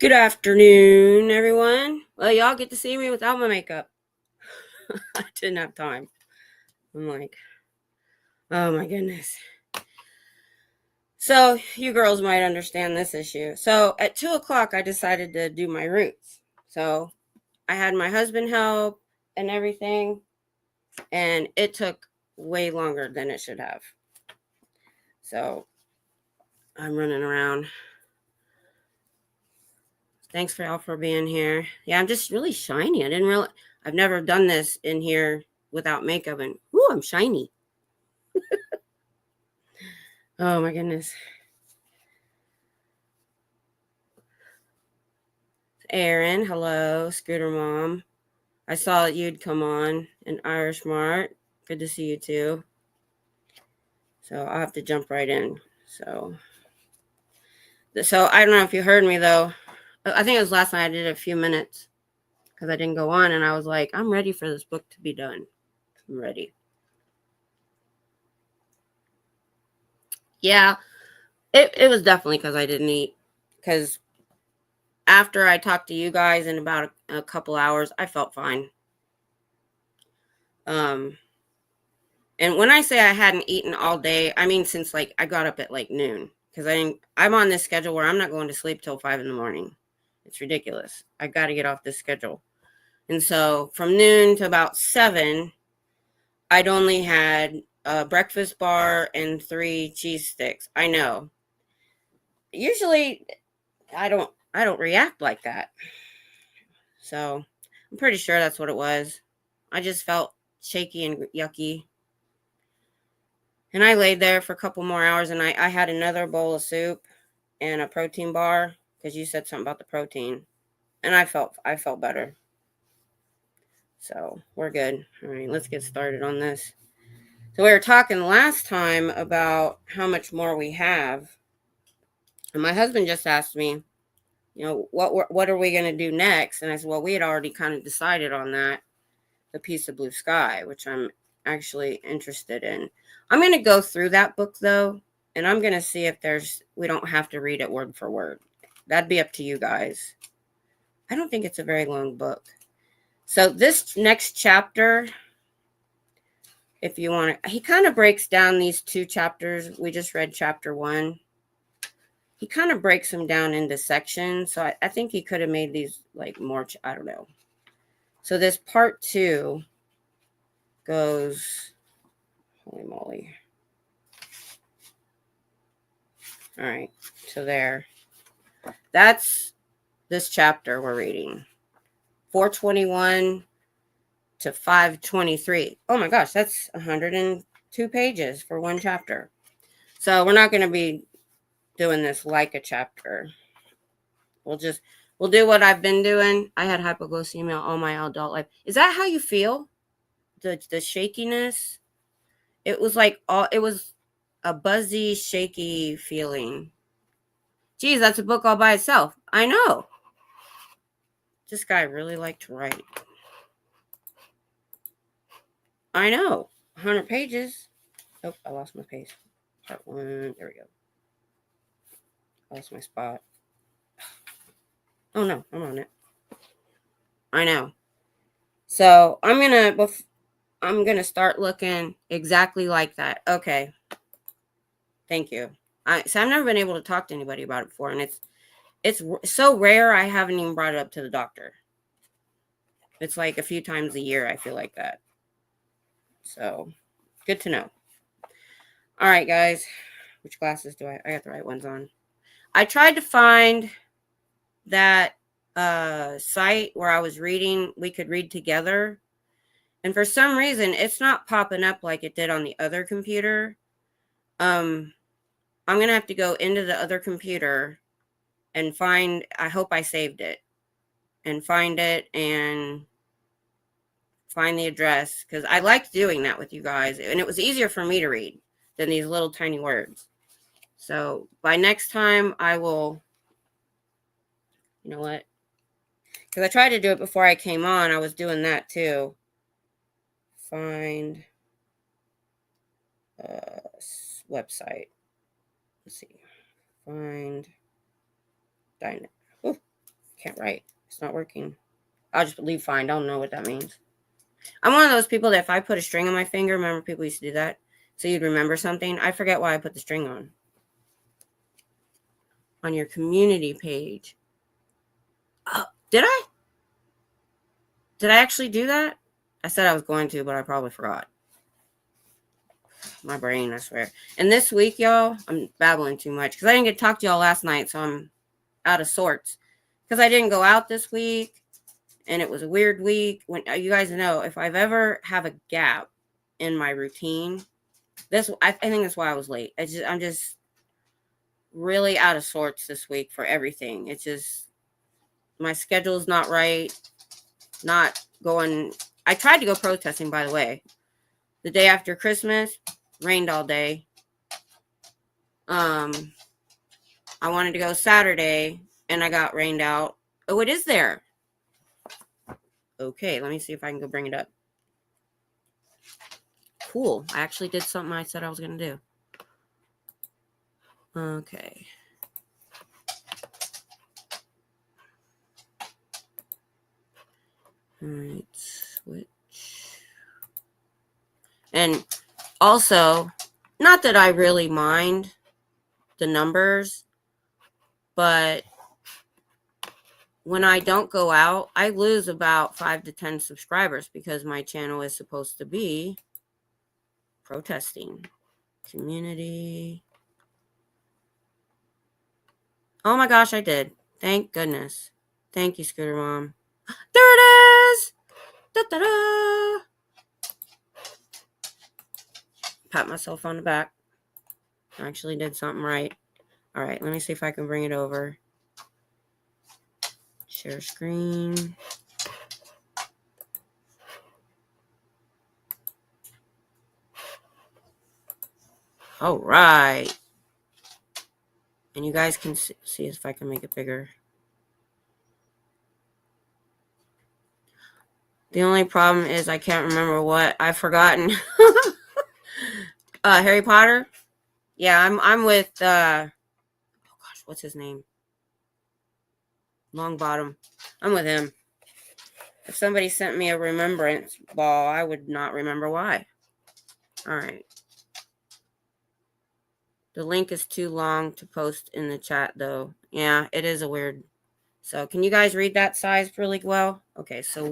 Good afternoon, everyone. Well, y'all get to see me without my makeup. I didn't have time. I'm like, oh my goodness. So, you girls might understand this issue. So, at 2 o'clock, I decided to do my roots. So, I had my husband help and everything, and it took way longer than it should have. So, I'm running around. Thanks for y'all for being here. Yeah, I'm just really shiny. I've never done this in here without makeup, and ooh, I'm shiny. Oh my goodness. Aaron, hello. Scooter Mom. I saw that you'd come on. And Irish Mart. Good to see you too. So I'll have to jump right in. So I don't know if you heard me though. I think it was last night I did a few minutes because I didn't go on, and I was like, I'm ready for this book to be done. I'm ready. Yeah, it was definitely because I didn't eat. Because after I talked to you guys in about a couple hours, I felt fine. Um, And when I say I hadn't eaten all day, I mean since like I got up at like noon because I'm on this schedule where I'm not going to sleep till 5 in the morning. It's ridiculous. I got to get off this schedule. And so from noon to about 7, I'd only had a breakfast bar and 3 cheese sticks. I know. Usually I don't react like that. So I'm pretty sure that's what it was. I just felt shaky and yucky. And I laid there for a couple more hours, and I had another bowl of soup and a protein bar because you said something about the protein. And I felt better. So we're good. All right, let's get started on this. So we were talking last time about how much more we have. And my husband just asked me, what are we going to do next? And I said, well, we had already kind of decided on that, the piece of blue sky, which I'm actually interested in. I'm going to go through that book though, and I'm going to see if we don't have to read it word for word. That'd be up to you guys. I don't think it's a very long book. So this next chapter, if you want to, he kind of breaks down these 2 chapters. We just read chapter 1. He kind of breaks them down into sections. So I think he could have made these like more, I don't know. So this part 2 goes, holy moly. All right. So there. That's this chapter we're reading. 421 to 523. Oh my gosh, that's 102 pages for one chapter. So we're not going to be doing this like a chapter. We'll do what I've been doing. I had hypoglycemia all my adult life. Is that how you feel? The shakiness? It was a buzzy, shaky feeling. Geez, that's a book all by itself. I know. This guy really liked to write. I know. 100 pages. Oh, I lost my pace. Part 1. There we go. I lost my spot. Oh no, I'm on it. I know. So I'm gonna start looking exactly like that. Okay. Thank you. I've never been able to talk to anybody about it before, and it's so rare. I haven't even brought it up to the doctor. It's like a few times a year. I feel like that. So good to know. All right, guys. Which glasses do I got the right ones on? I tried to find that site where I was reading, we could read together. And for some reason, it's not popping up like it did on the other computer. I'm going to have to go into the other computer and I hope I saved it and find it and find the address because I liked doing that with you guys. And it was easier for me to read than these little tiny words. So by next time, I will, you know what? Because I tried to do it before I came on. I was doing that too. Find website. Let's see. Find Dianetics. Can't write. It's not working. I'll just leave find. I don't know what that means. I'm one of those people that if I put a string on my finger, remember people used to do that? So you'd remember something. I forget why I put the string on. On your community page. Oh, did I? Did I actually do that? I said I was going to, but I probably forgot. My brain, I swear. And this week, y'all, I'm babbling too much because I didn't get to talk to y'all last night, so I'm out of sorts. Because I didn't go out this week, and it was a weird week. When you guys know, if I've ever have a gap in my routine, I think that's why I was late. I'm just really out of sorts this week for everything. It's just my schedule's not right. Not going. I tried to go protesting, by the way. The day after Christmas, rained all day. I wanted to go Saturday, and I got rained out. Oh, it is there. Okay, let me see if I can go bring it up. Cool. I actually did something I said I was going to do. Okay. All right, switch. And also, not that I really mind the numbers, but when I don't go out, I lose about 5 to 10 subscribers because my channel is supposed to be protesting. Community. Oh my gosh, I did. Thank goodness. Thank you, Scooter Mom. There it is! Da-da-da! Pat myself on the back. I actually did something right. All right, let me see if I can bring it over. Share screen. All right. And you guys can see if I can make it bigger. The only problem is I can't remember what I've forgotten. Harry Potter. Yeah, I'm with oh gosh, what's his name? Longbottom. I'm with him. If somebody sent me a remembrance ball, I would not remember why. All right. The link is too long to post in the chat, though. Yeah, it is a weird. So can you guys read that size really well? Okay, so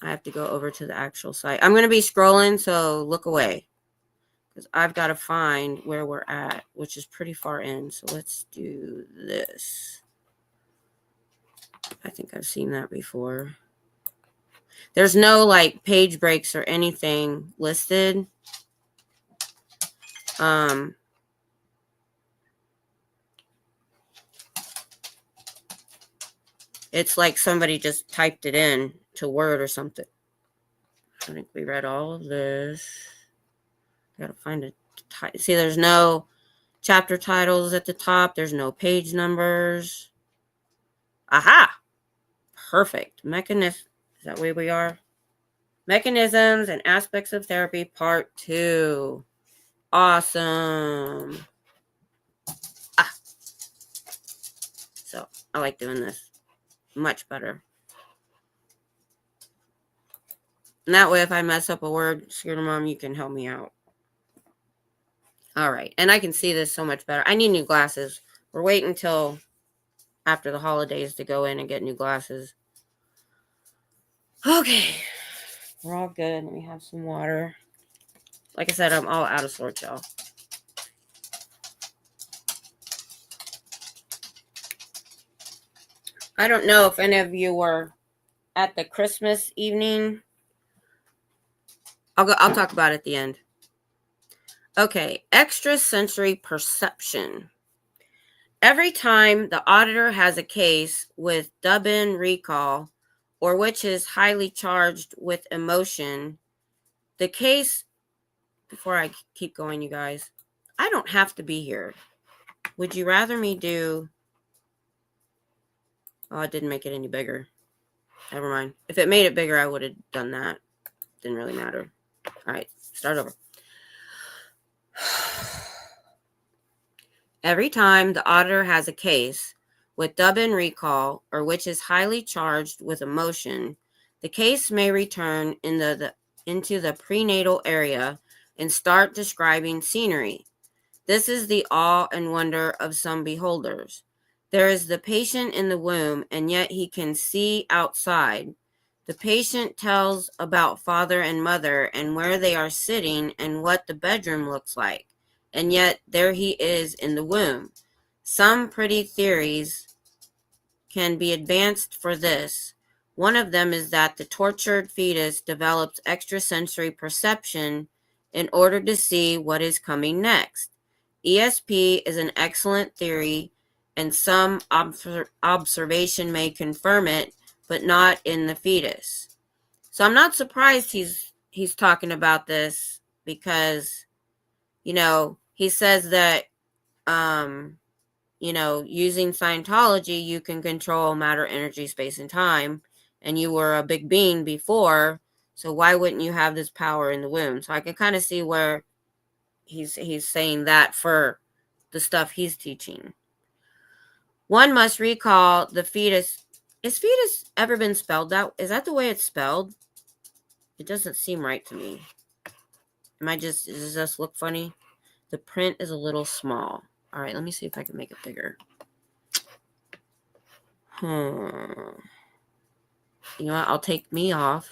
I have to go over to the actual site. I'm going to be scrolling, so look away. Because I've got to find where we're at, which is pretty far in. So let's do this. I think I've seen that before. There's no like page breaks or anything listed. It's like somebody just typed it in to Word or something. I think we read all of this. Gotta find a see, there's no chapter titles at the top. There's no page numbers. Aha! Perfect. Mechanism. Is that where we are? Mechanisms and Aspects of Therapy, Part 2. Awesome. So, I like doing this. Much better. And that way, if I mess up a word, Scooter Mom, you can help me out. All right. And I can see this so much better. I need new glasses. We're waiting until after the holidays to go in and get new glasses. Okay. We're all good. Let me have some water. Like I said, I'm all out of sorts, y'all. I don't know if any of you were at the Christmas evening. I'll talk about it at the end. Okay, extrasensory perception. Every time the auditor has a case with dub-in recall or which is highly charged with emotion, the case, before I keep going, you guys, I don't have to be here. Would you rather me do, oh, it didn't make it any bigger. Never mind. If it made it bigger, I would have done that. Didn't really matter. All right, start over. Every time the auditor has a case with Dubbin recall, or which is highly charged with emotion, the case may return into the prenatal area and start describing scenery. This is the awe and wonder of some beholders. There is the patient in the womb, and yet he can see outside. The patient tells about father and mother and where they are sitting and what the bedroom looks like, and yet there he is in the womb. Some pretty theories can be advanced for this. One of them is that the tortured fetus develops extrasensory perception in order to see what is coming next. ESP is an excellent theory, and some observation may confirm it, but not in the fetus. So I'm not surprised he's talking about this because, he says that using Scientology, you can control matter, energy, space, and time, and you were a big being before, so why wouldn't you have this power in the womb? So I can kind of see where he's saying that for the stuff he's teaching. One must recall the fetus. Is fetus ever been spelled out? Is that the way it's spelled? It doesn't seem right to me. Does this look funny? The print is a little small. All right, let me see if I can make it bigger. You know what? I'll take me off.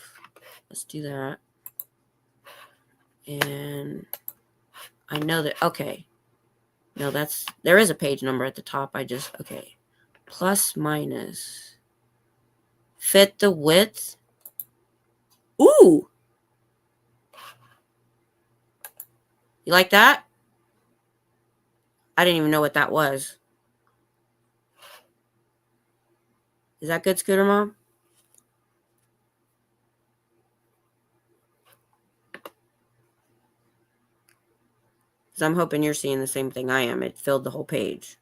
Let's do that. And I know that, okay. No, there is a page number at the top. Okay. Plus, minus. Fit the width. Ooh. You like that? I didn't even know what that was. Is that good, Scooter Mom? Because I'm hoping you're seeing the same thing I am. It filled the whole page.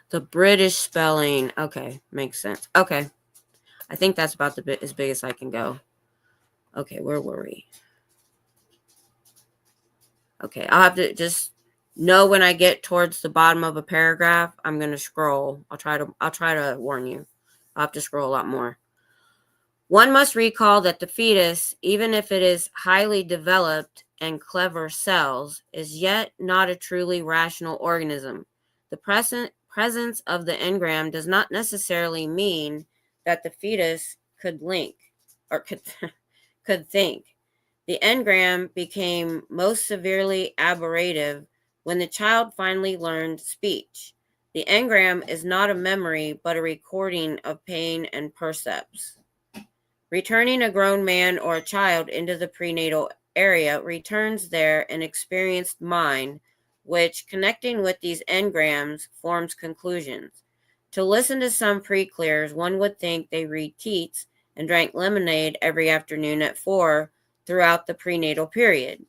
The British spelling. Okay, makes sense. Okay. I think that's about as big as I can go. Okay, where were we? Okay, I'll have to just know when I get towards the bottom of a paragraph, I'm going to scroll. I'll try to warn you. I'll have to scroll a lot more. One must recall that the fetus, even if it is highly developed and clever cells, is yet not a truly rational organism. The presence of the engram does not necessarily mean that the fetus could link or could think. The engram became most severely aberrative when the child finally learned speech. The engram is not a memory, but a recording of pain and percepts. Returning a grown man or a child into the prenatal area returns there an experienced mind, which, connecting with these engrams, forms conclusions. To listen to some pre-clears, one would think they read teats and drank lemonade every afternoon at 4 throughout the prenatal period.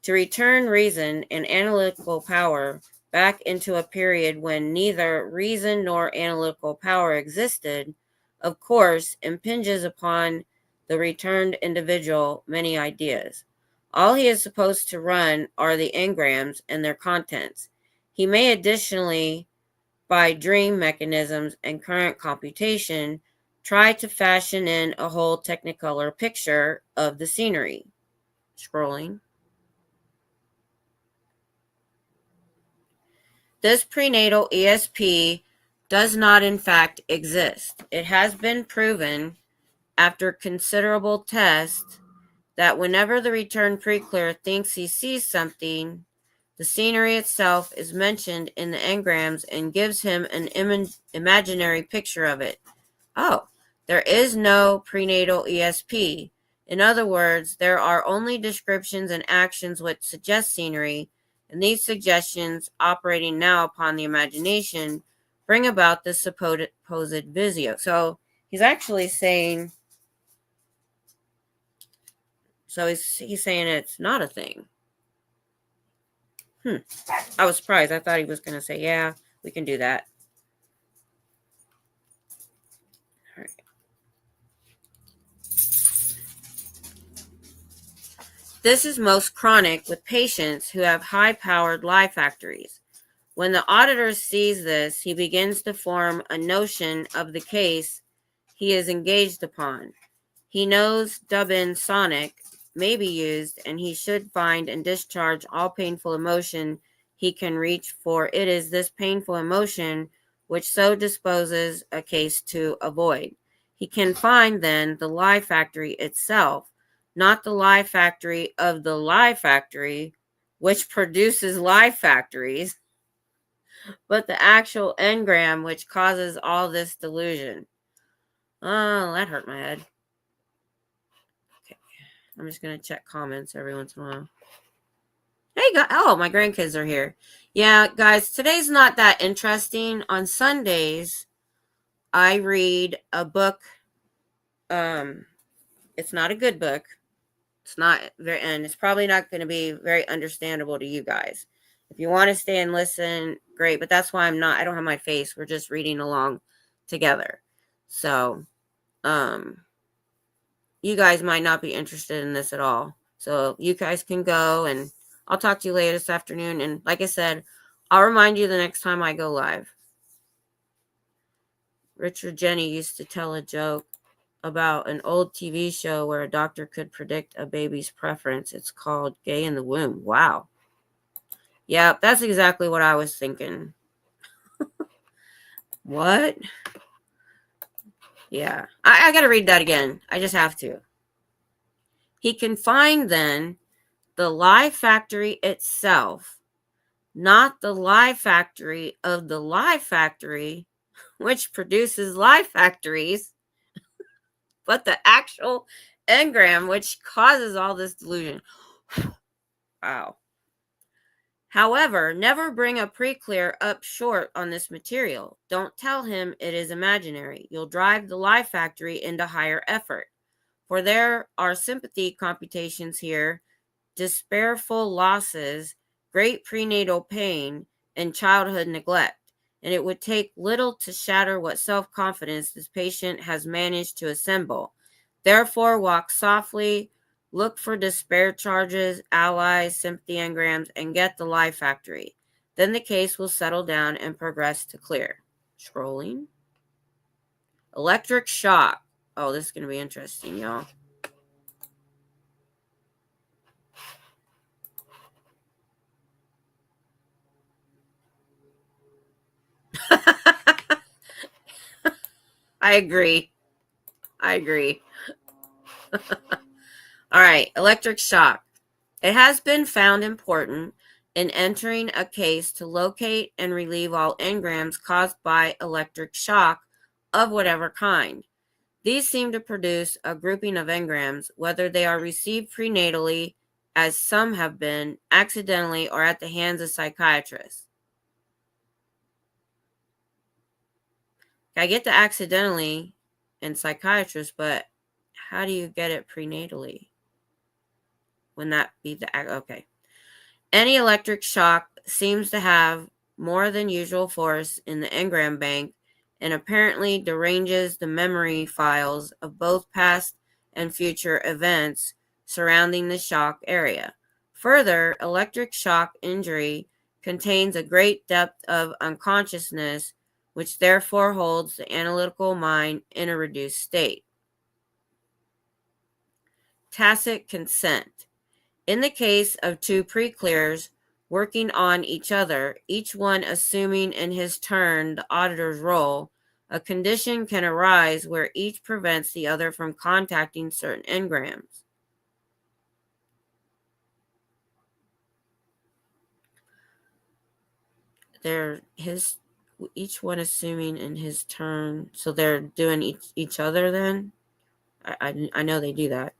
To return reason and analytical power back into a period when neither reason nor analytical power existed, of course, impinges upon the returned individual many ideas. All he is supposed to run are the engrams and their contents. He may additionally, by dream mechanisms and current computation, try to fashion in a whole technicolor picture of the scenery. Scrolling. This prenatal ESP does not in fact exist. It has been proven after considerable tests that whenever the returned pre-clear thinks he sees something, the scenery itself is mentioned in the engrams and gives him an imaginary picture of it. Oh, there is no prenatal ESP. In other words, there are only descriptions and actions which suggest scenery, and these suggestions, operating now upon the imagination, bring about the supposed visio. So he's actually saying, he's saying it's not a thing. I was surprised. I thought he was going to say, yeah, we can do that. All right. This is most chronic with patients who have high-powered lie factories. When the auditor sees this, he begins to form a notion of the case he is engaged upon. He knows Dubin Sonic may be used, and he should find and discharge all painful emotion he can reach, for it is this painful emotion which so disposes a case to avoid. He can find then the lie factory itself, not the lie factory of the lie factory, which produces lie factories, but the actual engram which causes all this delusion. Oh, that hurt my head. Okay, I'm just going to check comments every once in a while. Hey, guys. Oh, my grandkids are here. Yeah, guys, today's not that interesting. On Sundays, I read a book. It's not a good book. It's not very, and it's probably not going to be very understandable to you guys. If you want to stay and listen, great. But that's why I don't have my face. We're just reading along together. So, you guys might not be interested in this at all. So you guys can go, and I'll talk to you later this afternoon. And like I said, I'll remind you the next time I go live. Richard Jenny used to tell a joke about an old TV show where a doctor could predict a baby's preference. It's called Gay in the Womb. Wow. Yeah, that's exactly what I was thinking. What? Yeah, I got to read that again. I just have to. He can find then the lie factory itself, not the lie factory of the lie factory, which produces lie factories, but the actual engram which causes all this delusion. Wow. However, never bring a pre-clear up short on this material. Don't tell him it is imaginary. You'll drive the lie factory into higher effort. For there are sympathy computations here, despairful losses, great prenatal pain, and childhood neglect. And it would take little to shatter what self-confidence this patient has managed to assemble. Therefore, walk softly, look for despair charges, allies, sympathy engrams, and get the lie factory. Then the case will settle down and progress to clear. Scrolling. Electric shock. Oh, this is going to be interesting, y'all. I agree. All right, electric shock. It has been found important in entering a case to locate and relieve all engrams caused by electric shock of whatever kind. These seem to produce a grouping of engrams, whether they are received prenatally, as some have been, accidentally, or at the hands of psychiatrists. I get the accidentally and psychiatrists, but how do you get it prenatally? Wouldn't that be the... Okay. Any electric shock seems to have more than usual force in the engram bank and apparently deranges the memory files of both past and future events surrounding the shock area. Further, electric shock injury contains a great depth of unconsciousness, which therefore holds the analytical mind in a reduced state. Tacit consent. In the case of two pre-clears working on each other, each one assuming in his turn the auditor's role, a condition can arise where each prevents the other from contacting certain engrams. Each one assuming in his turn, so they're doing each other then? I know they do that.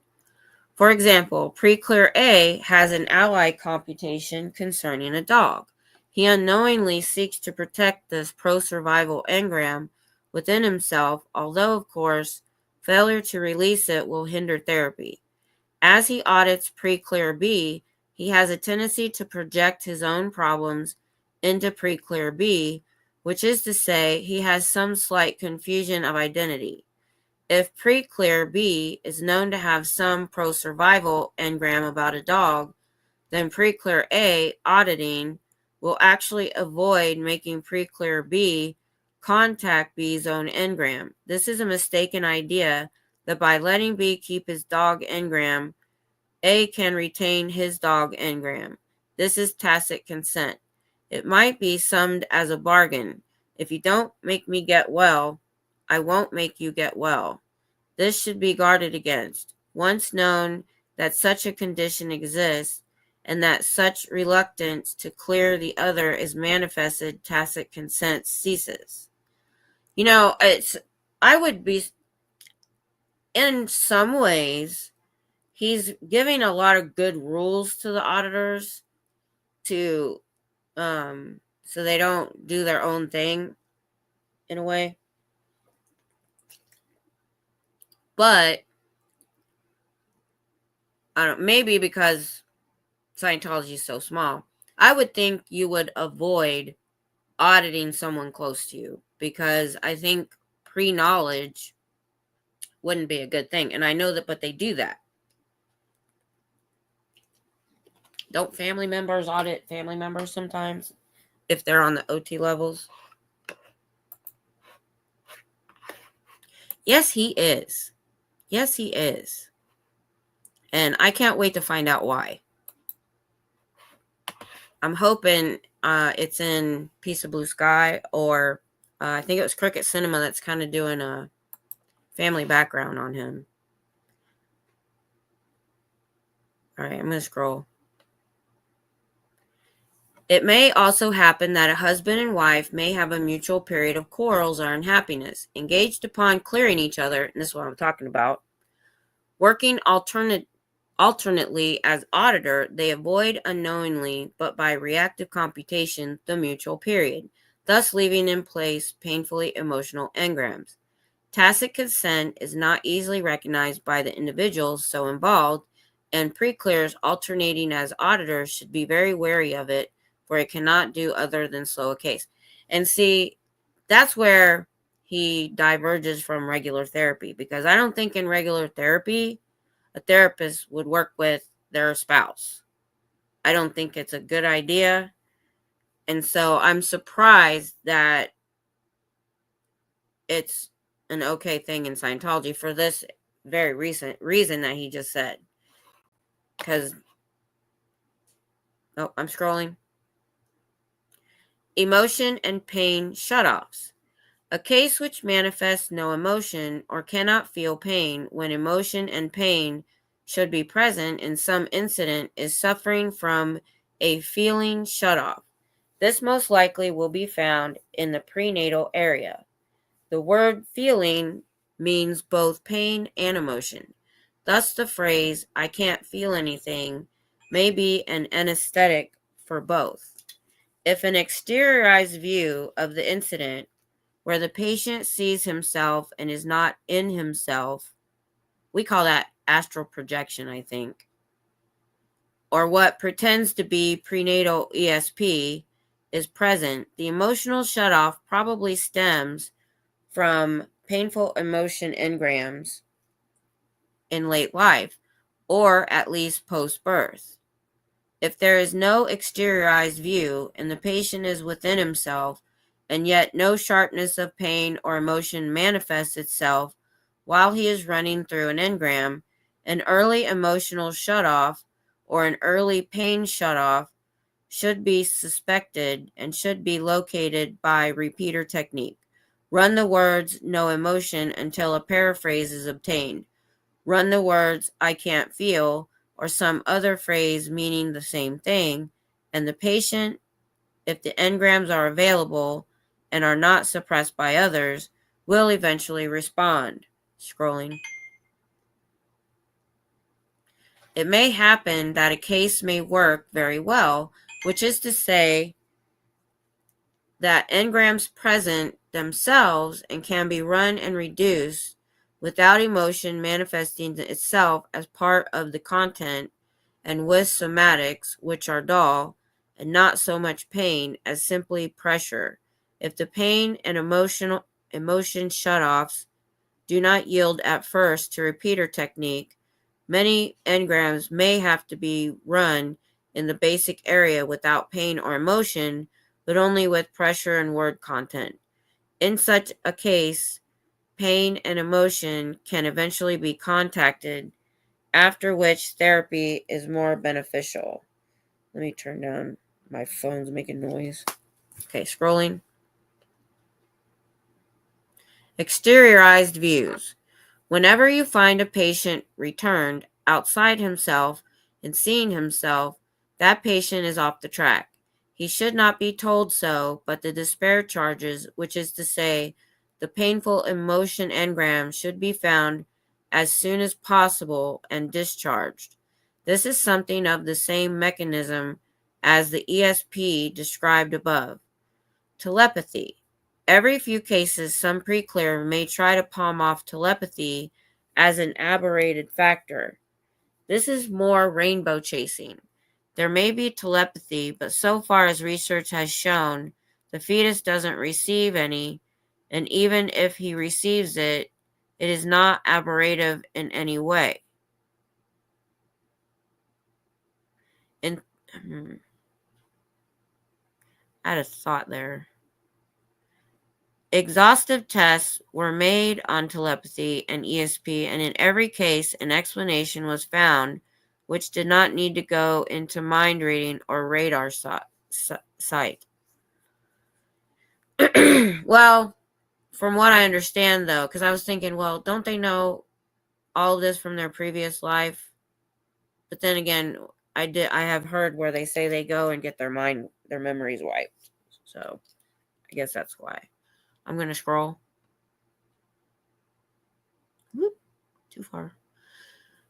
For example, pre-clear A has an ally computation concerning a dog. He unknowingly seeks to protect this pro-survival engram within himself, although, of course, failure to release it will hinder therapy. As he audits pre-clear B, he has a tendency to project his own problems into pre-clear B, which is to say he has some slight confusion of identity. If pre-clear B is known to have some pro-survival engram about a dog, then pre-clear A auditing will actually avoid making pre-clear B contact B's own engram. This is a mistaken idea that by letting B keep his dog engram, A can retain his dog engram. This is tacit consent. It might be summed as a bargain. If you don't make me get well, I won't make you get well. This should be guarded against. Once known that such a condition exists and that such reluctance to clear the other is manifested, tacit consent ceases. I would be, in some ways, he's giving a lot of good rules to the auditors to so they don't do their own thing in a way. But I don't, maybe because Scientology is so small, I would think you would avoid auditing someone close to you, because I think pre-knowledge wouldn't be a good thing. And I know that, but they do that. Don't family members audit family members sometimes if they're on the OT levels? Yes, he is. Yes, he is. And I can't wait to find out why. I'm hoping it's in Piece of Blue Sky, or I think it was Cricket Cinema that's kind of doing a family background on him. All right, I'm going to scroll. It may also happen that a husband and wife may have a mutual period of quarrels or unhappiness. Engaged upon clearing each other, and this is what I'm talking about, working alternately as auditor, they avoid unknowingly, but by reactive computation, the mutual period, thus leaving in place painfully emotional engrams. Tacit consent is not easily recognized by the individuals so involved, and pre-clears alternating as auditors should be very wary of it, for it cannot do other than slow a case. And see, that's where he diverges from regular therapy, because I don't think in regular therapy a therapist would work with their spouse. I don't think it's a good idea. And so I'm surprised that it's an okay thing in Scientology for this very recent reason that he just said. Because, I'm scrolling. Emotion and pain shutoffs. A case which manifests no emotion or cannot feel pain when emotion and pain should be present in some incident is suffering from a feeling shutoff. This most likely will be found in the prenatal area. The word feeling means both pain and emotion. Thus, the phrase, I can't feel anything, may be an anesthetic for both. If an exteriorized view of the incident, where the patient sees himself and is not in himself, we call that astral projection, I think, or what pretends to be prenatal ESP, is present, the emotional shutoff probably stems from painful emotion engrams in late life, or at least post-birth. If there is no exteriorized view and the patient is within himself, and yet no sharpness of pain or emotion manifests itself while he is running through an engram, an early emotional shutoff or an early pain shutoff should be suspected and should be located by repeater technique. Run the words no emotion until a paraphrase is obtained. Run the words I can't feel or some other phrase meaning the same thing, and the patient, if the engrams are available and are not suppressed by others, will eventually respond. Scrolling. It may happen that a case may work very well, which is to say that engrams present themselves and can be run and reduced without emotion manifesting itself as part of the content, and with somatics, which are dull, and not so much pain as simply pressure. If the pain and emotion shutoffs do not yield at first to repeater technique, many engrams may have to be run in the basic area without pain or emotion, but only with pressure and word content. In such a case, pain and emotion can eventually be contacted, after which therapy is more beneficial. Let me turn down, my phone's making noise. Okay, scrolling. Exteriorized views. Whenever you find a patient returned outside himself and seeing himself, that patient is off the track. He should not be told so, but the despair charges, which is to say, the painful emotion engram, should be found as soon as possible and discharged. This is something of the same mechanism as the ESP described above. Telepathy. Every few cases, some pre-clear may try to palm off telepathy as an aberrated factor. This is more rainbow chasing. There may be telepathy, but so far as research has shown, the fetus doesn't receive any, and even if he receives it, it is not aberrative in any way. I had a thought there. Exhaustive tests were made on telepathy and ESP, and in every case, an explanation was found which did not need to go into mind reading or radar sight. Well, from what I understand, though, because I was thinking, well, don't they know all this from their previous life? But then again, I have heard where they say they go and get their memories wiped. So I guess that's why. I'm going to scroll. Whoop, too far.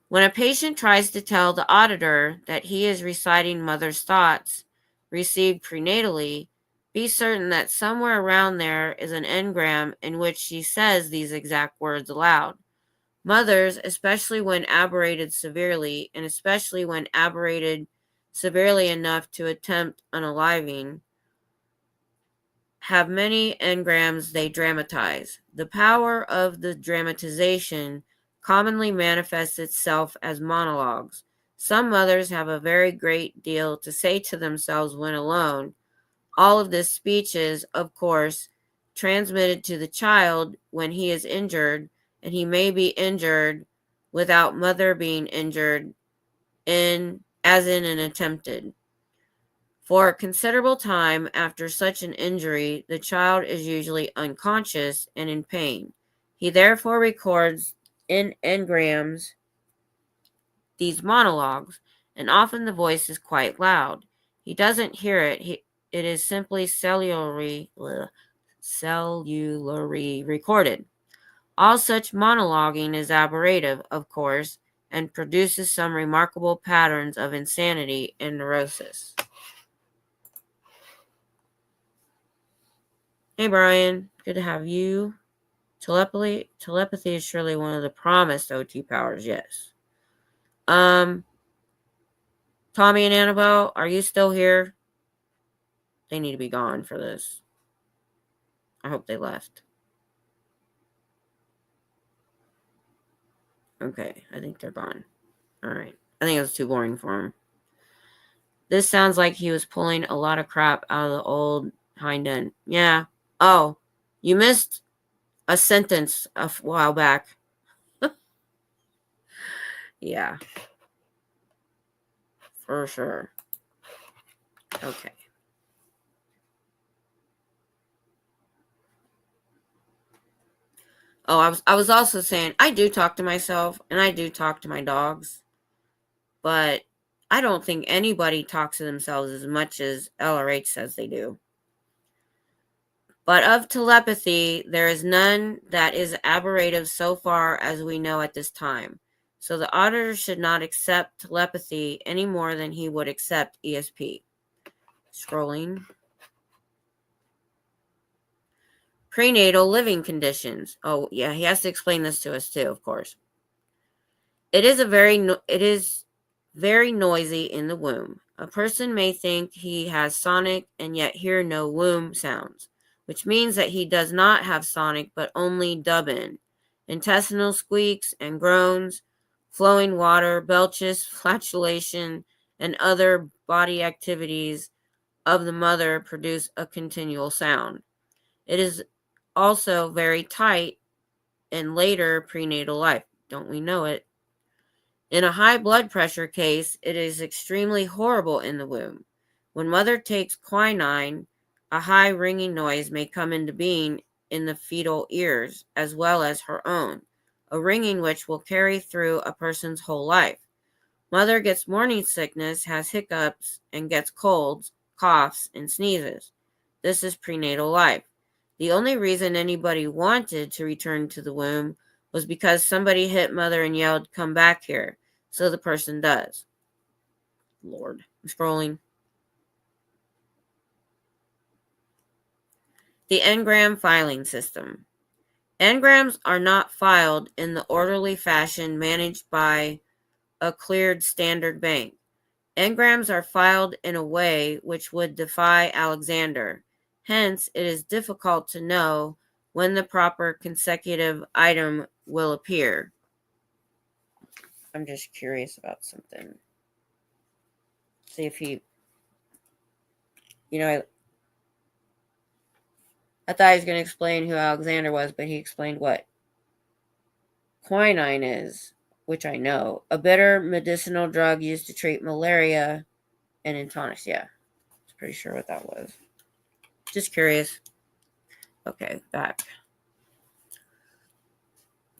When a patient tries to tell the auditor that he is reciting mother's thoughts received prenatally, be certain that somewhere around there is an engram in which she says these exact words aloud. Mothers, especially when aberrated severely, and especially when aberrated severely enough to attempt unaliving, have many engrams they dramatize. The power of the dramatization commonly manifests itself as monologues. Some mothers have a very great deal to say to themselves when alone. All of this speech is, of course, transmitted to the child when he is injured, and he may be injured without mother being injured as in an attempted. For a considerable time after such an injury, the child is usually unconscious and in pain. He therefore records in engrams these monologues, and often the voice is quite loud. He doesn't hear it. It is simply cellularly recorded. All such monologuing is aberrative, of course, and produces some remarkable patterns of insanity and neurosis. Hey Brian, good to have you. Telepathy is surely one of the promised OT powers, yes. Tommy and Annabelle, are you still here? They need to be gone for this. I hope they left. Okay, I think they're gone. Alright. I think it was too boring for him. This sounds like he was pulling a lot of crap out of the old hind end. Yeah. Oh, you missed a sentence a while back. Yeah. For sure. Okay. Oh, I was also saying I do talk to myself and I do talk to my dogs, but I don't think anybody talks to themselves as much as LRH says they do. But of telepathy, there is none that is aberrative so far as we know at this time. So the auditor should not accept telepathy any more than he would accept ESP. Scrolling. Prenatal living conditions. Oh, yeah, he has to explain this to us too, of course. It is very noisy in the womb. A person may think he has sonic and yet hear no womb sounds, which means that he does not have sonic but only dub in. Intestinal squeaks and groans, flowing water, belches, flatulation, and other body activities of the mother produce a continual sound. It is also very tight in later prenatal life. Don't we know it? In a high blood pressure case, it is extremely horrible in the womb. When mother takes quinine, a high ringing noise may come into being in the fetal ears as well as her own, a ringing which will carry through a person's whole life. Mother gets morning sickness, has hiccups, and gets colds, coughs, and sneezes. This is prenatal life. The only reason anybody wanted to return to the womb was because somebody hit mother and yelled, "Come back here." So the person does. Lord, I'm scrolling. The engram filing system. Engrams are not filed in the orderly fashion managed by a cleared standard bank. Engrams are filed in a way which would defy Alexander. Hence, it is difficult to know when the proper consecutive item will appear. I'm just curious about something. See if he, I thought he was going to explain who Alexander was, but he explained what quinine is, which I know. A bitter medicinal drug used to treat malaria and intonics. Yeah, I was pretty sure what that was. Just curious. Okay, back.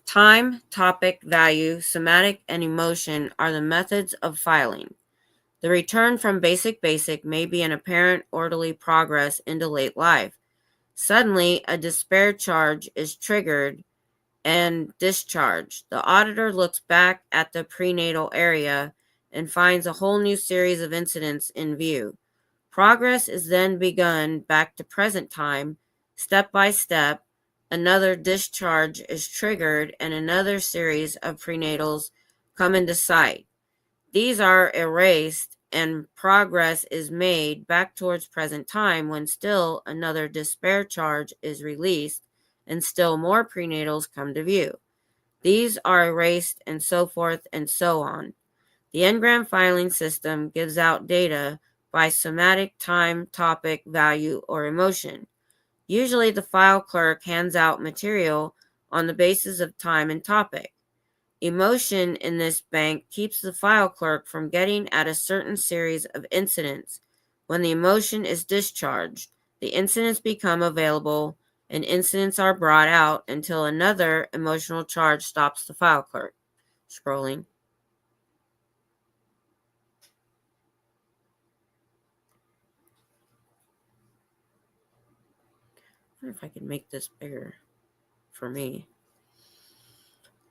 Time, topic, value, somatic, and emotion are the methods of filing. The return from basic may be an apparent orderly progress into late life. Suddenly, a despair charge is triggered and discharged. The auditor looks back at the prenatal area and finds a whole new series of incidents in view. Progress is then begun back to present time, step by step. Another discharge is triggered and another series of prenatals come into sight. These are erased and progress is made back towards present time when still another despair charge is released and still more prenatals come to view. These are erased and so forth and so on. The engram filing system gives out data by somatic, time, topic, value, or emotion. Usually the file clerk hands out material on the basis of time and topic. Emotion in this bank keeps the file clerk from getting at a certain series of incidents. When the emotion is discharged, the incidents become available and incidents are brought out until another emotional charge stops the file clerk. Scrolling. I wonder if I can make this bigger for me.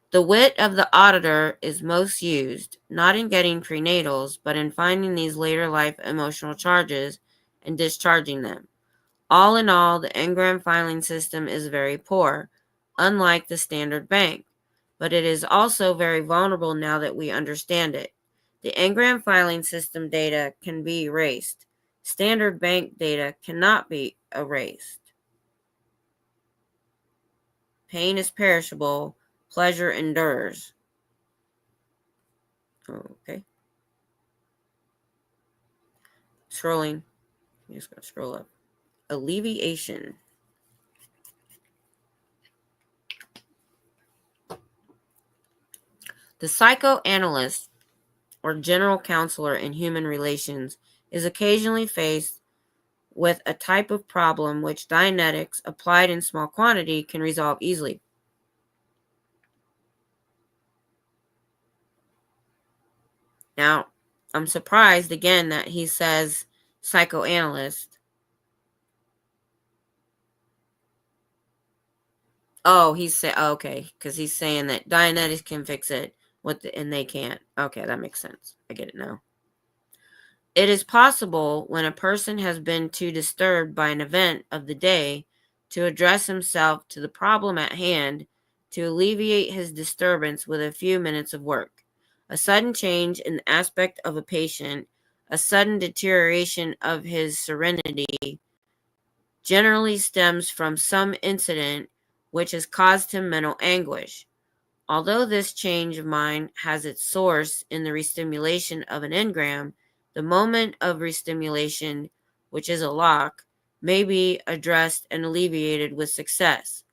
The wit of the auditor is most used, not in getting prenatals, but in finding these later life emotional charges and discharging them. All in all, the engram filing system is very poor, unlike the standard bank, but it is also very vulnerable now that we understand it. The engram filing system data can be erased. Standard bank data cannot be erased. Pain is perishable, pleasure endures. Okay. Scrolling. I'm just going to scroll up. Alleviation. The psychoanalyst or general counselor in human relations is occasionally faced with a type of problem which Dianetics, applied in small quantity, can resolve easily. Now, I'm surprised again that he says psychoanalyst. Oh, okay, because he's saying that Dianetics can fix it, and they can't. Okay, that makes sense. I get it now. It is possible, when a person has been too disturbed by an event of the day, to address himself to the problem at hand, to alleviate his disturbance with a few minutes of work. A sudden change in the aspect of a patient, a sudden deterioration of his serenity, generally stems from some incident which has caused him mental anguish. Although this change of mind has its source in the restimulation of an engram, the moment of restimulation, which is a lock, may be addressed and alleviated with success.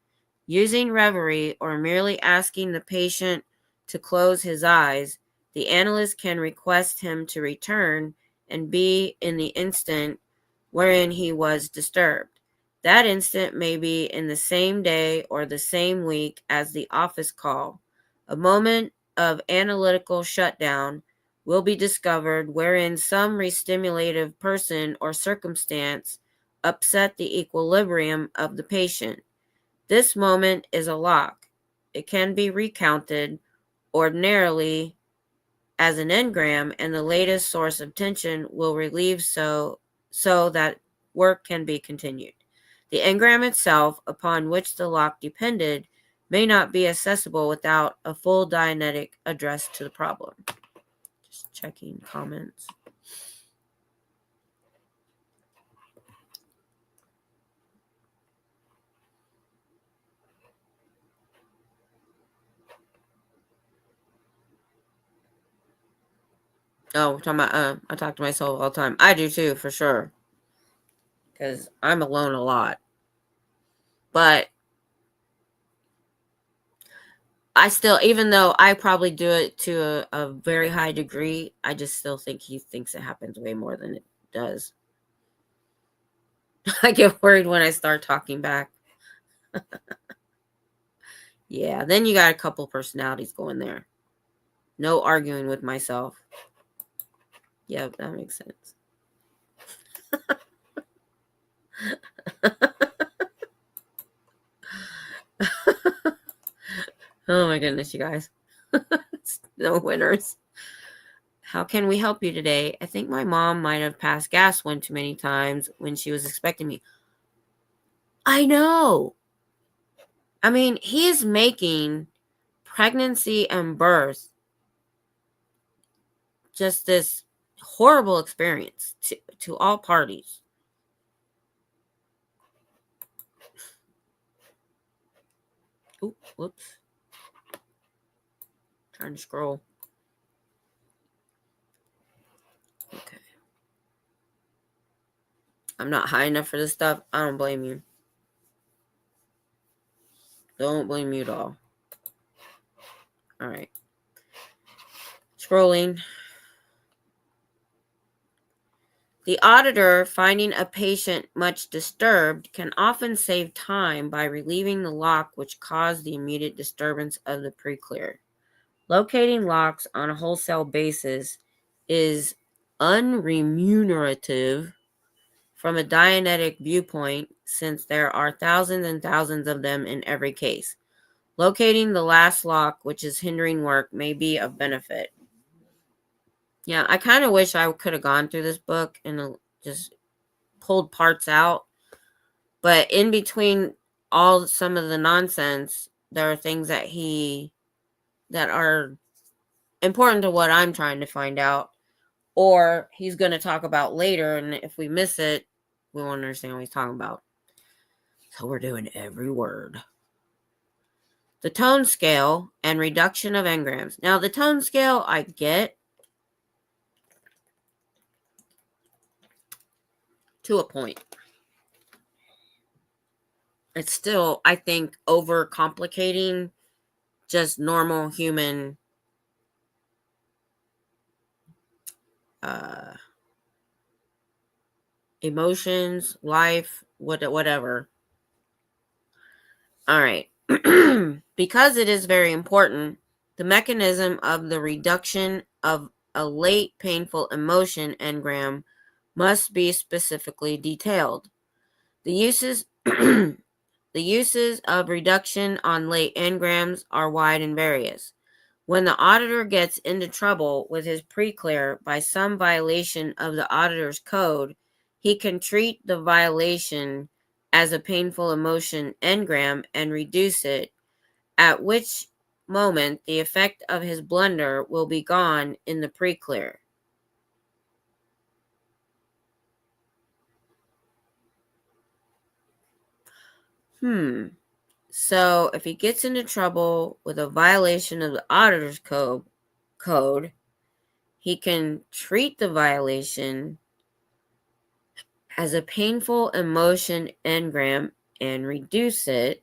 Using reverie or merely asking the patient to close his eyes, the analyst can request him to return and be in the instant wherein he was disturbed. That instant may be in the same day or the same week as the office call. A moment of analytical shutdown will be discovered wherein some restimulative person or circumstance upset the equilibrium of the patient. This moment is a lock. It can be recounted ordinarily as an engram, and the latest source of tension will relieve so that work can be continued. The engram itself, upon which the lock depended, may not be accessible without a full Dianetic address to the problem. Just checking comments. Oh, we're talking about, I talk to myself all the time. I do too, for sure. Because I'm alone a lot. But I still, even though I probably do it to a very high degree, I just still think he thinks it happens way more than it does. I get worried when I start talking back. Yeah, then you got a couple personalities going there. No arguing with myself. Yep, that makes sense. Oh my goodness, you guys. No winners. How can we help you today? I think my mom might have passed gas one too many times when she was expecting me. I know. I mean, he is making pregnancy and birth just this horrible experience to all parties. Ooh, whoops. Trying to scroll. Okay. I'm not high enough for this stuff. I don't blame you. Don't blame you at all. All right. Scrolling. The auditor, finding a patient much disturbed, can often save time by relieving the lock which caused the immediate disturbance of the pre-clear. Locating locks on a wholesale basis is unremunerative from a Dianetic viewpoint, since there are thousands and thousands of them in every case. Locating the last lock which is hindering work may be of benefit. Yeah, I kind of wish I could have gone through this book and just pulled parts out. But in between some of the nonsense, there are things that are important to what I'm trying to find out, or he's going to talk about later, and if we miss it, we won't understand what he's talking about. So we're doing every word. The tone scale and reduction of engrams. Now, the tone scale I get to a point. It's still, I think, overcomplicating just normal human emotions, life, whatever. All right. Because it is very important, the mechanism of the reduction of a late painful emotion engram must be specifically detailed. The uses the uses of reduction on late engrams are wide and various. When the auditor gets into trouble with his pre-clear by some violation of the auditor's code, he can treat the violation as a painful emotion engram and reduce it, at which moment the effect of his blunder will be gone in the pre-clear. So if he gets into trouble with a violation of the auditor's code, he can treat the violation as a painful emotion engram and reduce it.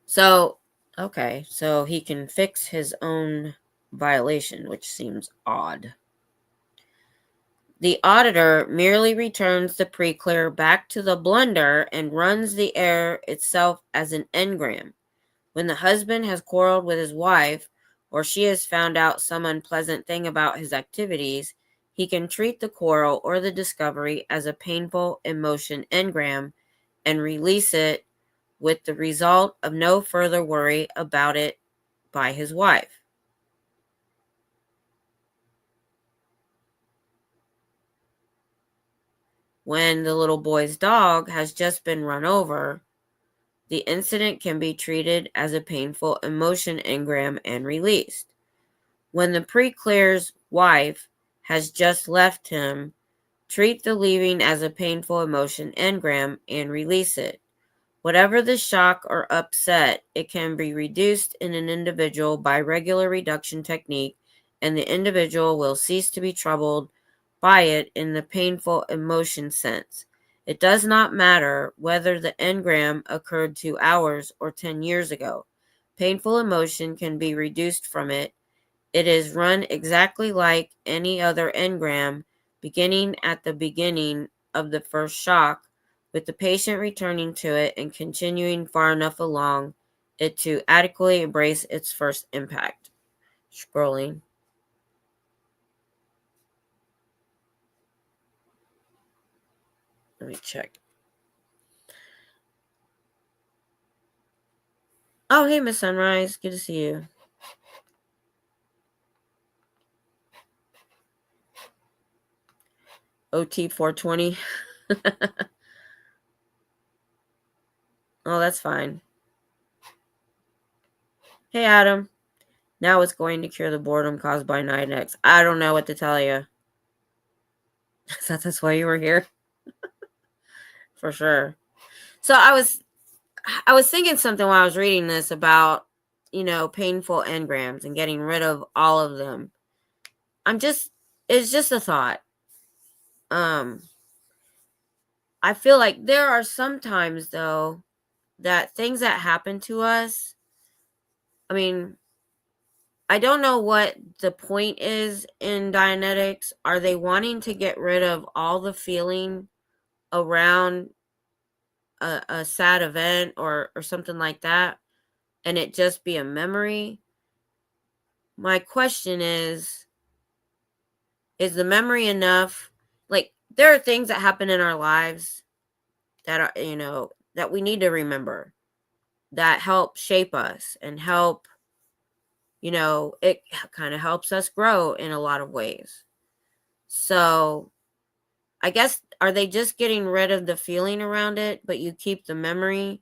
So, okay, so he can fix his own violation, which seems odd. The auditor merely returns the pre-clear back to the blender and runs the error itself as an engram. When the husband has quarreled with his wife, or she has found out some unpleasant thing about his activities, he can treat the quarrel or the discovery as a painful emotion engram and release it, with the result of no further worry about it by his wife. When the little boy's dog has just been run over, the incident can be treated as a painful emotion engram and released. When the pre-clear's wife has just left him, treat the leaving as a painful emotion engram and release it. Whatever the shock or upset, it can be reduced in an individual by regular reduction technique, and the individual will cease to be troubled by it in the painful emotion sense. It does not matter whether the engram occurred 2 hours or 10 years ago. Painful emotion can be reduced from it. It is run exactly like any other engram, beginning at the beginning of the first shock, with the patient returning to it and continuing far enough along it to adequately embrace its first impact. Scrolling. Let me check. Oh, hey, Miss Sunrise. Good to see you. OT 420. Oh, that's fine. Hey, Adam. Now it's going to cure the boredom caused by Dianetics. I don't know what to tell you. That's why you were here. For sure. So I was thinking something while I was reading this about, painful engrams and getting rid of all of them. It's just a thought. Um, I feel like there are some times though that things that happen to us, I mean, I don't know what the point is in Dianetics. Are they wanting to get rid of all the feeling around a sad event or something like that and it just be a memory? My question is the memory enough? Like, there are things that happen in our lives that are, that we need to remember, that help shape us and help, it kind of helps us grow in a lot of ways. So I guess, are they just getting rid of the feeling around it, but you keep the memory?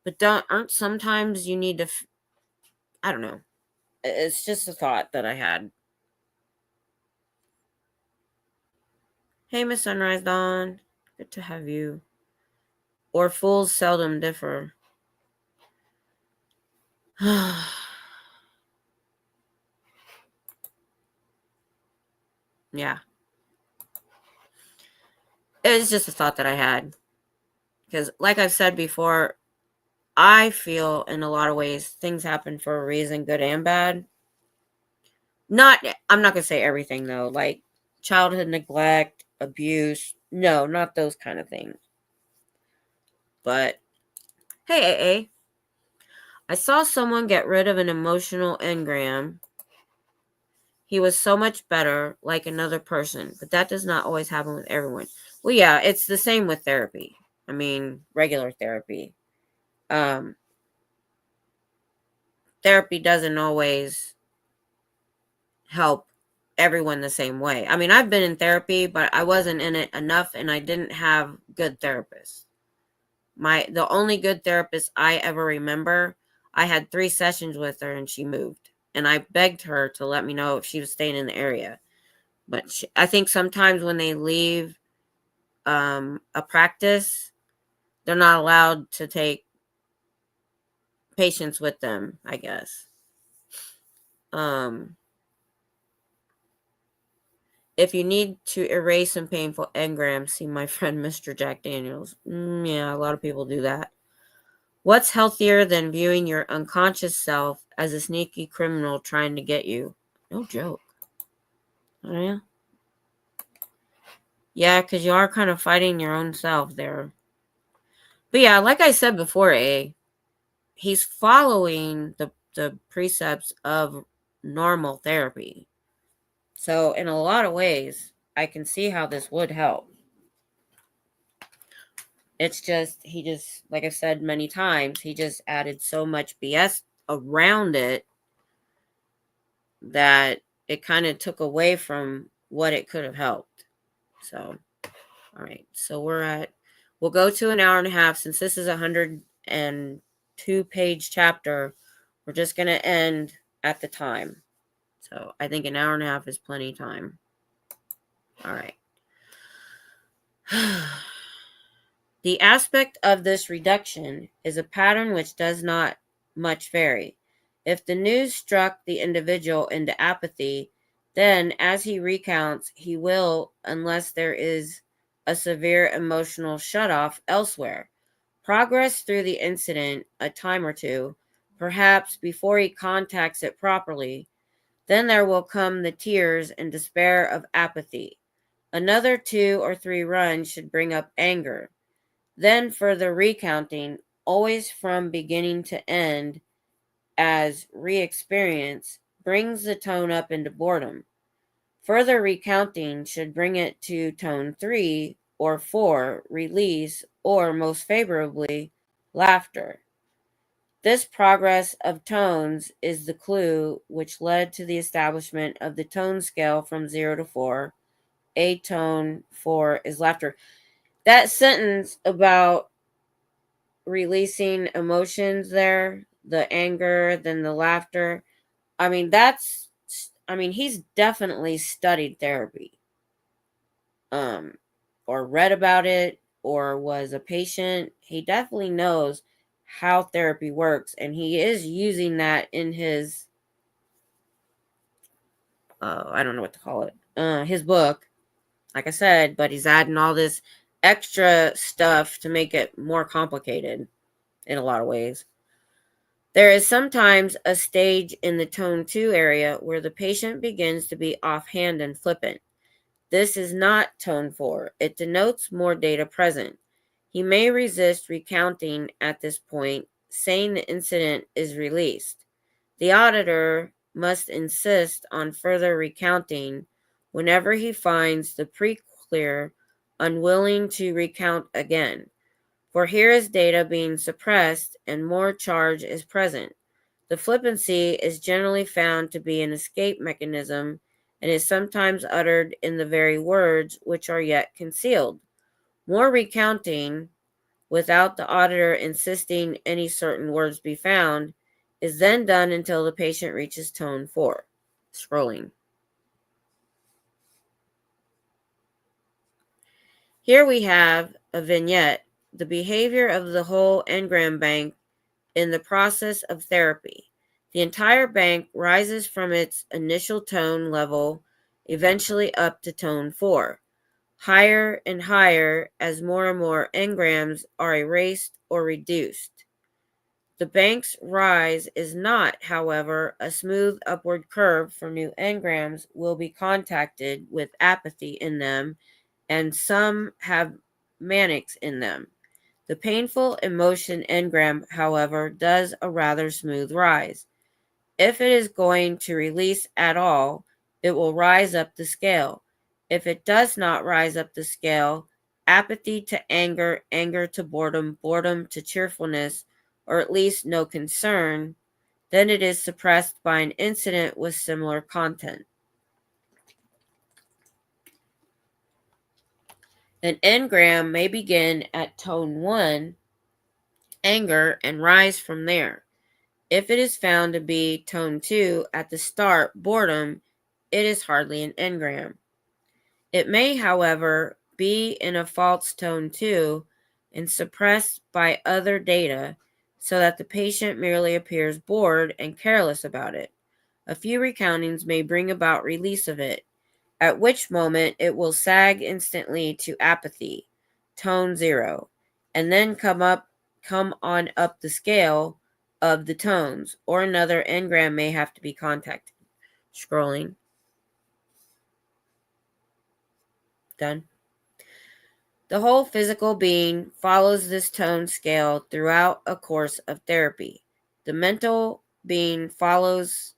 But aren't sometimes you need to, I don't know. It's just a thought that I had. Hey, Miss Sunrise Dawn. Good to have you. Or fools seldom differ. Yeah. It was just a thought that I had. Because, like I've said before, I feel in a lot of ways things happen for a reason, good and bad. I'm not going to say everything, though. Like childhood neglect, abuse. No, not those kind of things. But, hey, AA. I saw someone get rid of an emotional engram. He was so much better, like another person, but that does not always happen with everyone. Well, yeah, it's the same with therapy. I mean, regular therapy. Um, Therapy doesn't always help everyone the same way. I mean, I've been in therapy, but I wasn't in it enough, and I didn't have good therapists. The only good therapist I ever remember, I had 3 sessions with her, and she moved, and I begged her to let me know if she was staying in the area. But I think sometimes when they leave a practice, they're not allowed to take patients with them, I guess. If you need to erase some painful engrams, see my friend Mr. Jack Daniels. Yeah, a lot of people do that. What's healthier than viewing your unconscious self as a sneaky criminal trying to get you? No joke. Oh, yeah? Yeah, because you are kind of fighting your own self there. But yeah, like I said before, he's following the precepts of normal therapy. So in a lot of ways, I can see how this would help. It's just, he just, like I've said many times, he just added so much BS around it that it kind of took away from what it could have helped. So, all right. So we'll go to an hour and a half. Since this is a 102-page chapter, we're just going to end at the time. So I think an hour and a half is plenty of time. All right. The aspect of this reduction is a pattern which does not much vary. If the news struck the individual into apathy, then, as he recounts, he will, unless there is a severe emotional shutoff elsewhere, progress through the incident a time or two, perhaps before he contacts it properly. Then there will come the tears and despair of apathy. Another 2 or 3 runs should bring up anger. Then further recounting, always from beginning to end, as re-experience, brings the tone up into boredom. Further recounting should bring it to tone 3 or 4, release, or most favorably, laughter. This progress of tones is the clue which led to the establishment of the tone scale from 0 to 4. A tone 4 is laughter. That sentence about releasing emotions there, the anger, then the laughter. He's definitely studied therapy. Or read about it or was a patient. He definitely knows how therapy works, and he is using that in his I don't know what to call it. His book, like I said, but he's adding all this extra stuff to make it more complicated in a lot of ways. There is sometimes a stage in the tone 2 area where the patient begins to be offhand and flippant. This is not tone 4. It denotes more data present. He may resist recounting at this point, saying the incident is released. The auditor must insist on further recounting whenever he finds the pre-clear unwilling to recount again. For here is data being suppressed and more charge is present. The flippancy is generally found to be an escape mechanism and is sometimes uttered in the very words which are yet concealed. More recounting, without the auditor insisting any certain words be found, is then done until the patient reaches tone 4. Scrolling. Here we have a vignette, the behavior of the whole engram bank in the process of therapy. The entire bank rises from its initial tone level, eventually up to tone 4, higher and higher as more and more engrams are erased or reduced. The bank's rise is not, however, a smooth upward curve, for new engrams will be contacted with apathy in them, and some have manics in them. The painful emotion engram, however, does a rather smooth rise. If it is going to release at all, it will rise up the scale. If it does not rise up the scale, apathy to anger, anger to boredom, boredom to cheerfulness, or at least no concern, then it is suppressed by an incident with similar content. An engram may begin at tone 1, anger, and rise from there. If it is found to be tone 2 at the start, boredom, it is hardly an engram. It may, however, be in a false tone 2, and suppressed by other data so that the patient merely appears bored and careless about it. A few recountings may bring about release of it, at which moment it will sag instantly to apathy, tone 0, and then come on up the scale of the tones, or another engram may have to be contacted. Scrolling. Done. The whole physical being follows this tone scale throughout a course of therapy. The mental being follows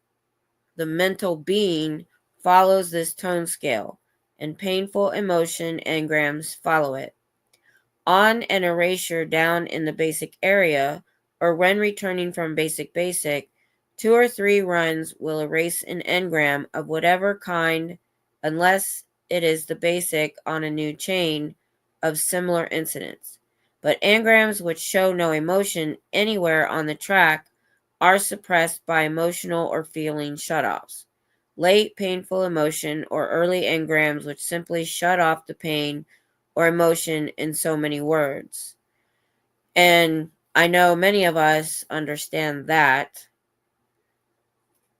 this tone scale, and painful emotion engrams follow it. On an erasure down in the basic area, or when returning from basic, 2 or 3 runs will erase an engram of whatever kind, unless it is the basic on a new chain of similar incidents. But engrams which show no emotion anywhere on the track are suppressed by emotional or feeling shutoffs. Late painful emotion or early engrams which simply shut off the pain or emotion in so many words. And I know many of us understand that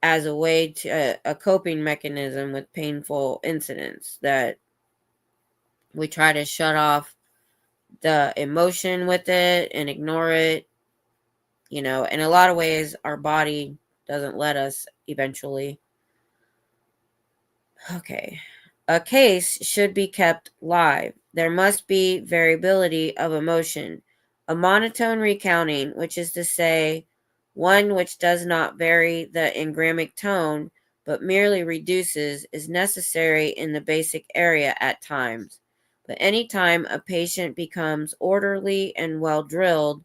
as a way to a coping mechanism with painful incidents, that we try to shut off the emotion with it and ignore it. In a lot of ways, our body doesn't let us eventually. Okay. A case should be kept live. There must be variability of emotion. A monotone recounting, which is to say, one which does not vary the engrammic tone, but merely reduces, is necessary in the basic area at times. But any time a patient becomes orderly and well drilled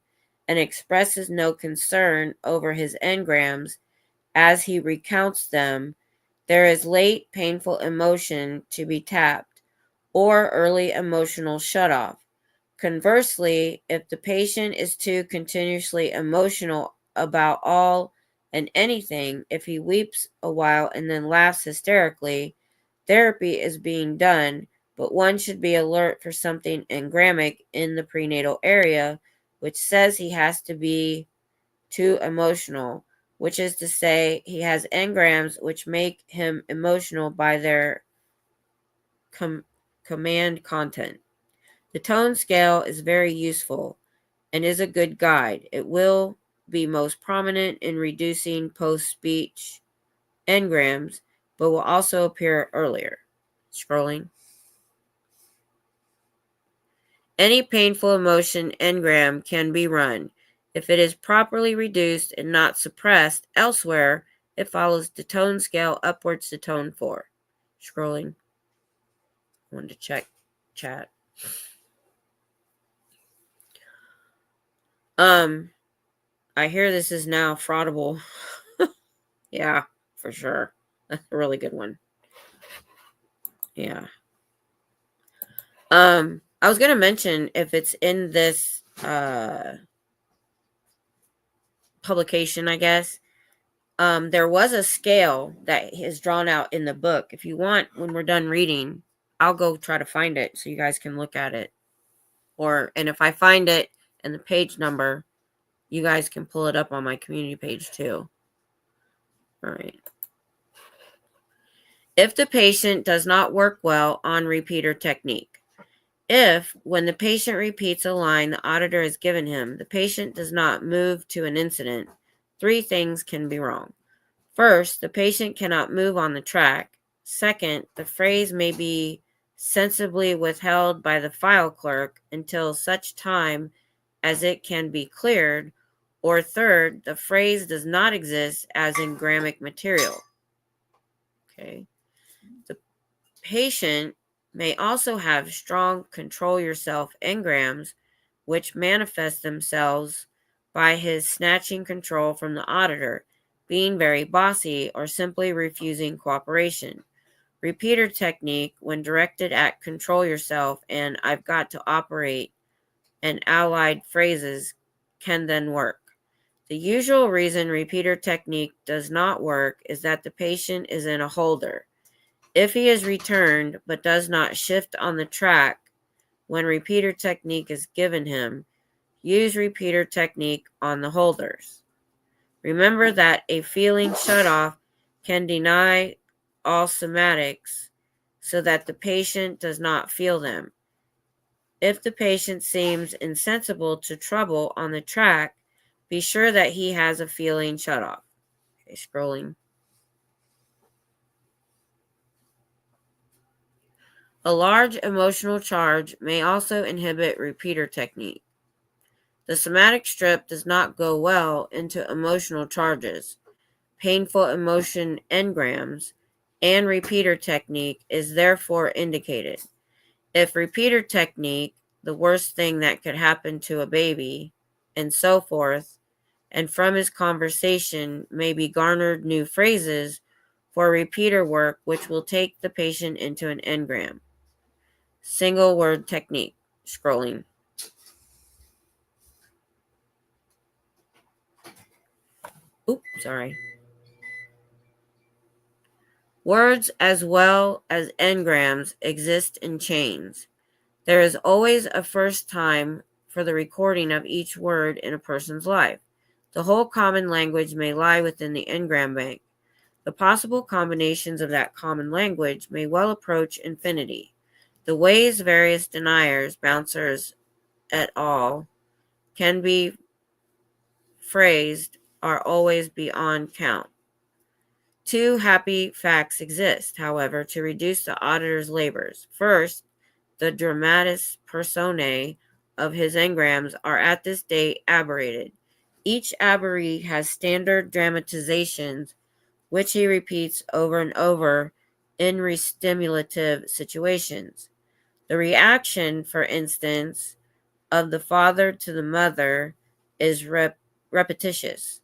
and expresses no concern over his engrams as he recounts them, there is late painful emotion to be tapped, or early emotional shutoff. Conversely, if the patient is too continuously emotional about all and anything, if he weeps a while and then laughs hysterically, therapy is being done, but one should be alert for something engrammic in the prenatal area, which says he has to be too emotional, which is to say, he has engrams which make him emotional by their command content. The tone scale is very useful and is a good guide. It will be most prominent in reducing post-speech engrams, but will also appear earlier. Scrolling. Any painful emotion engram can be run. If it is properly reduced and not suppressed elsewhere, it follows the tone scale upwards to tone 4. Scrolling. I wanted to check chat. I hear this is now fraudable. Yeah, for sure. That's a really good one. Yeah. I was gonna mention, if it's in this publication, I guess. There was a scale that is drawn out in the book. If you want, when we're done reading, I'll go try to find it so you guys can look at it. And if I find it and the page number, you guys can pull it up on my community page too. All right. If the patient does not work well on repeater technique. If, when the patient repeats a line the auditor has given him, the patient does not move to an incident, 3 things can be wrong. First, the patient cannot move on the track. Second, the phrase may be sensibly withheld by the file clerk until such time as it can be cleared. Or third, the phrase does not exist as engrammic material. Okay. The patient may also have strong control yourself engrams, which manifest themselves by his snatching control from the auditor, being very bossy, or simply refusing cooperation. Repeater technique, when directed at control yourself and I've got to operate and allied phrases, can then work. The usual reason repeater technique does not work is that the patient is in a holder. If he is returned but does not shift on the track, when repeater technique is given him, use repeater technique on the holders. Remember that a feeling shutoff can deny all somatics so that the patient does not feel them. If the patient seems insensible to trouble on the track, be sure that he has a feeling shutoff. Okay, scrolling. A large emotional charge may also inhibit repeater technique. The somatic strip does not go well into emotional charges. Painful emotion engrams and repeater technique is therefore indicated. If repeater technique, the worst thing that could happen to a baby, and so forth, and from his conversation may be garnered new phrases for repeater work which will take the patient into an engram. Single word technique. Scrolling. Oops, sorry. Words as well as engrams exist in chains. There is always a first time for the recording of each word in a person's life. The whole common language may lie within the engram bank. The possible combinations of that common language may well approach infinity. The ways various deniers, bouncers, et al. Can be phrased are always beyond count. Two happy facts exist, however, to reduce the auditor's labors. First, the dramatis personae of his engrams are at this date aberrated. Each aberree has standard dramatizations, which he repeats over and over in restimulative situations. The reaction, for instance, of the father to the mother is repetitious.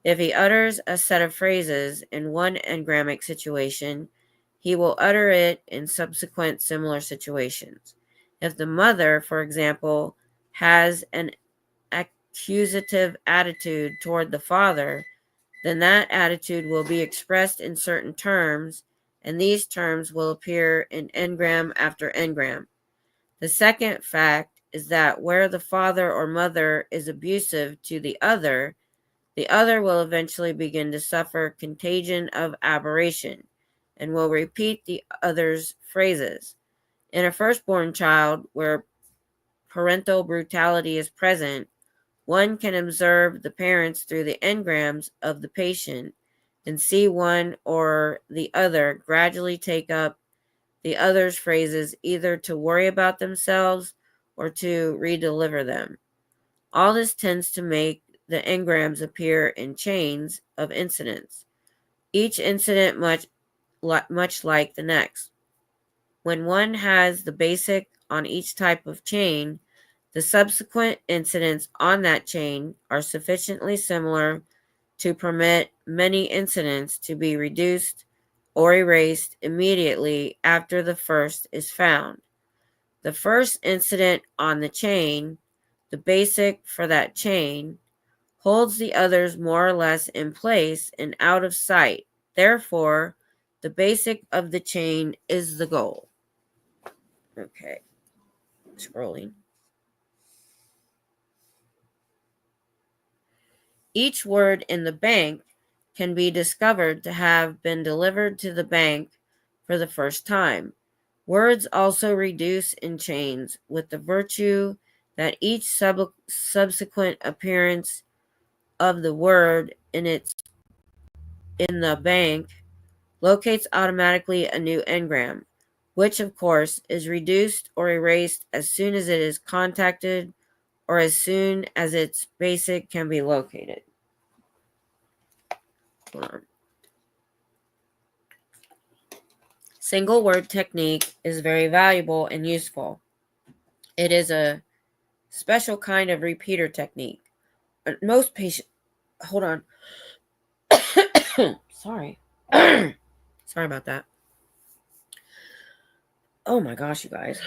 If he utters a set of phrases in one engrammic situation, he will utter it in subsequent similar situations. If the mother, for example, has an accusative attitude toward the father, then that attitude will be expressed in certain terms, and these terms will appear in engram after engram. The second fact is that where the father or mother is abusive to the other will eventually begin to suffer contagion of aberration and will repeat the other's phrases. In a firstborn child where parental brutality is present, one can observe the parents through the engrams of the patient and see one or the other gradually take up the other's phrases either to worry about themselves or to redeliver them. All this tends to make the engrams appear in chains of incidents, each incident much like the next. When one has the basic on each type of chain, the subsequent incidents on that chain are sufficiently similar to permit many incidents to be reduced or erased immediately after the first is found. The first incident on the chain, the basic for that chain, holds the others more or less in place and out of sight. Therefore, the basic of the chain is the goal. Okay, scrolling. Each word in the bank can be discovered to have been delivered to the bank for the first time. Words also reduce in chains with the virtue that each subsequent appearance of the word in the bank locates automatically a new engram, which of course is reduced or erased as soon as it is contacted or as soon as its basic can be located. Hold on. Single word technique is very valuable and useful. It is a special kind of repeater technique. Most patients, hold on. Sorry. Sorry about that. Oh my gosh, you guys.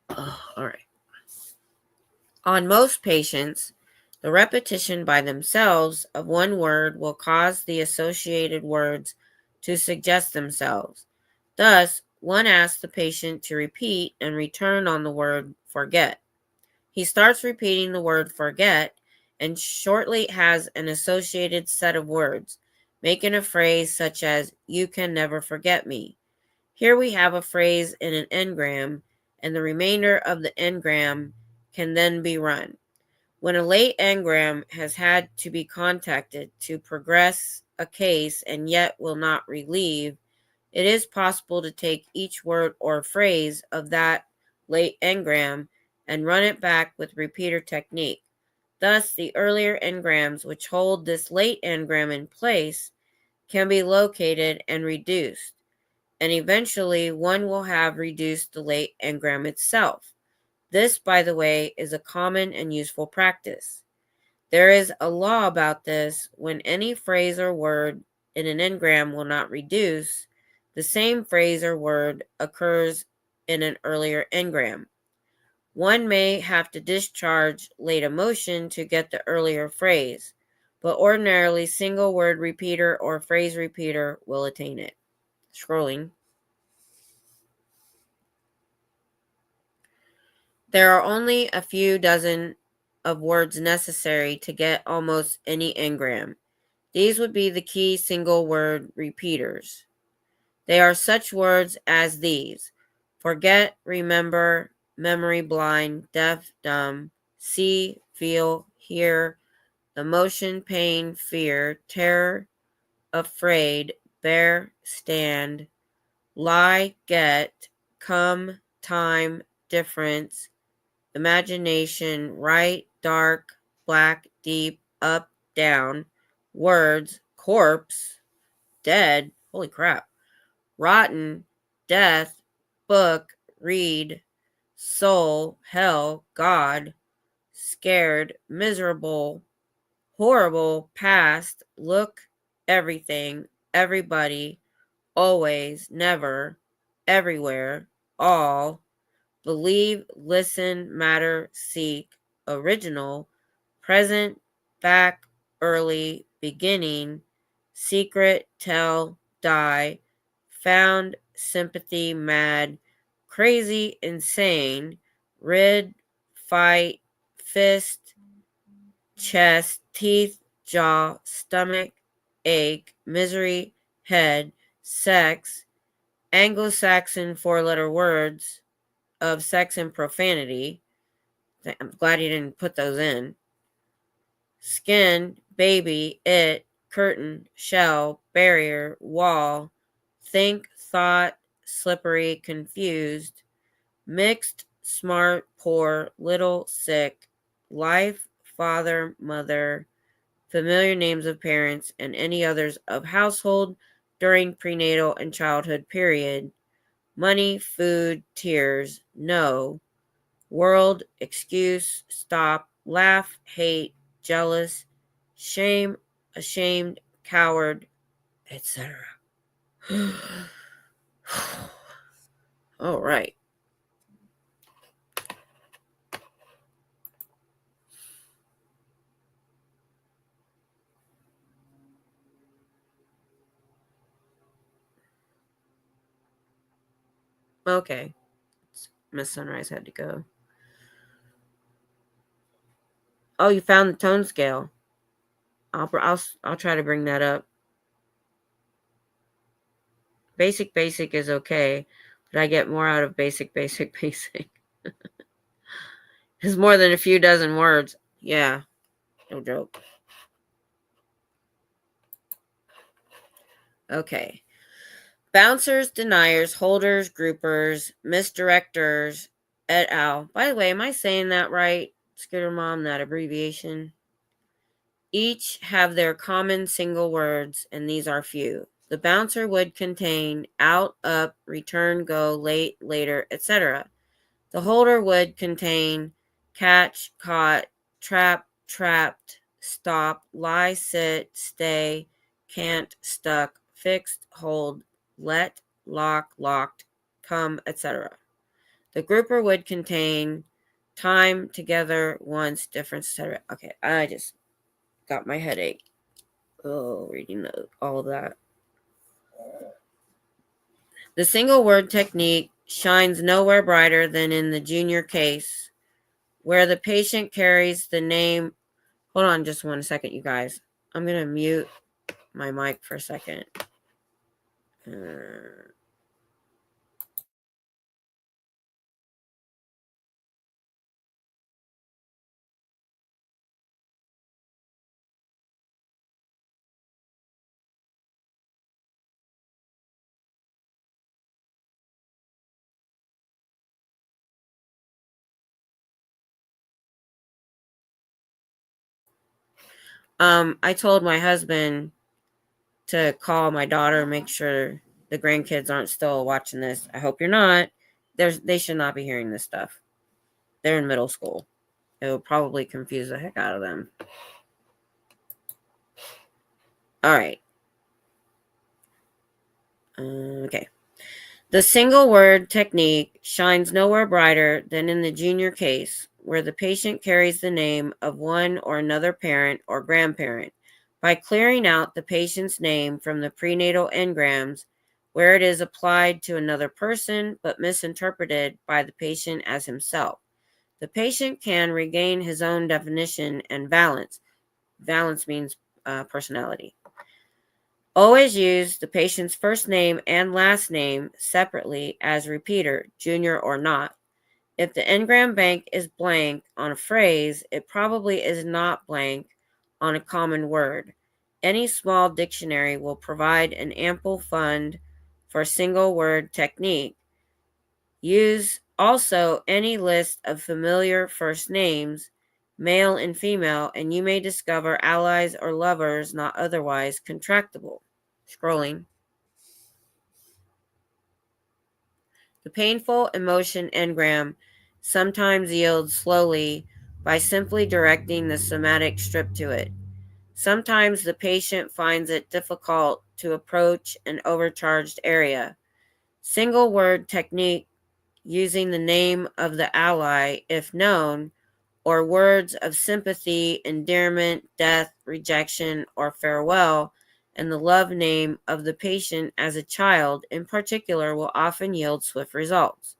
All right. On most patients, the repetition by themselves of one word will cause the associated words to suggest themselves. Thus, one asks the patient to repeat and return on the word forget. He starts repeating the word forget and shortly has an associated set of words, making a phrase such as, "You can never forget me." Here we have a phrase in an engram, and the remainder of the engram can then be run. When a late engram has had to be contacted to progress a case and yet will not relieve, it is possible to take each word or phrase of that late engram and run it back with repeater technique. Thus, the earlier engrams which hold this late engram in place can be located and reduced, and eventually one will have reduced the late engram itself. This, by the way, is a common and useful practice. There is a law about this. When any phrase or word in an engram will not reduce, the same phrase or word occurs in an earlier engram. One may have to discharge late emotion to get the earlier phrase, but ordinarily single word repeater or phrase repeater will attain it. Scrolling. There are only a few dozen of words necessary to get almost any engram. These would be the key single word repeaters. They are such words as these: forget, remember, memory blind, deaf, dumb, see, feel, hear, emotion, pain, fear, terror, afraid, bear, stand, lie, get, come, time, difference, imagination, right, dark, black, deep, up, down, words, corpse, dead, holy crap, rotten, death, book, read, soul, hell, God, scared, miserable, horrible, past, look, everything, everybody, always, never, everywhere, all, believe, listen, matter, seek, original, present, back, early, beginning, secret, tell, die, found, sympathy, mad, crazy, insane, rid, fight, fist, chest, teeth, jaw, stomach, ache, misery, head, sex, Anglo-Saxon four-letter words of sex and profanity. I'm glad you didn't put those in. Skin, baby, it, curtain, shell, barrier, wall, think, thought, slippery, confused, mixed, smart, poor, little, sick, life, father, mother, familiar names of parents, and any others of household during prenatal and childhood period, money, food, tears, no, world, excuse, stop, laugh, hate, jealous, shame, ashamed, coward, etc. All right. Okay. Miss Sunrise had to go. Oh, you found the tone scale. I'll try to bring that up. Basic is okay, but I get more out of basic. It's more than a few dozen words. Yeah, no joke. Okay. Bouncers, deniers, holders, groupers, misdirectors, et al. By the way, am I saying that right, Scooter Mom, that abbreviation? Each have their common single words, and these are few. The bouncer would contain out, up, return, go, late, later, etc. The holder would contain catch, caught, trap, trapped, stop, lie, sit, stay, can't, stuck, fixed, hold, let, lock, locked, come, etc. The grouper would contain time, together, once, difference, etc. Okay, I just got my headache. Oh, reading all of that. The single word technique shines nowhere brighter than in the junior case, where the patient carries the name. Hold on just 1 second, you guys. I'm going to mute my mic for a second. I told my husband to call my daughter and make sure the grandkids aren't still watching this. I hope you're not. They should not be hearing this stuff. They're in middle school. It will probably confuse the heck out of them. All right. Okay. The single word technique shines nowhere brighter than in the junior case, where the patient carries the name of one or another parent or grandparent. By clearing out the patient's name from the prenatal engrams, where it is applied to another person but misinterpreted by the patient as himself, the patient can regain his own definition and valence. Valence means personality. Always use the patient's first name and last name separately as repeater, junior or not. If the engram bank is blank on a phrase, it probably is not blank on a common word. Any small dictionary will provide an ample fund for single word technique. Use also any list of familiar first names, male and female, and you may discover allies or lovers not otherwise contractable. Scrolling. The painful emotion engram sometimes yields slowly by simply directing the somatic strip to it. Sometimes the patient finds it difficult to approach an overcharged area. Single word technique using the name of the ally, if known, or words of sympathy, endearment, death, rejection, or farewell, and the love name of the patient as a child in particular will often yield swift results.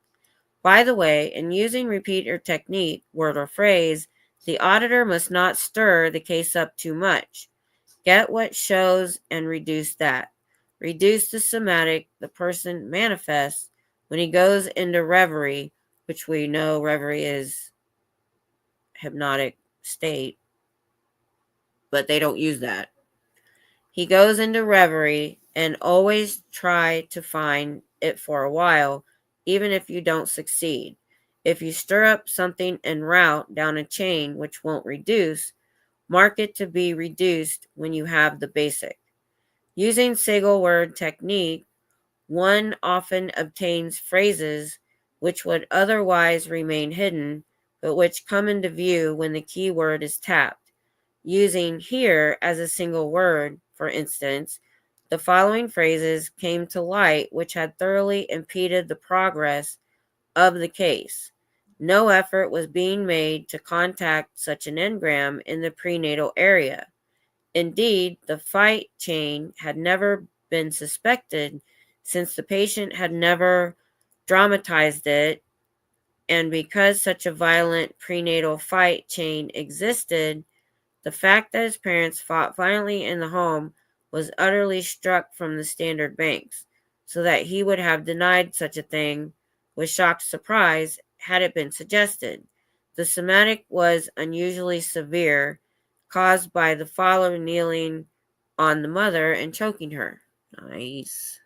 By the way, in using repeater technique, word or phrase, the auditor must not stir the case up too much. Get what shows and reduce that. Reduce the somatic the person manifests when he goes into reverie, which we know reverie is hypnotic state, but they don't use that. He goes into reverie, and always try to find it for a while, even if you don't succeed. If you stir up something en route down a chain which won't reduce, mark it to be reduced when you have the basic. Using single word technique, one often obtains phrases which would otherwise remain hidden, but which come into view when the key word is tapped. Using here as a single word, for instance, the following phrases came to light which had thoroughly impeded the progress of the case. No effort was being made to contact such an engram in the prenatal area. Indeed, the fight chain had never been suspected since the patient had never dramatized it, and because such a violent prenatal fight chain existed, the fact that his parents fought violently in the home was utterly struck from the standard banks, so that he would have denied such a thing with shocked surprise had it been suggested. The somatic was unusually severe, caused by the father kneeling on the mother and choking her. Nice.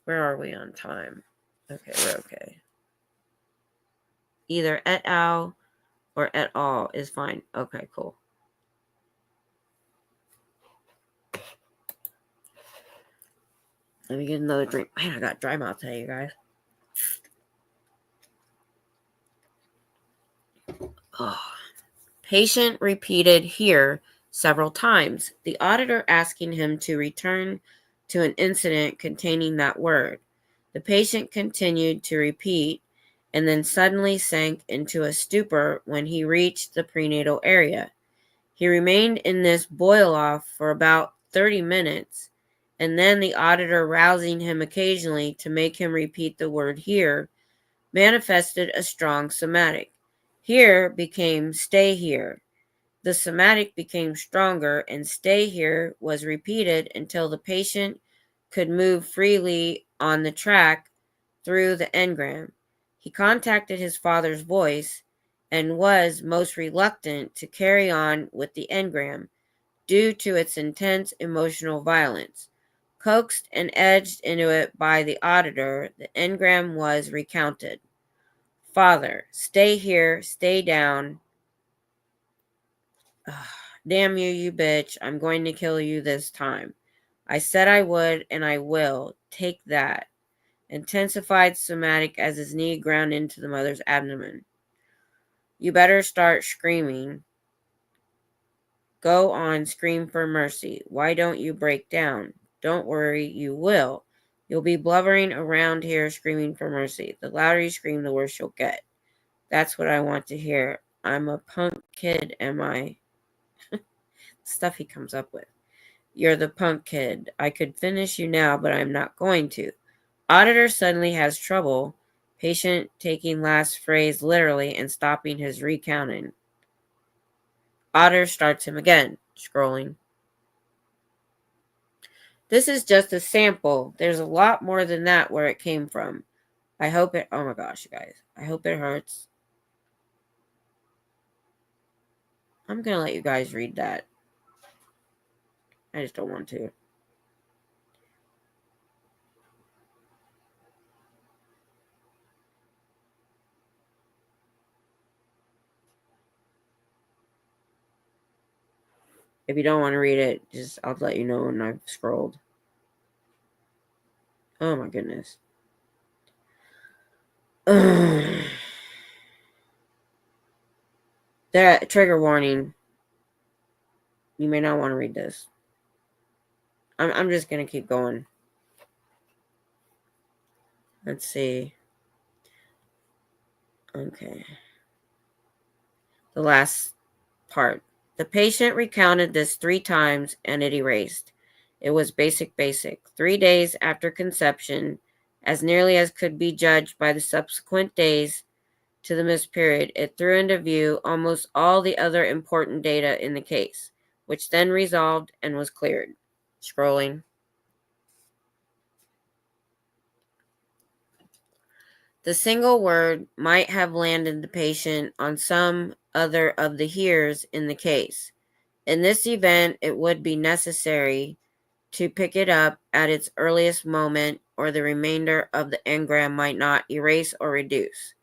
Where are we on time? Okay, we're okay. Either et al. Or et al. Is fine. Okay, cool. Let me get another drink. Man, I got dry mouth today, you guys. Oh. Patient repeated here several times, the auditor asking him to return to an incident containing that word. The patient continued to repeat and then suddenly sank into a stupor when he reached the prenatal area. He remained in this boil-off for about 30 minutes, and then the auditor rousing him occasionally to make him repeat the word here, manifested a strong somatic. Here became stay here. The somatic became stronger, and stay here was repeated until the patient could move freely on the track through the engram. He contacted his father's voice and was most reluctant to carry on with the engram due to its intense emotional violence. Coaxed and edged into it by the auditor, the engram was recounted. Father, stay here, stay down. Ugh, damn you, you bitch. I'm going to kill you this time. I said I would, and I will. Take that. Intensified somatic as his knee ground into the mother's abdomen. You better start screaming. Go on, scream for mercy. Why don't you break down? Don't worry, you will. You'll be blubbering around here screaming for mercy. The louder you scream, the worse you'll get. That's what I want to hear. I'm a punk kid, am I? Stuff he comes up with. You're the punk kid. I could finish you now, but I'm not going to. Auditor suddenly has trouble. Patient taking last phrase literally and stopping his recounting. Auditor starts him again, scrolling. This is just a sample. There's a lot more than that where it came from. I hope it... Oh my gosh, you guys. I hope it hurts. I'm going to let you guys read that. I just don't want to. If you don't want to read it, just I'll let you know when I've scrolled. Oh my goodness. That trigger warning. You may not want to read this. I'm just gonna keep going. Let's see. Okay. The last part. The patient recounted this 3 times and it erased. It was basic. 3 days after conception, as nearly as could be judged by the subsequent days to the missed period, it threw into view almost all the other important data in the case, which then resolved and was cleared. Scrolling. The single word might have landed the patient on some other of the heres in the case. In this event, it would be necessary to pick it up at its earliest moment, or the remainder of the engram might not erase or reduce.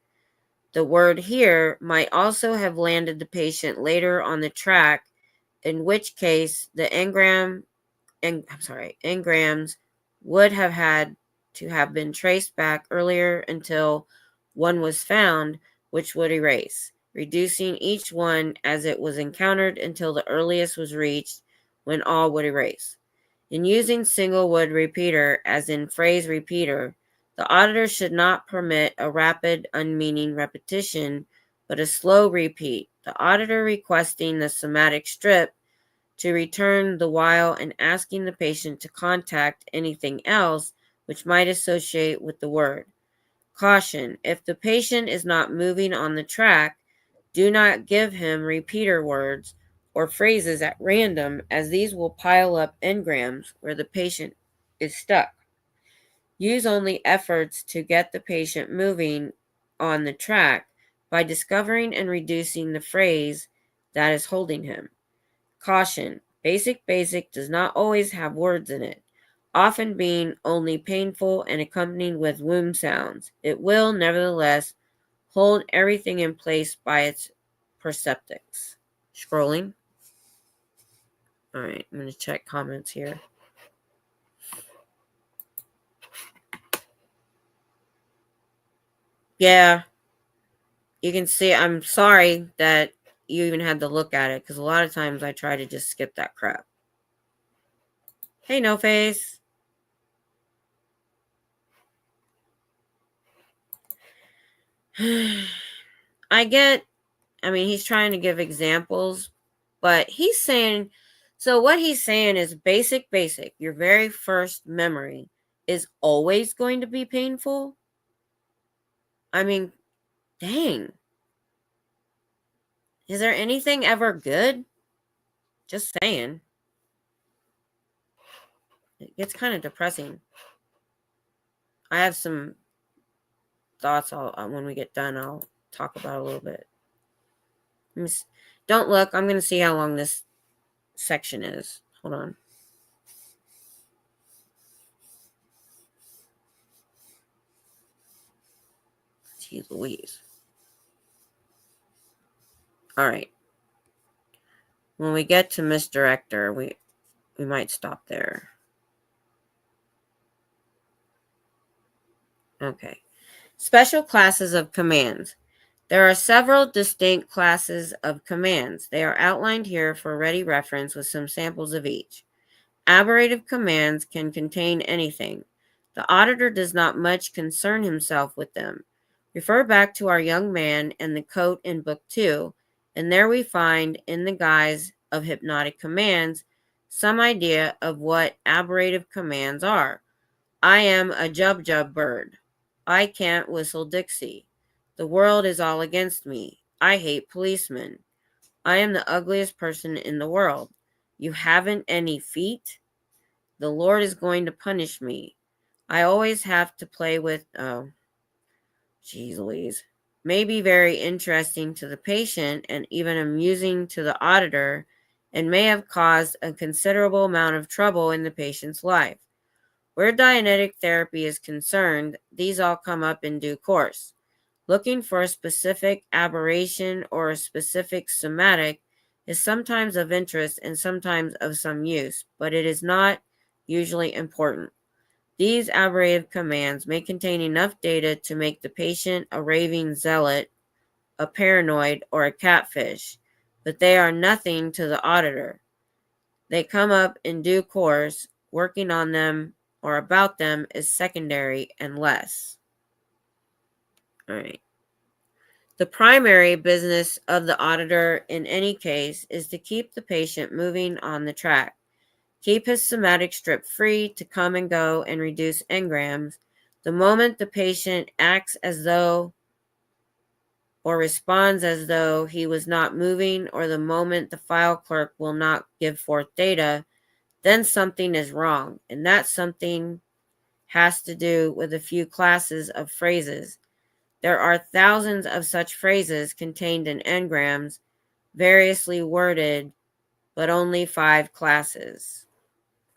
The word here might also have landed the patient later on the track, in which case the engrams would have had to have been traced back earlier until one was found, which would erase, reducing each one as it was encountered until the earliest was reached, when all would erase. In using single word repeater, as in phrase repeater, the auditor should not permit a rapid, unmeaning repetition, but a slow repeat, the auditor requesting the somatic strip to return the while and asking the patient to contact anything else which might associate with the word. Caution: if the patient is not moving on the track, do not give him repeater words or phrases at random, as these will pile up engrams where the patient is stuck. Use only efforts to get the patient moving on the track by discovering and reducing the phrase that is holding him. Caution: basic does not always have words in it, often being only painful and accompanied with womb sounds. It will, nevertheless, hold everything in place by its perceptics. Scrolling. All right, I'm going to check comments here. Yeah, you can see, I'm sorry that you even had to look at it, because a lot of times I try to just skip that crap. Hey, No Face. He's trying to give examples, but he's saying So what he's saying is basic. Your very first memory is always going to be painful. I mean, dang. Is there anything ever good? Just saying. It gets kind of depressing. I have some thoughts when we get done. I'll talk about a little bit. Don't look. I'm going to see how long this section is. Hold on. Jeez Louise. All right. When we get to misdirector, we might stop there. Okay. Special classes of commands. There are several distinct classes of commands. They are outlined here for ready reference with some samples of each. Aberrative commands can contain anything. The auditor does not much concern himself with them. Refer back to our young man and the coat in Book 2, and there we find, in the guise of hypnotic commands, some idea of what aberrative commands are. I am a jub bird. I can't whistle Dixie. The world is all against me. I hate policemen. I am the ugliest person in the world. You haven't any feet? The Lord is going to punish me. I always have to play with, oh, geez Louise. May be very interesting to the patient and even amusing to the auditor, and may have caused a considerable amount of trouble in the patient's life. Where Dianetic therapy is concerned, these all come up in due course. Looking for a specific aberration or a specific somatic is sometimes of interest and sometimes of some use, but it is not usually important. These aberrative commands may contain enough data to make the patient a raving zealot, a paranoid, or a catfish, but they are nothing to the auditor. They come up in due course. Working on them or about them is secondary and less. All right. The primary business of the auditor in any case is to keep the patient moving on the track. Keep his somatic strip free to come and go and reduce engrams. The moment the patient acts as though or responds as though he was not moving, or the moment the file clerk will not give forth data, then something is wrong, and that something has to do with a few classes of phrases. There are thousands of such phrases contained in engrams, variously worded, but only 5 classes.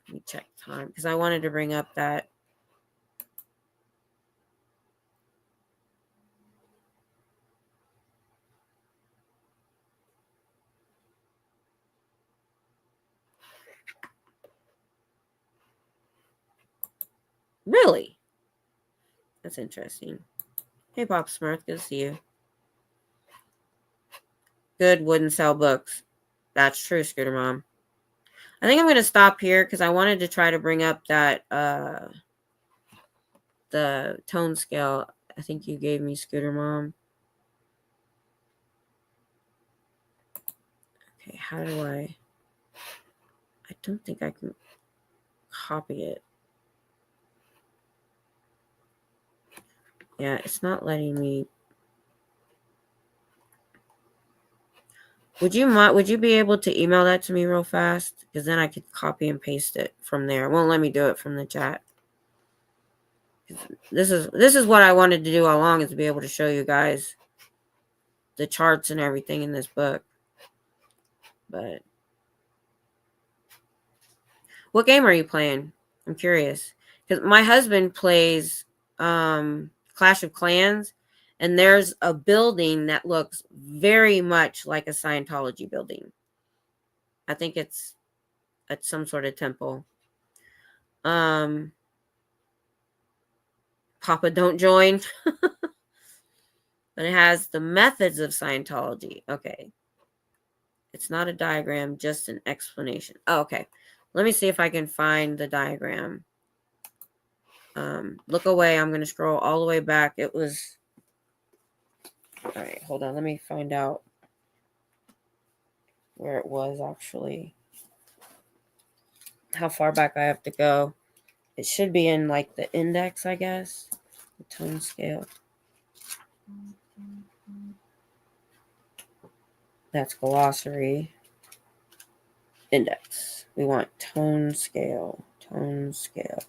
Let me check time, because I wanted to bring up that. Really? That's interesting. Hey, Pop Smurf, good to see you. Good wouldn't sell books. That's true, Scooter Mom. I think I'm going to stop here because I wanted to try to bring up that, the tone scale. I think you gave me, Scooter Mom. Okay, how do I don't think I can copy it. Yeah, it's not letting me. Would you be able to email that to me real fast? Because then I could copy and paste it from there. It won't let me do it from the chat. This is what I wanted to do all along, is to be able to show you guys the charts and everything in this book. But what game are you playing? I'm curious. Because my husband plays Clash of Clans, and there's a building that looks very much like a Scientology building. I think it's at some sort of temple. Papa, don't join. But it has the methods of Scientology. Okay. It's not a diagram, just an explanation. Oh, okay. Let me see if I can find the diagram. Look away. I'm going to scroll all the way back. It was... All right, hold on. Let me find out where it was actually. how far back I have to go. It should be in like the index, I guess. The tone scale. That's glossary. Index. We want tone scale. Tone scale.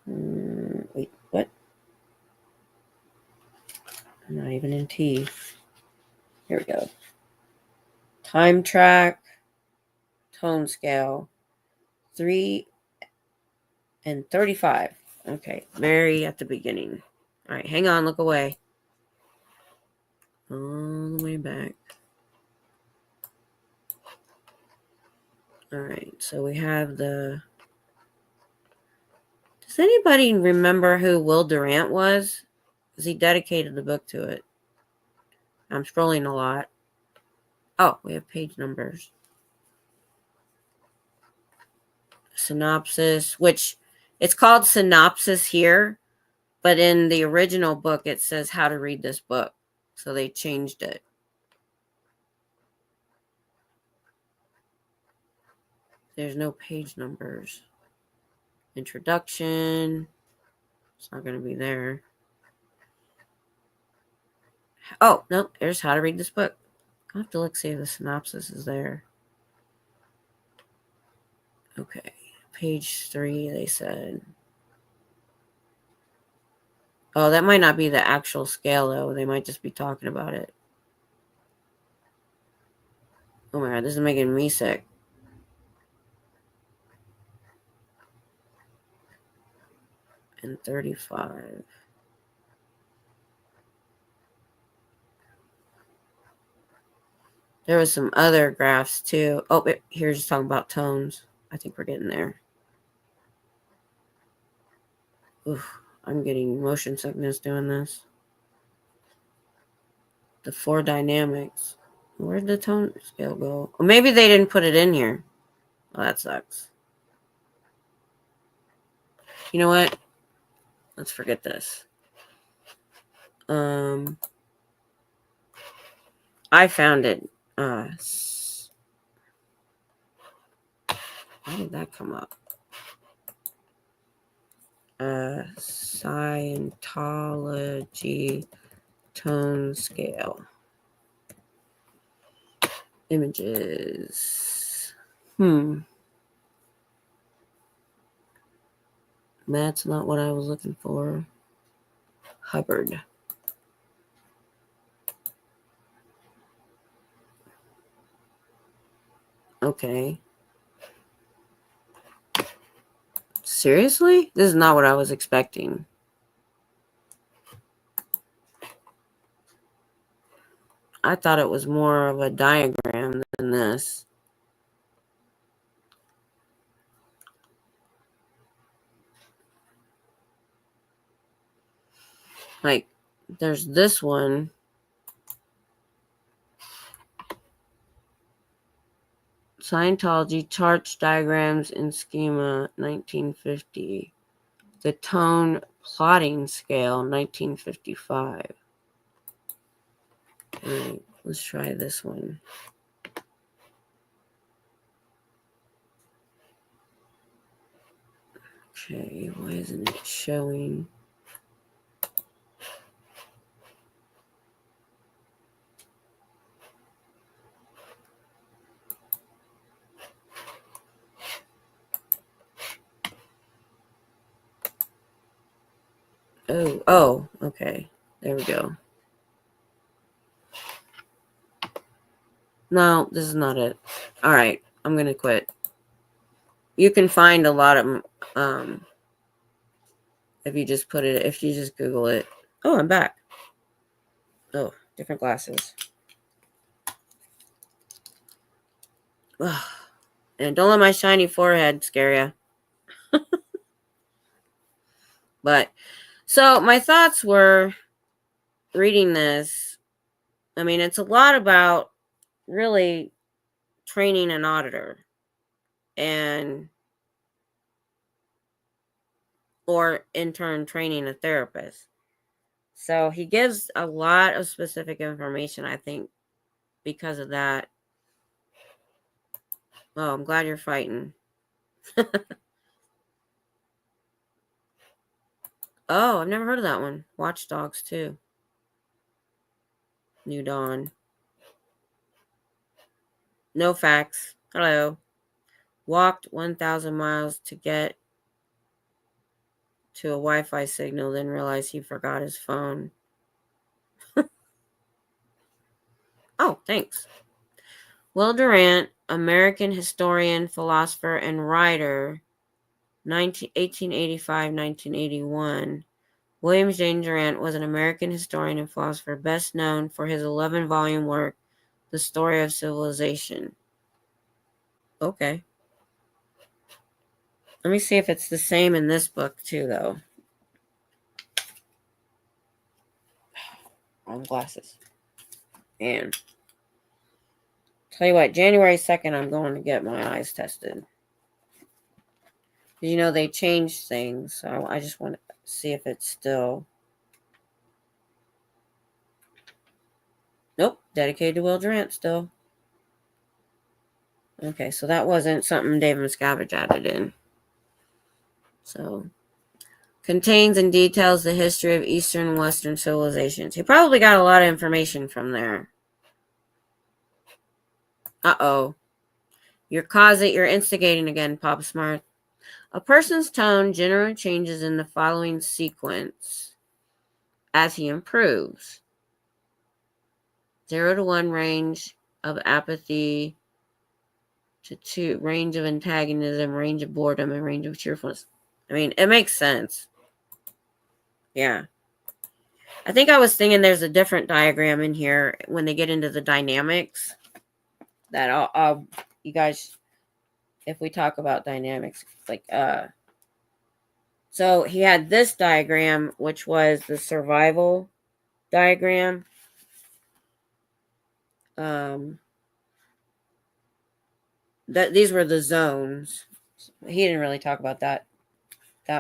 Wait, what? I'm not even in T. Here we go. Time track. Tone scale. 3 and 35. Okay, very at the beginning. All right, hang on, look away. All the way back. All right, so we have the... Does anybody remember who Will Durant was? Because he dedicated the book to it. I'm scrolling a lot. Oh, we have page numbers. Synopsis, which it's called synopsis here, but in the original book it says how to read this book. So they changed it. There's no page numbers. Introduction. It's not going to be there. Oh, no, there's how to read this book. I'll have to look, see if the synopsis is there. Okay, page 3, they said. Oh, that might not be the actual scale, though. They might just be talking about it. Oh my god, this is making me sick. And 35. There was some other graphs, too. Oh, here's just talking about tones. I think we're getting there. Oof, I'm getting motion sickness doing this. The 4 dynamics. Where'd the tone scale go? Or maybe they didn't put it in here. Oh, that sucks. You know what? Let's forget this. I found it. Why did that come up? Scientology tone scale. Images. That's not what I was looking for. Hubbard. Okay. Seriously? This is not what I was expecting. I thought it was more of a diagram than this. Like, there's this one. Scientology charts, diagrams, and schema, 1950. The tone plotting scale, 1955. All right, let's try this one. Okay, why isn't it showing? Oh, okay. There we go. No, this is not it. All right, I'm going to quit. You can find a lot of if you just Google it. Oh, I'm back. Oh, different glasses. Ugh. And don't let my shiny forehead scare you. But, so my thoughts were reading this. I mean, it's a lot about really training an auditor or in turn training a therapist. So he gives a lot of specific information, I think, because of that. Oh, I'm glad you're fighting. Oh, I've never heard of that one. Watch Dogs 2. New Dawn. No facts. Hello. Walked 1,000 miles to get to a Wi-Fi signal, then realized he forgot his phone. Oh, thanks. Will Durant, American historian, philosopher, and writer, 1885-1981. William Jane Durant was an American historian and philosopher best known for his 11-volume work, The Story of Civilization. Okay. Let me see if it's the same in this book, too, though. On glasses. And tell you what, January 2nd, I'm going to get my eyes tested. You know, they changed things, so I just want to see if it's still... Nope, dedicated to Will Durant still. Okay, so that wasn't something David Miscavige added in. So, contains and details the history of Eastern and Western civilizations. He probably got a lot of information from there. Uh-oh. You're instigating again, Papa Smart. A person's tone generally changes in the following sequence as he improves. 0 to 1 range of apathy to 2 range of antagonism, range of boredom, and range of cheerfulness. I mean, it makes sense. Yeah. I think I was thinking there's a different diagram in here when they get into the dynamics that I'll you guys, if we talk about dynamics, like, so he had this diagram, which was the survival diagram. These were the zones. He didn't really talk about that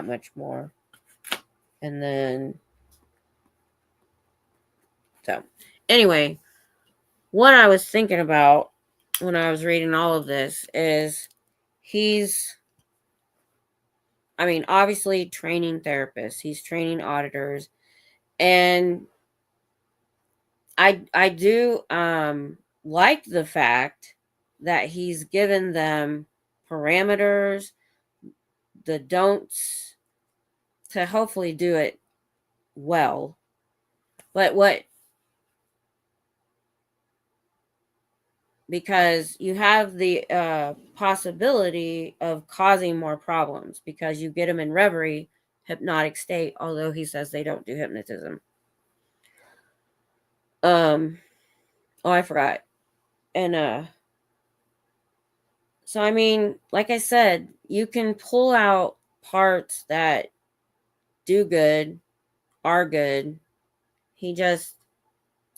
much more. And then, so anyway, what I was thinking about when I was reading all of this is obviously training therapists, he's training auditors, and I do like the fact that he's given them parameters, the don'ts, to hopefully do it well. But because you have the possibility of causing more problems because you get them in reverie, hypnotic state, although he says they don't do hypnotism. Oh, I forgot. And so I mean, like I said, you can pull out parts that do good, are good. He just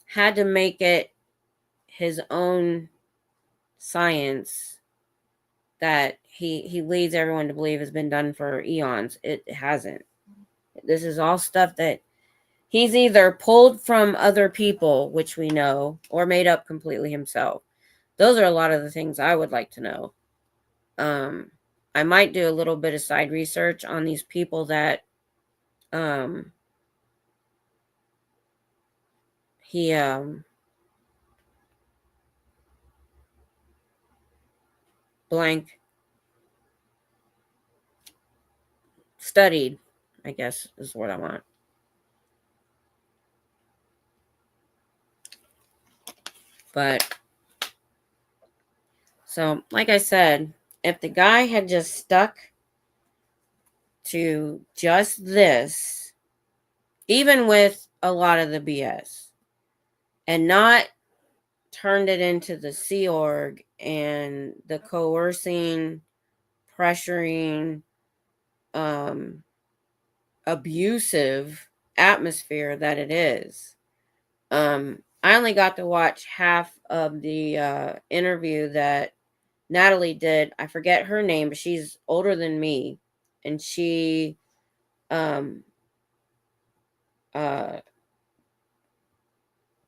had to make it his own science that he leads everyone to believe has been done for eons. It hasn't. This is all stuff that he's either pulled from other people, which we know, or made up completely himself. Those are a lot of the things I would like to know. I might do a little bit of side research on these people that he blank studied, I guess is what I want. But so, like I said, if the guy had just stuck to just this, even with a lot of the BS, and not turned it into the Sea Org and the coercing, pressuring, abusive atmosphere that it is. I only got to watch half of the interview that Natalie did. I forget her name, but she's older than me, and she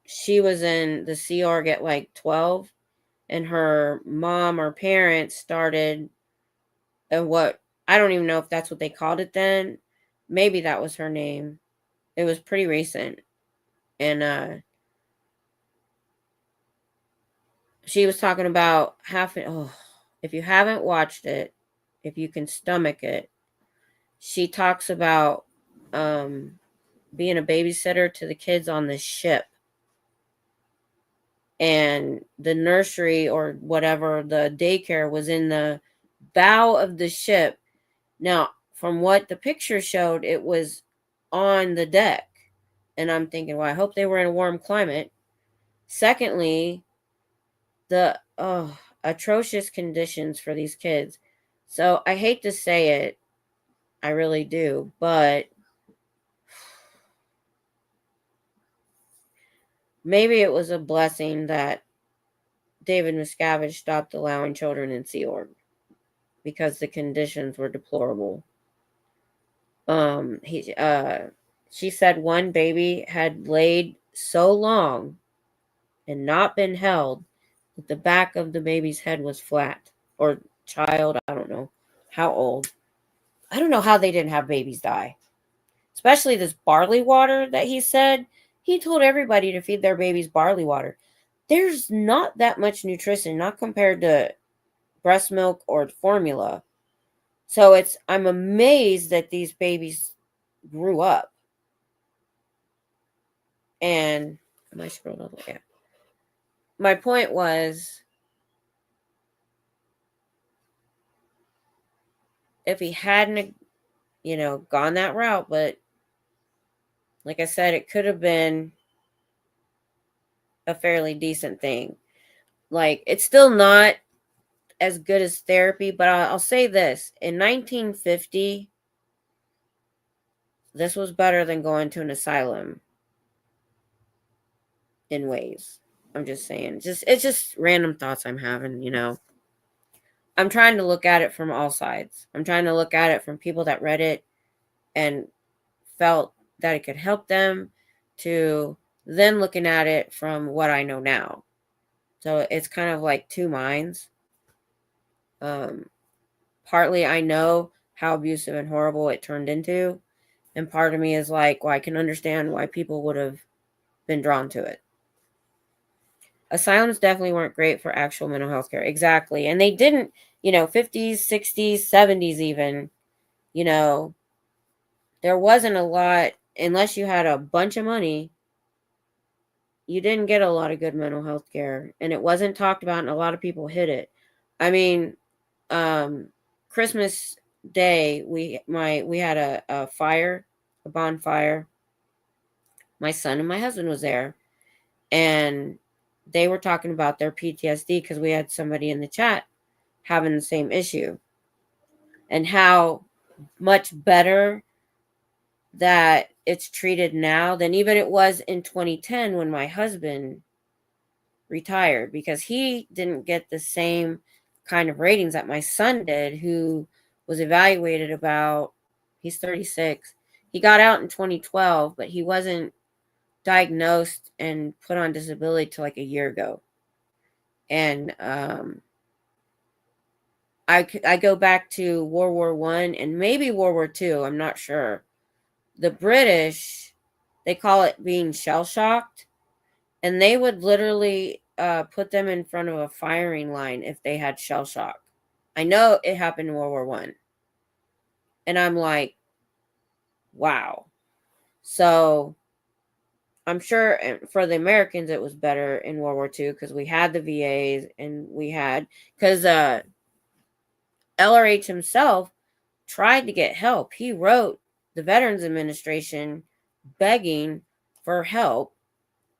she was in the Sea Org at like 12, and her mom or parents started what I don't even know if that's what they called it then. Maybe that was her name. It was pretty recent. And she was talking about if you haven't watched it, if you can stomach it, she talks about being a babysitter to the kids on the ship. And the nursery or whatever, the daycare was in the bow of the ship. Now, from what the picture showed, it was on the deck. And I'm thinking, well, I hope they were in a warm climate. Secondly, the atrocious conditions for these kids. So I hate to say it, I really do, but maybe it was a blessing that David Miscavige stopped allowing children in Sea Org because the conditions were deplorable. She said one baby had laid so long and not been held that the back of the baby's head was flat. Or child, I don't know how old. I don't know how they didn't have babies die. Especially this barley water that he said. He told everybody to feed their babies barley water. There's not that much nutrition, not compared to breast milk or formula. So I'm amazed that these babies grew up. And am I scrolled all the way? Yeah. My point was, if he hadn't, gone that route, but like I said, it could have been a fairly decent thing. Like, it's still not as good as therapy, but I'll say this. In 1950, this was better than going to an asylum in ways. I'm just saying. It's just random thoughts I'm having. I'm trying to look at it from all sides. I'm trying to look at it from people that read it and felt that it could help them, to then looking at it from what I know now. So it's kind of like two minds. Partly I know how abusive and horrible it turned into, and part of me is like, well, I can understand why people would have been drawn to it. Asylums definitely weren't great for actual mental health care. Exactly. And they didn't, 50s, 60s, 70s even, there wasn't a lot, unless you had a bunch of money, you didn't get a lot of good mental health care. And it wasn't talked about, and a lot of people hid it. I mean, Christmas Day, we had a fire, a bonfire. My son and my husband was there, and they were talking about their PTSD because we had somebody in the chat having the same issue, and how much better that it's treated now than even it was in 2010 when my husband retired, because he didn't get the same kind of ratings that my son did, who was evaluated about, he's 36. He got out in 2012, but he wasn't diagnosed and put on disability till like a year ago. And I go back to World War I and maybe World War II, I'm not sure. The British, they call it being shell-shocked, and they would literally put them in front of a firing line if they had shell shock. I know it happened in World War I. And I'm like, wow. So I'm sure for the Americans it was better in World War II because we had the VAs, and because LRH himself tried to get help. He wrote the Veterans Administration begging for help.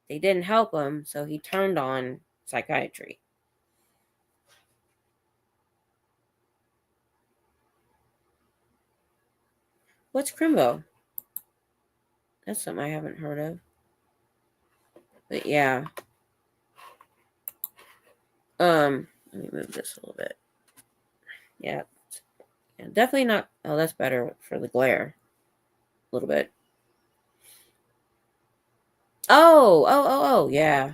They didn't help him, so he turned on psychiatry. What's Crimbo? That's something I haven't heard of. But yeah. Let me move this a little bit. Yeah. Definitely not. Oh, that's better for the glare. A little bit. Oh, yeah.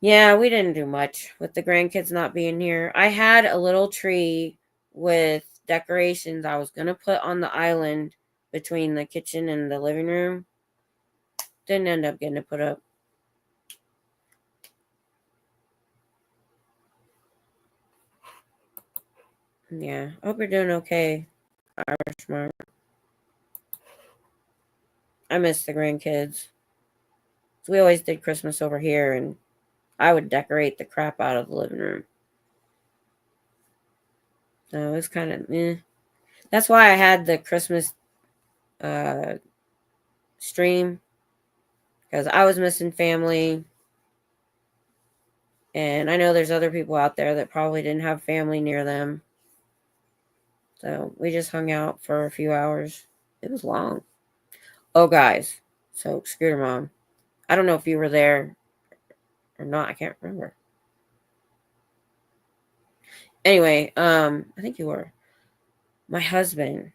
Yeah, we didn't do much with the grandkids not being here. I had a little tree with decorations I was going to put on the island between the kitchen and the living room. Didn't end up getting it put up. Yeah, I hope you're doing okay, Irishmark. I miss the grandkids. So we always did Christmas over here, and I would decorate the crap out of the living room. So it was kind of eh. That's why I had the Christmas uh, stream, because I was missing family. And I know there's other people out there that probably didn't have family near them. So we just hung out for a few hours. It was long. Oh, guys. So, Scooter Mom, I don't know if you were there or not. I can't remember. Anyway, I think you were. My husband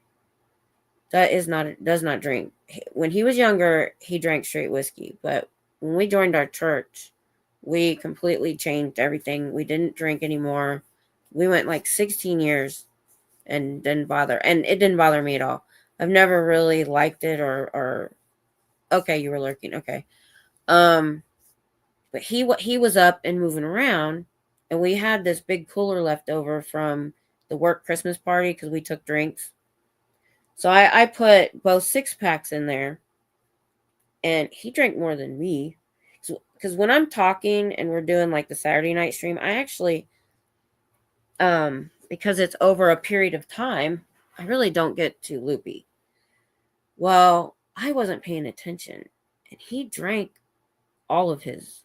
does not drink. When he was younger, he drank straight whiskey. But when we joined our church, we completely changed everything. We didn't drink anymore. We went like 16 years and it didn't bother me at all. I've never really liked it or okay, you were lurking. Okay. But he was up and moving around, and we had this big cooler left over from the work Christmas party because we took drinks. So I put both 6-packs in there, and he drank more than me. Because when I'm talking and we're doing like the Saturday night stream, I actually because it's over a period of time, I really don't get too loopy. Well, I wasn't paying attention, and he drank all of his.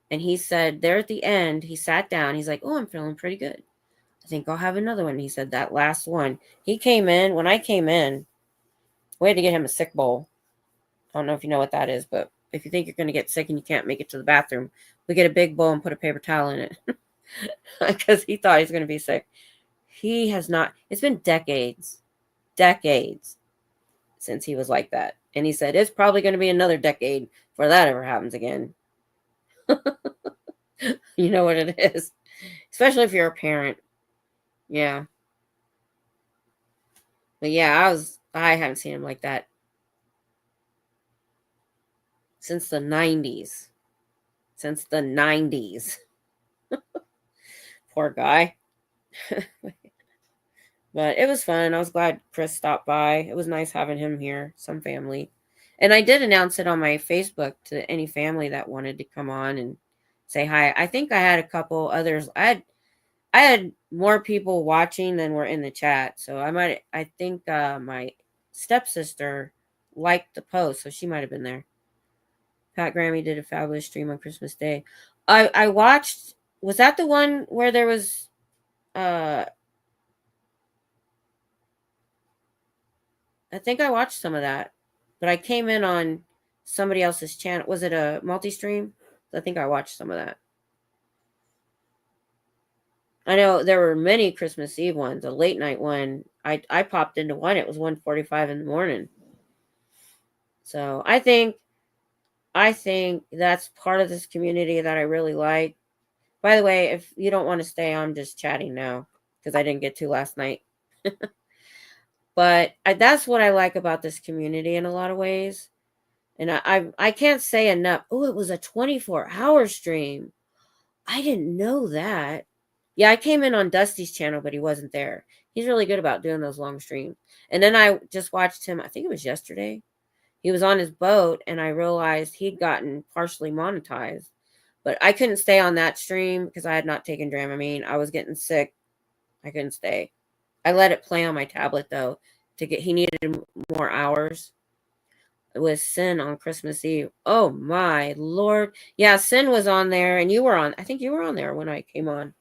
And he said there at the end, he sat down. He's like, "Oh, I'm feeling pretty good. I think I'll have another one." He said that last one. He came in. When I came in, we had to get him a sick bowl. I don't know if you know what that is, but if you think you're going to get sick and you can't make it to the bathroom, we get a big bowl and put a paper towel in it because he thought he was going to be sick. He has not. It's been decades since he was like that. And he said, it's probably going to be another decade before that ever happens again. You know what it is, especially if you're a parent. Yeah. But yeah, I haven't seen him like that since the 90s. Since the 90s. Poor guy. But it was fun. I was glad Chris stopped by. It was nice having him here, some family. And I did announce it on my Facebook to any family that wanted to come on and say hi. I think I had a couple others. I had more people watching than were in the chat. So I think my stepsister liked the post, so she might have been there. Pat Grammy did a fabulous stream on Christmas Day. I watched, was that the one where there was I think I watched some of that, but I came in on somebody else's channel. Was it a multi-stream? I think I watched some of that. I know there were many Christmas Eve ones. A late night one, I popped into one. It was 1:45 in the morning. So I think that's part of this community that I really like. By the way, if you don't want to stay, I'm just chatting now because I didn't get to last night. But that's what I like about this community in a lot of ways. And I can't say enough. Oh, it was a 24-hour stream. I didn't know that. Yeah, I came in on Dusty's channel, but he wasn't there. He's really good about doing those long streams. And then I just watched him, I think it was yesterday. He was on his boat, and I realized he'd gotten partially monetized. But I couldn't stay on that stream because I had not taken Dramamine. I was getting sick. I couldn't stay. I let it play on my tablet, though. He needed more hours. With Sin on Christmas Eve. Oh my Lord. Yeah, Sin was on there, and you were on. I think you were on there when I came on.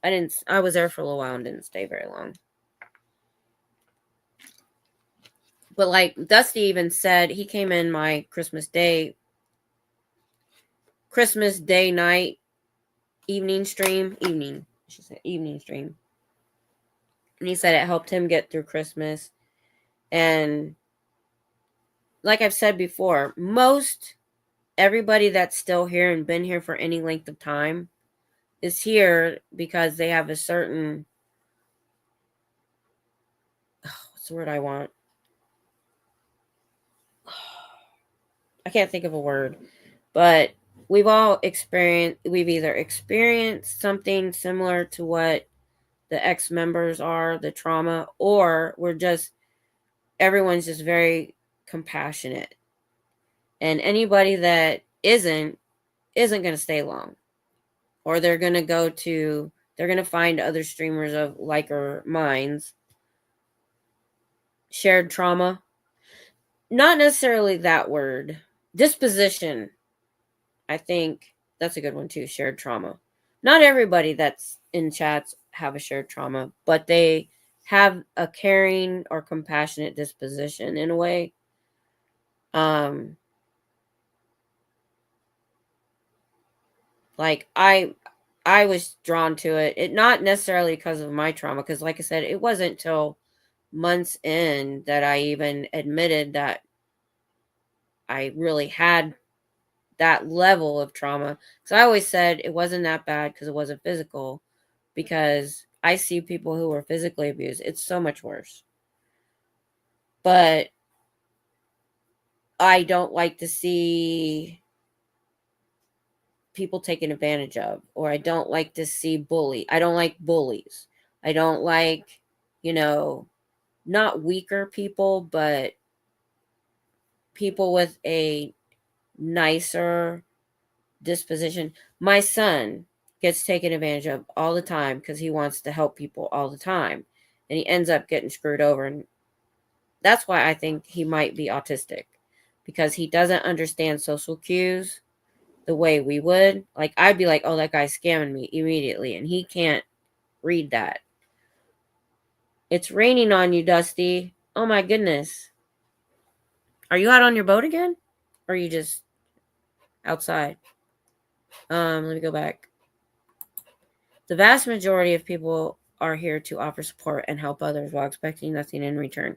I was there for a little while and didn't stay very long. But like Dusty even said, he came in my Christmas Day night evening stream. She said evening stream. And he said it helped him get through Christmas. And like I've said before, most everybody that's still here and been here for any length of time is here because they have a certain, what's the word I want? I can't think of a word, but we've either experienced something similar to what the ex members are, the trauma, or everyone's just very compassionate. And anybody that isn't going to stay long, or they're going to find other streamers of liker minds. Shared trauma, not necessarily that word. Disposition, I think that's a good one too. Shared trauma. Not everybody that's in chats have a shared trauma, but they have a caring or compassionate disposition in a way. Like I was drawn to it not necessarily because of my trauma, because like I said, it wasn't till months in that I even admitted that I really had that level of trauma. So I always said it wasn't that bad because it wasn't physical, because I see people who were physically abused. It's so much worse. But I don't like to see people taken advantage of, or I don't like to see I don't like bullies. I don't like, not weaker people, but people with a nicer disposition. My son gets taken advantage of all the time because he wants to help people all the time, and he ends up getting screwed over. And that's why I think he might be autistic, because he doesn't understand social cues the way we would. Like, I'd be like, oh, that guy's scamming me immediately, and he can't read that. It's raining on you, Dusty. Oh my goodness. Are you out on your boat again? Or are you just outside? Let me go back. The vast majority of people are here to offer support and help others while expecting nothing in return.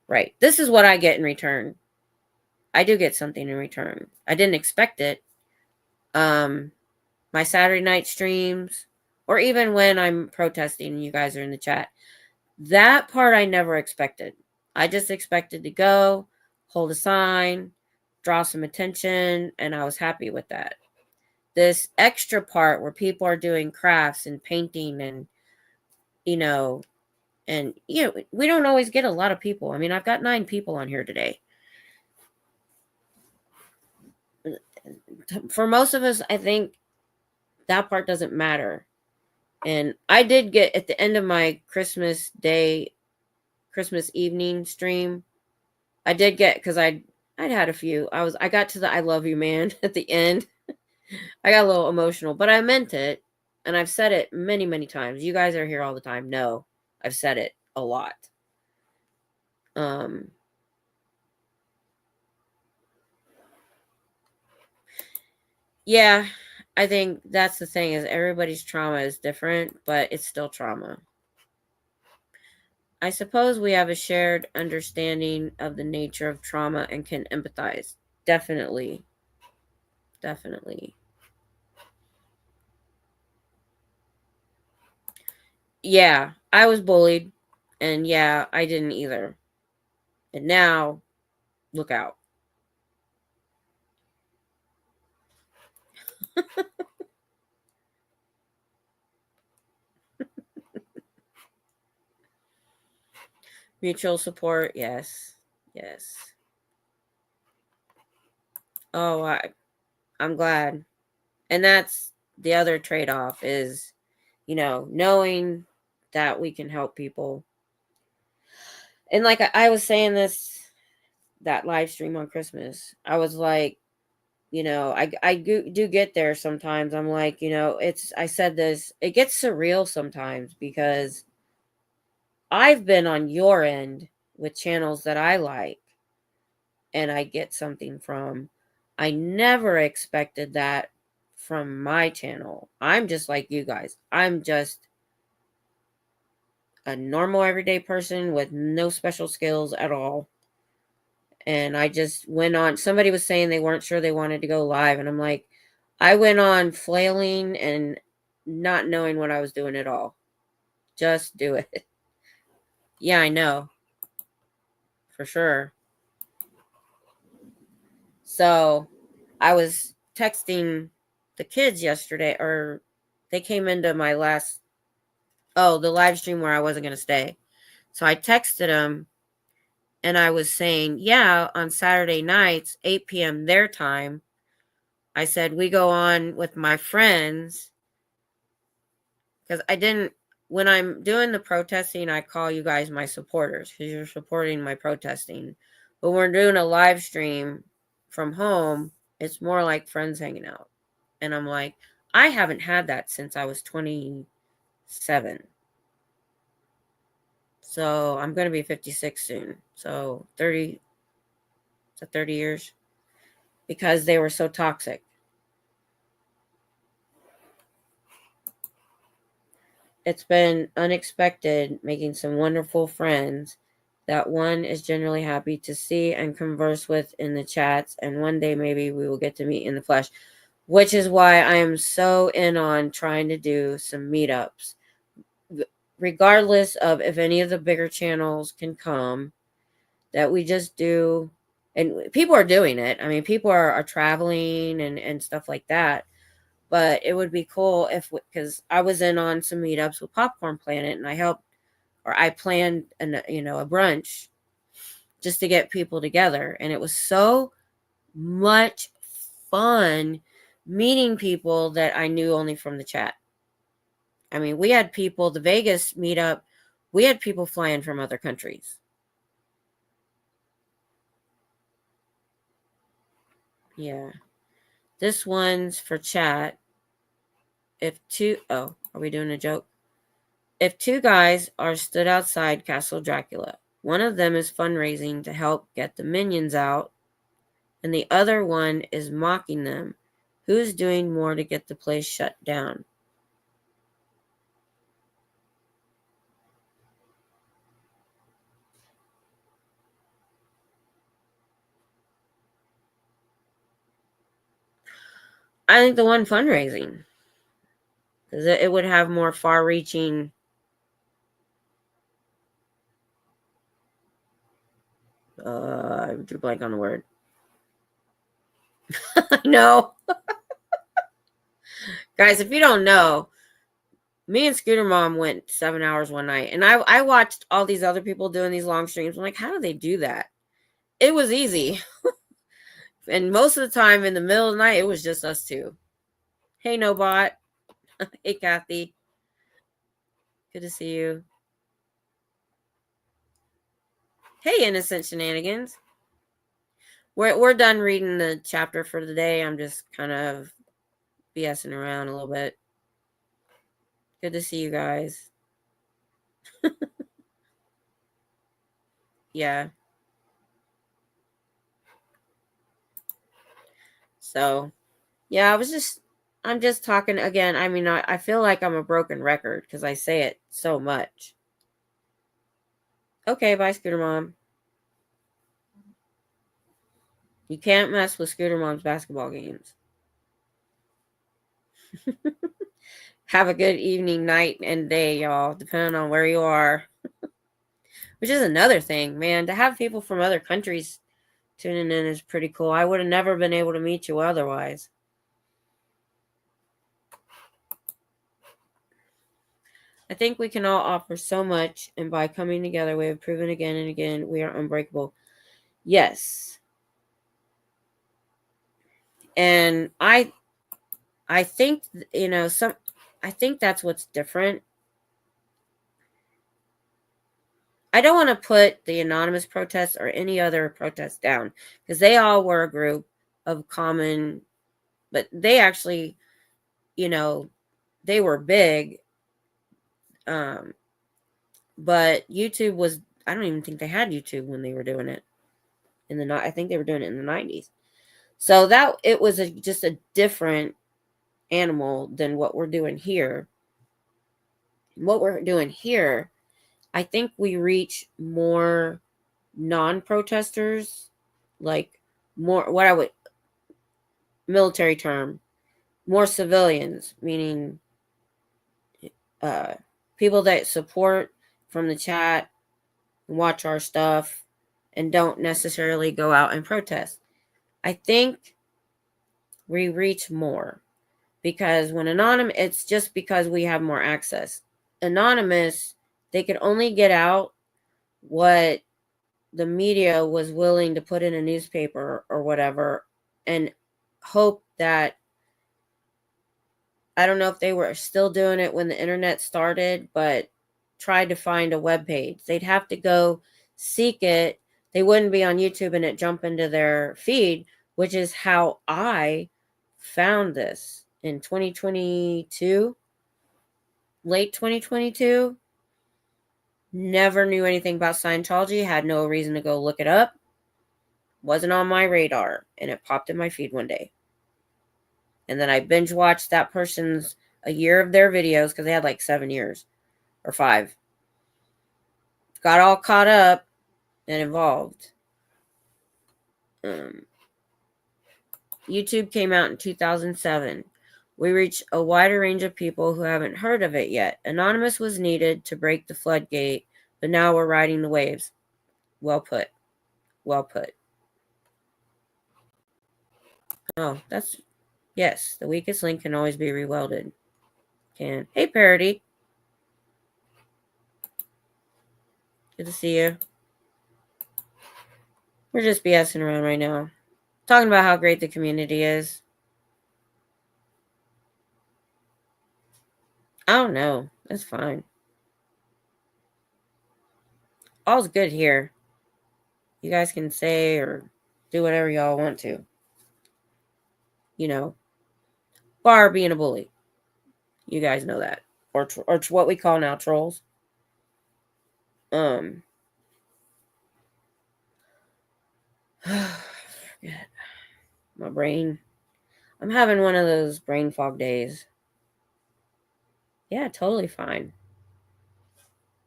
Right. This is what I get in return. I do get something in return. I didn't expect it. My Saturday night streams, or even when I'm protesting and you guys are in the chat, that part I never expected. I just expected to go, hold a sign, draw some attention, and I was happy with that. This extra part where people are doing crafts and painting and, we don't always get a lot of people. I mean, I've got 9 people on here today. For most of us, I think that part doesn't matter. And I did get, at the end of my Christmas evening stream, I did get, because I'd had a few. I got to the I love you, man at the end. I got a little emotional, but I meant it. And I've said it many, many times. You guys are here all the time. No, I've said it a lot. Yeah, I think that's the thing, is everybody's trauma is different, but it's still trauma. I suppose we have a shared understanding of the nature of trauma and can empathize. Definitely. Definitely. Yeah, I was bullied, and yeah, I didn't either. And now, look out. Mutual support, yes. Yes. Oh, I'm glad. And that's the other trade-off, is, knowing that we can help people. And like I was saying that live stream on Christmas, I was like, I do get there sometimes. I'm like, I said this, it gets surreal sometimes, because I've been on your end with channels that I like and I get something from. I never expected that from my channel. I'm just like you guys. I'm just a normal everyday person with no special skills at all. And I just went on. Somebody was saying they weren't sure they wanted to go live. And I'm like, I went on flailing and not knowing what I was doing at all. Just do it. Yeah, I know. For sure. So I was texting the kids yesterday, or they came into my the live stream where I wasn't going to stay. So I texted them and I was saying, yeah, on Saturday nights, 8 p.m. their time, I said, we go on with my friends. Because when I'm doing the protesting, I call you guys my supporters because you're supporting my protesting. But when we're doing a live stream from home, it's more like friends hanging out. And I'm like, I haven't had that since I was 27. So I'm going to be 56 soon. So 30 years because they were so toxic. It's been unexpected making some wonderful friends that one is generally happy to see and converse with in the chats, and one day maybe we will get to meet in the flesh, which is why I am so in on trying to do some meetups, regardless of if any of the bigger channels can come, that we just do. And people are doing it. I mean, people are traveling and stuff like that. But it would be cool because I was in on some meetups with Popcorn Planet, and I planned a brunch just to get people together, and it was so much fun meeting people that I knew only from the chat. I mean, we had people, the Vegas meetup, we had people flying from other countries. Yeah. This one's for chat. Are we doing a joke? If two guys are stood outside Castle Dracula, one of them is fundraising to help get the minions out, and the other one is mocking them, who's doing more to get the place shut down? I think the one fundraising, because it would have more far-reaching. I drew blank on the word. No. Guys, if you don't know, me and Scooter Mom went 7 hours one night, and I watched all these other people doing these long streams. I'm like, how do they do that? It was easy. And most of the time in the middle of the night, it was just us two. Hey, Nobot. Hey, Kathy. Good to see you. Hey, Innocent Shenanigans. We're done reading the chapter for the day. I'm just kind of BSing around a little bit. Good to see you guys. Yeah. So, yeah, I'm just talking again. I mean, I feel like I'm a broken record because I say it so much. Okay, bye, Scooter Mom. You can't mess with Scooter Mom's basketball games. Have a good evening, night, and day, y'all, depending on where you are. Which is another thing, man. To have people from other countries tuning in is pretty cool. I would have never been able to meet you otherwise. I think we can all offer so much, and by coming together, we have proven again and again we are unbreakable. Yes. And I think, I think that's what's different. I don't want to put the anonymous protests or any other protests down because they all were a group of common, but they actually, they were big. But YouTube was, I don't even think they had YouTube when they were doing it I think they were doing it in the 90s. So that it was just a different animal than what we're doing here. What we're doing here, I think we reach more non-protesters like more, what I would, military term, more civilians, meaning uh, people that support from the chat, watch our stuff, and don't necessarily go out and protest. I think we reach more because when anonymous, it's just because we have more access. Anonymous, they could only get out what the media was willing to put in a newspaper or whatever, and hope that, I don't know if they were still doing it when the internet started, but tried to find a web page. They'd have to go seek it. They wouldn't be on YouTube and it jump into their feed, which is how I found this in 2022, late 2022. Never knew anything about Scientology, had no reason to go look it up. Wasn't on my radar, and it popped in my feed one day. And then I binge watched that person's a year of their videos because they had like 7 years or 5. Got all caught up and involved. YouTube came out in 2007. We reached a wider range of people who haven't heard of it yet. Anonymous was needed to break the floodgate, but now we're riding the waves. Well put. Well put. Oh, that's... Yes, the weakest link can always be rewelded. Can. Hey, Parody. Good to see you. We're just BSing around right now. Talking about how great the community is. I don't know. That's fine. All's good here. You guys can say or do whatever y'all want to. You know, bar being a bully. You guys know that. Or what we call now trolls. Forget. My brain. I'm having one of those brain fog days. Yeah, totally fine.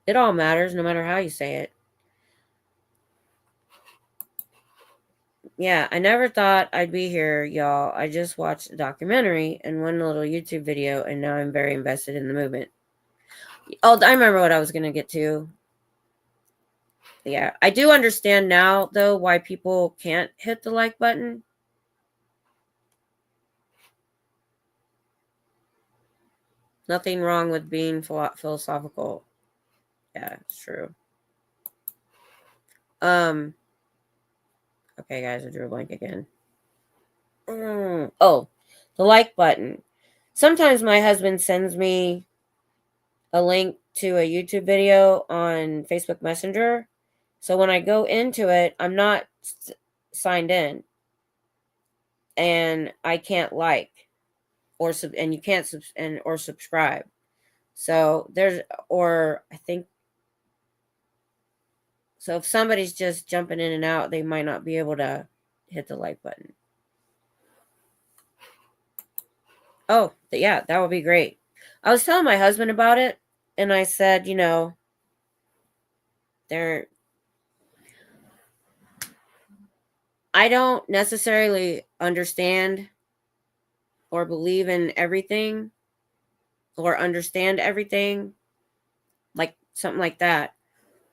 It all matters no matter how you say it. Yeah, I never thought I'd be here, y'all. I just watched a documentary and one little YouTube video, and now I'm very invested in the movement. Oh, I remember what I was going to get to. Yeah, I do understand now, though, why people can't hit the like button. Nothing wrong with being philosophical. Yeah, it's true. Okay, guys, I drew a blank again. Oh, the like button. Sometimes my husband sends me a link to a YouTube video on Facebook Messenger. So when I go into it, I'm not signed in, and I can't like and you can't or subscribe. So there's, or I think, so if somebody's just jumping in and out, they might not be able to hit the like button. Oh, yeah, that would be great. I was telling my husband about it, and I said, I don't necessarily understand or believe in everything or understand everything, like something like that.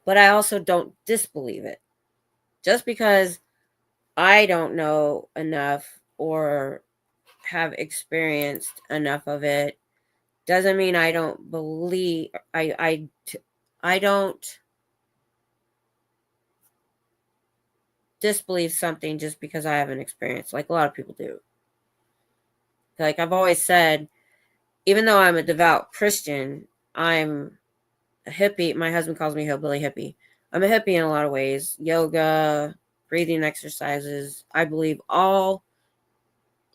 But I also don't disbelieve it. Just because I don't know enough or have experienced enough of it doesn't mean I don't believe, I don't disbelieve something just because I haven't experienced, like a lot of people do. Like I've always said, even though I'm a devout Christian, I'm a hippie. My husband calls me hillbilly hippie. I'm a hippie in a lot of ways. Yoga, breathing exercises. I believe all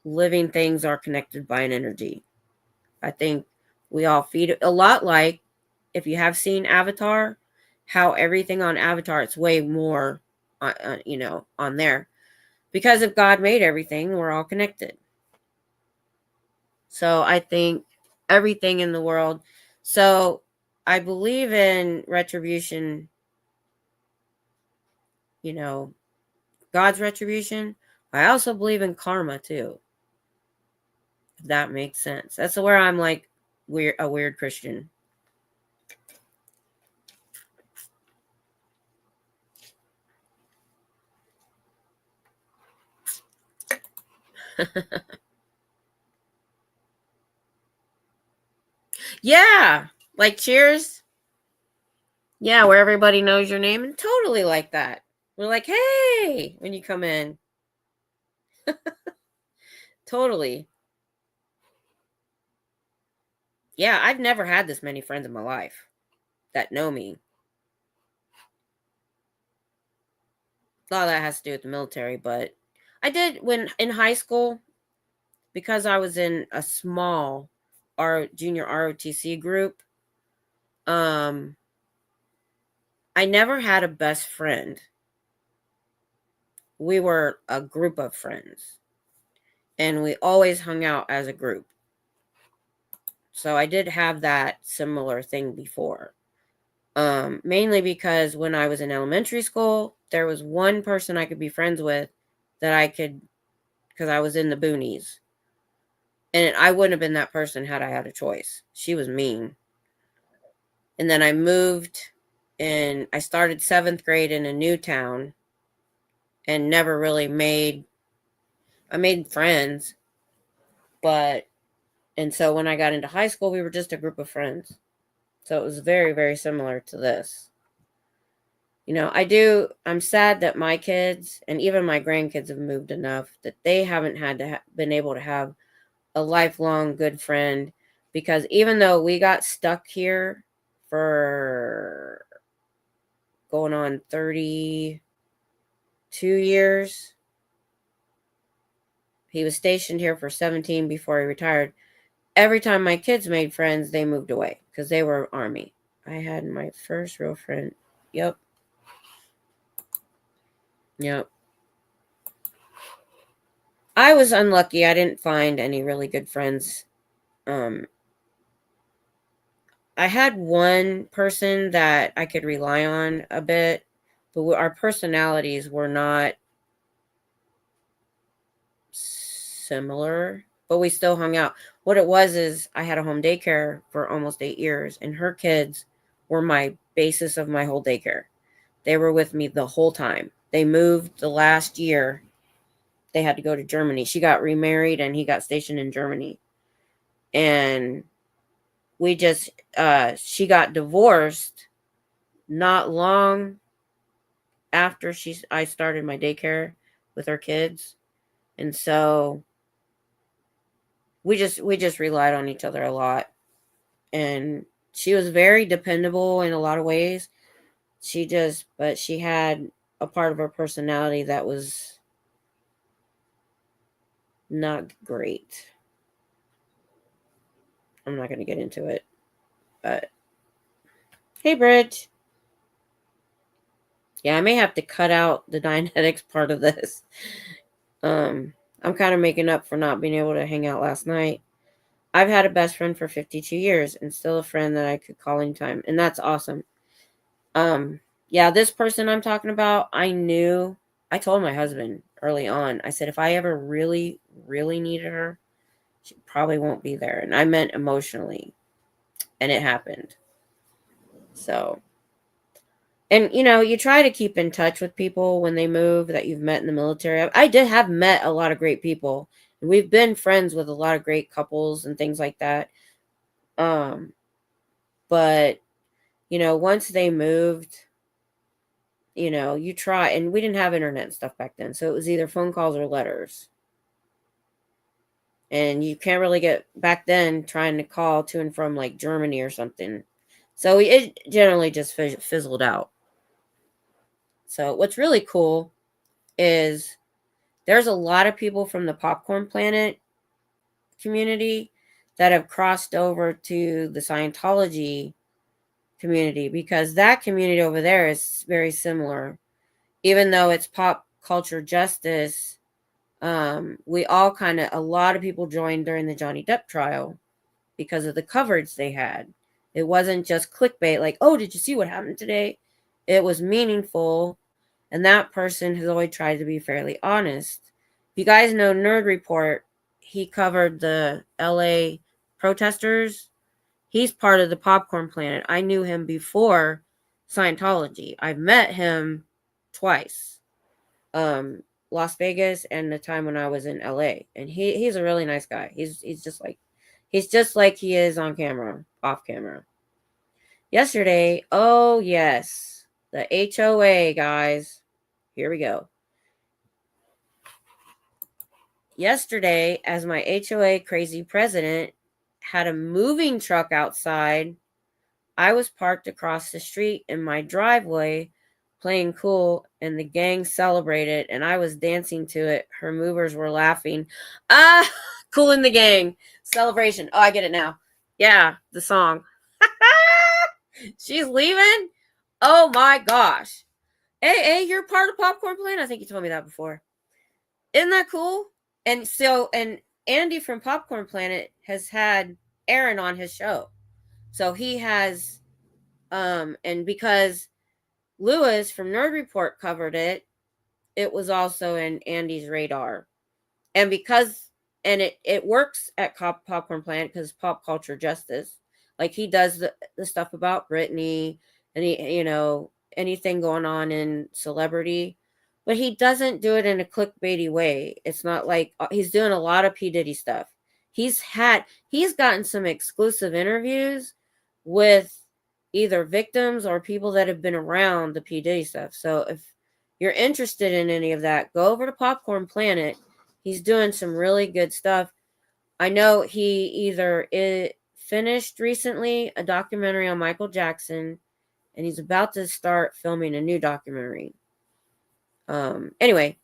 living things are connected by an energy. I think we all feed it, a lot like, if you have seen Avatar, how everything on Avatar, it's way more, on there. Because if God made everything, we're all connected. So I think everything in the world. So I believe in retribution, God's retribution. I also believe in karma too. If that makes sense. That's where I'm like a weird Christian. Yeah, like Cheers. Yeah, where everybody knows your name and totally like that. We're like, hey, when you come in. Totally. Yeah, I've never had this many friends in my life that know me. A lot of that has to do with the military, but I did when in high school because I was in a small junior ROTC group. Um, I never had a best friend. We were a group of friends, and we always hung out as a group. So I did have that similar thing before. Mainly because when I was in elementary school, there was one person I could be friends with that I could, because I was in the boonies. And I wouldn't have been that person had I had a choice. She was mean. And then I moved and I started 7th grade in a new town and never really I made friends. And so when I got into high school, we were just a group of friends. So it was very, very similar to this. I'm sad that my kids and even my grandkids have moved enough that they haven't had to been able to have a lifelong good friend, because even though we got stuck here for going on 32 years, he was stationed here for 17 before he retired. Every time my kids made friends, they moved away because they were Army. I had my first real friend. Yep. I was unlucky. I didn't find any really good friends. I had one person that I could rely on a bit, but our personalities were not similar, but we still hung out. What it was is I had a home daycare for almost 8 years, and her kids were my basis of my whole daycare. They were with me the whole time. They moved the last year. They had to go to Germany. She got remarried and he got stationed in Germany. And she got divorced not long after I started my daycare with her kids. And so we just relied on each other a lot. And she was very dependable in a lot of ways. But she had a part of her personality that was not great. I'm not going to get into it, but hey, Bridge. Yeah, I may have to cut out the Dianetics part of this. I'm kind of making up for not being able to hang out last night. I've had a best friend for 52 years and still a friend that I could call anytime, and that's awesome. Yeah, this person I'm talking about, I told my husband early on, I said, if I ever really, really needed her, she probably won't be there. And I meant emotionally, and it happened. So, and you try to keep in touch with people when they move that you've met in the military. I did have met a lot of great people, and we've been friends with a lot of great couples and things like that. But once they moved, you try, and we didn't have internet and stuff back then, so it was either phone calls or letters. And you can't really get back then trying to call to and from like Germany or something. So it generally just fizzled out. So what's really cool is there's a lot of people from the Popcorn Planet community that have crossed over to the Scientology community, because that community over there is very similar. Even though it's pop culture justice, we all a lot of people joined during the Johnny Depp trial because of the coverage they had. It wasn't just clickbait like, oh, did you see what happened today? It was meaningful, And that person has always tried to be fairly honest. If you guys know Nerd Report, he covered the LA protesters. He's part of the Popcorn Planet. I knew him before Scientology. I've met him twice. Las Vegas and the time when I was in LA. And he's a really nice guy. He's just like he is on camera, off camera. Yesterday, oh yes, the HOA guys. Here we go. Yesterday, as my HOA crazy president had a moving truck outside, I was parked across the street in my driveway playing cool, and the gang celebrated, and I was dancing to it. Her movers were laughing. Ah, Cool in the Gang. Celebration. Oh, I get it now. Yeah, the song. She's leaving? Oh my gosh. Hey, you're part of Popcorn Planet? I think you told me that before. Isn't that cool? And Andy from Popcorn Planet has had Aaron on his show. So he has and because Lewis from Nerd Report covered it, it was also in Andy's radar. And it works at Popcorn Planet because pop culture justice. Like he does the stuff about Britney and anything going on in celebrity, but he doesn't do it in a clickbaity way. It's not like he's doing a lot of P. Diddy stuff. He's gotten some exclusive interviews with either victims or people that have been around the P. Diddy stuff. So if you're interested in any of that, go over to Popcorn Planet. He's doing some really good stuff. I know he either finished recently a documentary on Michael Jackson, and he's about to start filming a new documentary. Anyway.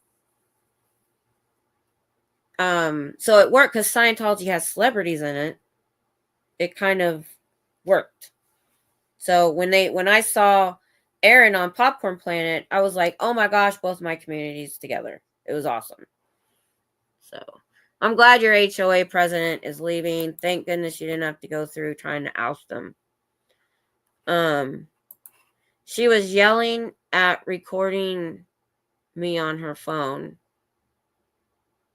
So it worked because Scientology has celebrities in it. It kind of worked. So when I saw Aaron on Popcorn Planet, I was like, oh my gosh, both my communities together. It was awesome. So I'm glad your HOA president is leaving. Thank goodness you didn't have to go through trying to oust him. She was yelling at recording me on her phone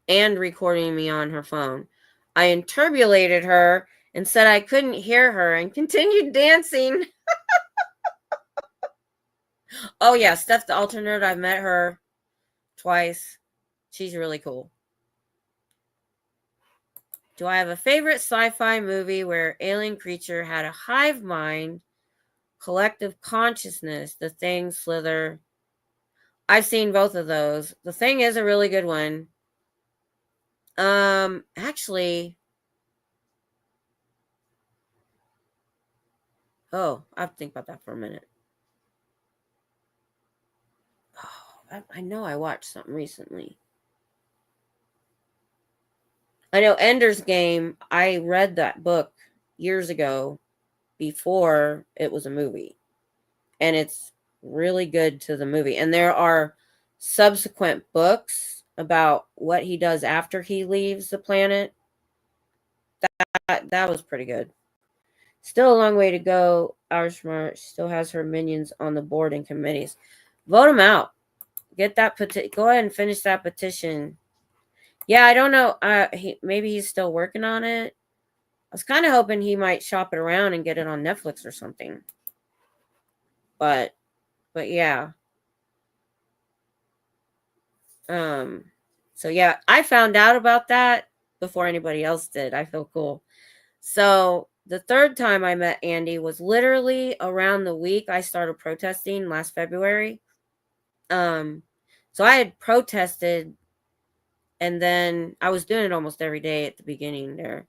and recording me on her phone. I interpolated her and said I couldn't hear her and continued dancing. Oh yeah, Steph the alternate. I've met her twice. She's really cool. Do I have a favorite sci-fi movie where alien creature had a hive mind, collective consciousness? The Thing, Slither. I've seen both of those. The Thing is a really good one. Actually, I have to think about that for a minute. Oh, I know I watched something recently. I know Ender's Game. I read that book years ago before it was a movie. And it's really good to the movie. And there are subsequent books about what he does after he leaves the planet. That was pretty good. Still a long way to go. Our Smart still has her minions on the board and committees. Vote them out. Get that go ahead and finish that petition. Yeah, I don't know. Maybe he's still working on it. I was kind of hoping he might shop it around and get it on Netflix or something. But yeah. So yeah, I found out about that before anybody else did. I feel cool. So the third time I met Andy was literally around the week I started protesting last February. So I had protested, and then I was doing it almost every day at the beginning there.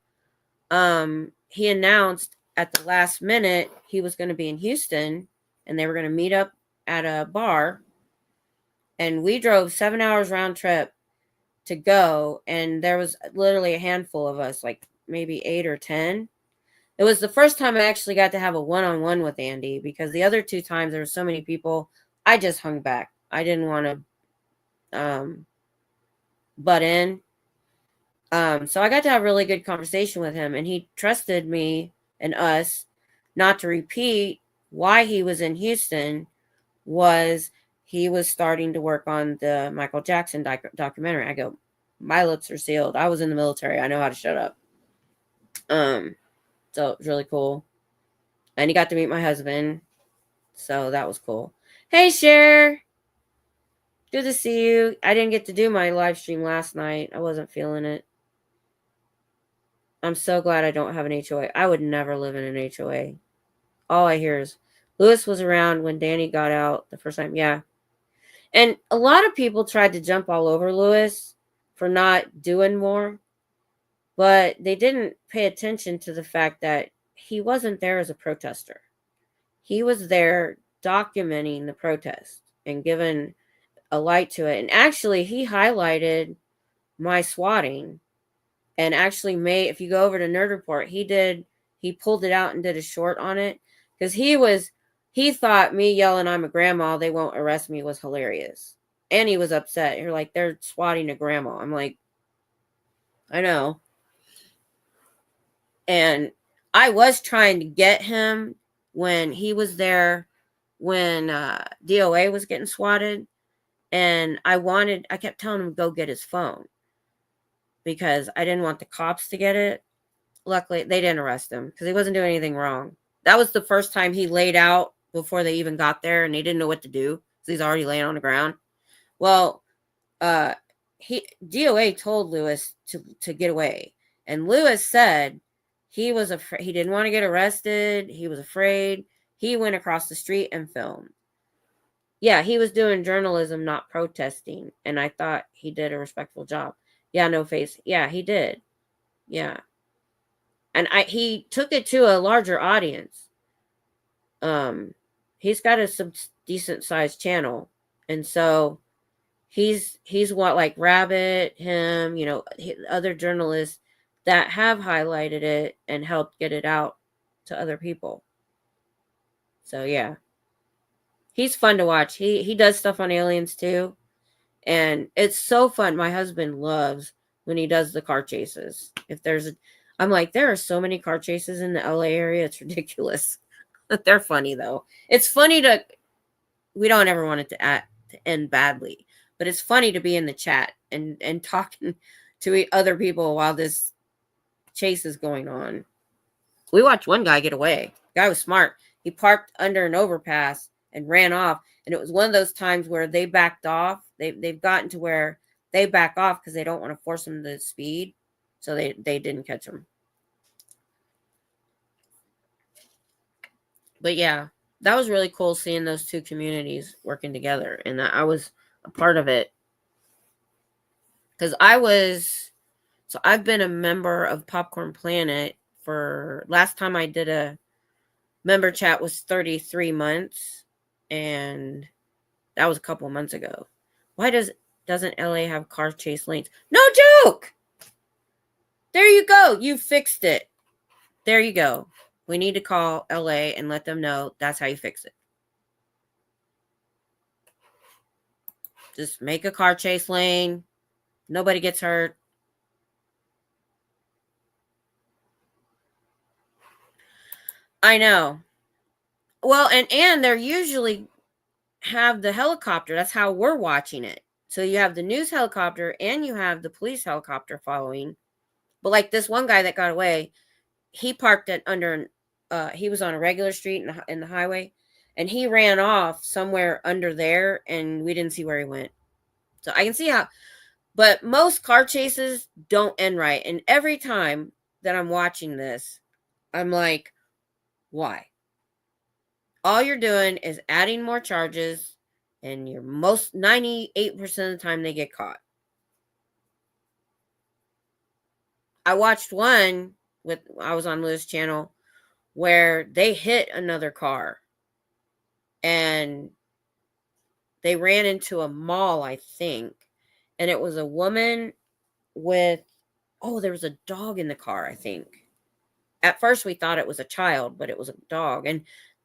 He announced at the last minute he was going to be in Houston, and they were going to meet up at a bar. And we drove 7 hours round trip to go, and there was literally a handful of us, like maybe 8 or 10. It was the first time I actually got to have a one-on-one with Andy, because the other two times there were so many people, I just hung back. I didn't want to butt in. So I got to have a really good conversation with him, and he trusted me and us not to repeat why he was in Houston. Was he was starting to work on the Michael Jackson documentary. I go, my lips are sealed. I was in the military. I know how to shut up. So it was really cool. And he got to meet my husband. So that was cool. Hey, Cher. Good to see you. I didn't get to do my live stream last night. I wasn't feeling it. I'm so glad I don't have an HOA. I would never live in an HOA. All I hear is Lewis was around when Danny got out the first time. Yeah. And a lot of people tried to jump all over Lewis for not doing more, but they didn't pay attention to the fact that he wasn't there as a protester. He was there documenting the protest and giving a light to it. And actually, he highlighted my swatting and actually made, if you go over to Nerd Report, he pulled it out and did a short on it because he thought me yelling I'm a grandma, they won't arrest me, was hilarious. And he was upset. You're like, they're swatting a grandma. I'm like, I know. And I was trying to get him when he was there when DOA was getting swatted. And I kept telling him to go get his phone because I didn't want the cops to get it. Luckily, they didn't arrest him because he wasn't doing anything wrong. That was the first time he laid out before they even got there, and they didn't know what to do because he's already laying on the ground. Well, DOA told Lewis to get away, and Lewis said he was afraid. He didn't want to get arrested. He was afraid. He went across the street and filmed. Yeah, he was doing journalism, not protesting, and I thought he did a respectful job. Yeah, no face. Yeah, he did. Yeah. And he took it to a larger audience. He's got a decent sized channel, and so he's what, like Rabbit, him, other journalists that have highlighted it and helped get it out to other people. So yeah, he's fun to watch. He does stuff on aliens too, and it's so fun. My husband loves when he does the car chases. I'm like, there are so many car chases in the LA area. It's ridiculous. They're funny though. It's funny we don't ever want it to end badly, but it's funny to be in the chat and talking to other people while this chase is going on. We watched one guy get away. The guy was smart. He parked under an overpass and ran off. And it was one of those times where they backed off. They've gotten to where they back off because they don't want to force him to speed. So they didn't catch him. But yeah, that was really cool seeing those two communities working together. And I was a part of it. Because I've been a member of Popcorn Planet for, last time I did a member chat was 33 months. And that was a couple of months ago. Why doesn't LA have car chase lanes? No joke! There you go. You fixed it. There you go. We need to call LA and let them know that's how you fix it. Just make a car chase lane. Nobody gets hurt. I know. Well, and they're usually have the helicopter. That's how we're watching it. So you have the news helicopter and you have the police helicopter following. But like this one guy that got away, he parked it under, he was on a regular street in the highway, and he ran off somewhere under there, and we didn't see where he went. So I can see how, but most car chases don't end right. And every time that I'm watching this, I'm like, why? All you're doing is adding more charges, and you're 98% of the time they get caught. I watched one I was on Lewis' channel where they hit another car and they ran into a mall, I think, and it was a woman with, there was a dog in the car, I think. At first we thought it was a child, but it was a dog, and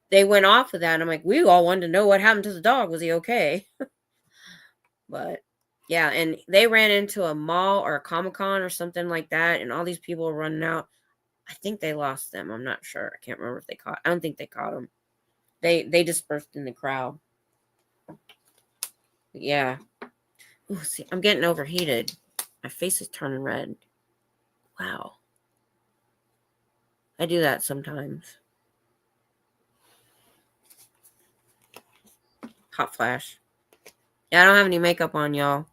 they went off of that, and I'm like, we all wanted to know what happened to the dog. Was he okay? But yeah, and they ran into a mall or a Comic-Con or something like that, and all these people were running out. I think they lost them. I'm not sure. I can't remember if I don't think they caught them. They dispersed in the crowd. Yeah. Ooh, see, I'm getting overheated. My face is turning red. Wow. I do that sometimes. Hot flash. Yeah, I don't have any makeup on, y'all.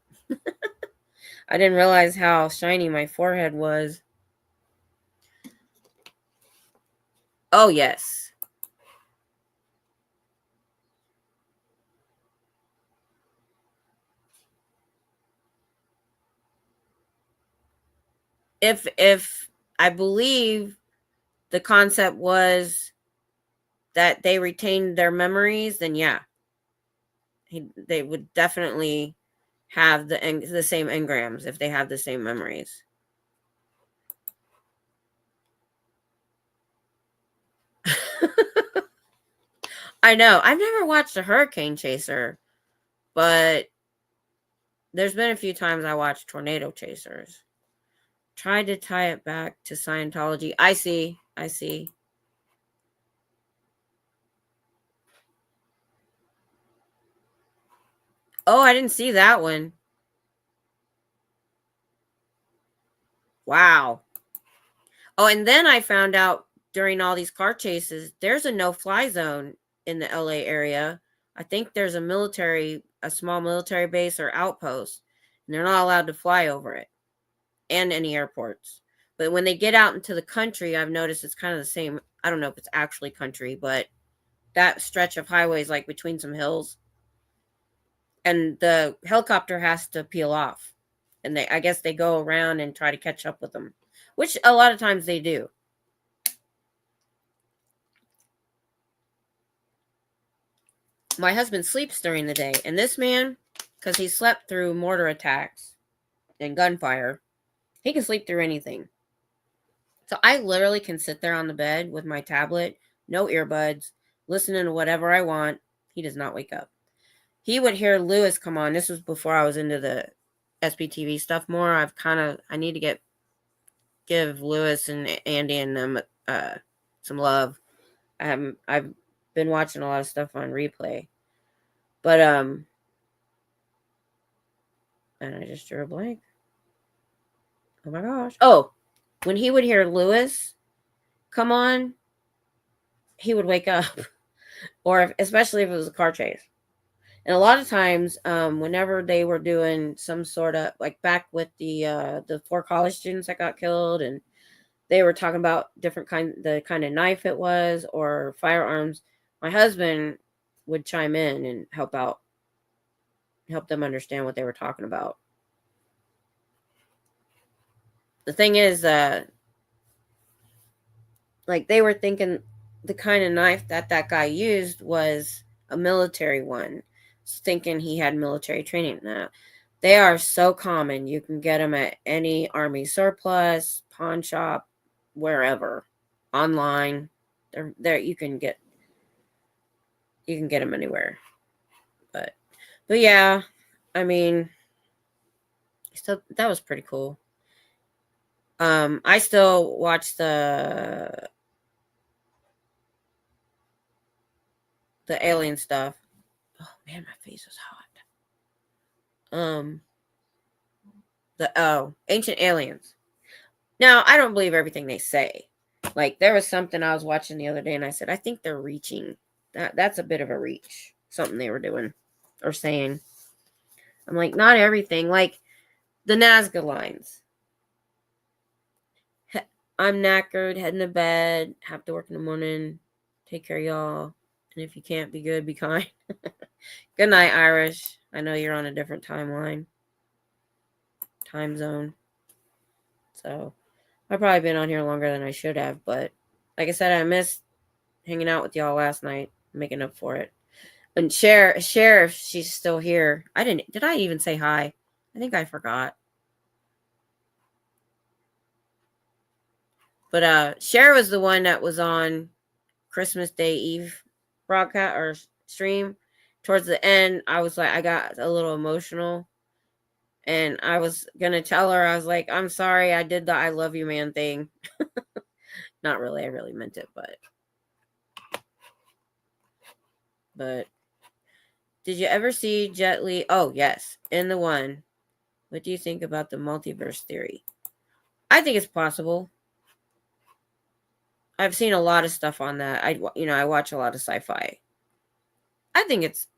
I didn't realize how shiny my forehead was. Oh, yes. If I believe the concept was that they retained their memories, then yeah, they would definitely have the same engrams if they have the same memories. I know. I've never watched a hurricane chaser, but there's been a few times I watched tornado chasers. Tried to tie it back to Scientology. I see. I see. Oh, I didn't see that one. Wow. Oh, and then I found out during all these car chases, there's a no-fly zone in the LA area. I think there's a small military base or outpost, and they're not allowed to fly over it and any airports. But when they get out into the country, I've noticed it's kind of the same. I don't know if it's actually country, but that stretch of highways, like between some hills, and the helicopter has to peel off. And I guess they go around and try to catch up with them, which a lot of times they do. My husband sleeps during the day, and this man, because he slept through mortar attacks and gunfire, he can sleep through anything. So I literally can sit there on the bed with my tablet, no earbuds, listening to whatever I want. He does not wake up. He would hear Lewis come on. This was before I was into the SBTV stuff more. I need to give Lewis and Andy and them some love. I've been watching a lot of stuff on replay. But and I just drew a blank. Oh my gosh. Oh, when he would hear Lewis come on, he would wake up. Especially if it was a car chase. And a lot of times, whenever they were doing some sort of like back with the 4 college students that got killed, and they were talking about the kind of knife it was or firearms, my husband would chime in and help them understand what they were talking about. The thing is, like they were thinking the kind of knife that guy used was a military one, thinking he had military training. Now, they are so common. You can get them at any army surplus, pawn shop, wherever, online. They're there. You can get them anywhere. But yeah, I mean, so that was pretty cool. I still watch the alien stuff. Oh man, my face is hot. The ancient aliens. Now, I don't believe everything they say. Like there was something I was watching the other day and I said, I think they're reaching. That's a bit of a reach. Something they were doing or saying. I'm like, not everything. Like the Nazca lines. I'm knackered, heading to bed, have to work in the morning. Take care of y'all. And if you can't be good, be kind. Good night, Irish. I know you're on a different time zone. So I've probably been on here longer than I should have, but like I said, I missed hanging out with y'all last night, making up for it. And Sheriff, she's still here. Did I even say hi? I think I forgot. But Cher was the one that was on Christmas Day Eve broadcast or stream. Towards the end, I was like, I got a little emotional. And I was going to tell her, I was like, I'm sorry, I did the I love you man thing. Not really, I really meant it, but Did you ever see Jet Li? Oh, yes. In the one. What do you think about the multiverse theory? I think it's possible. I've seen a lot of stuff on that. I watch a lot of sci-fi. I think it's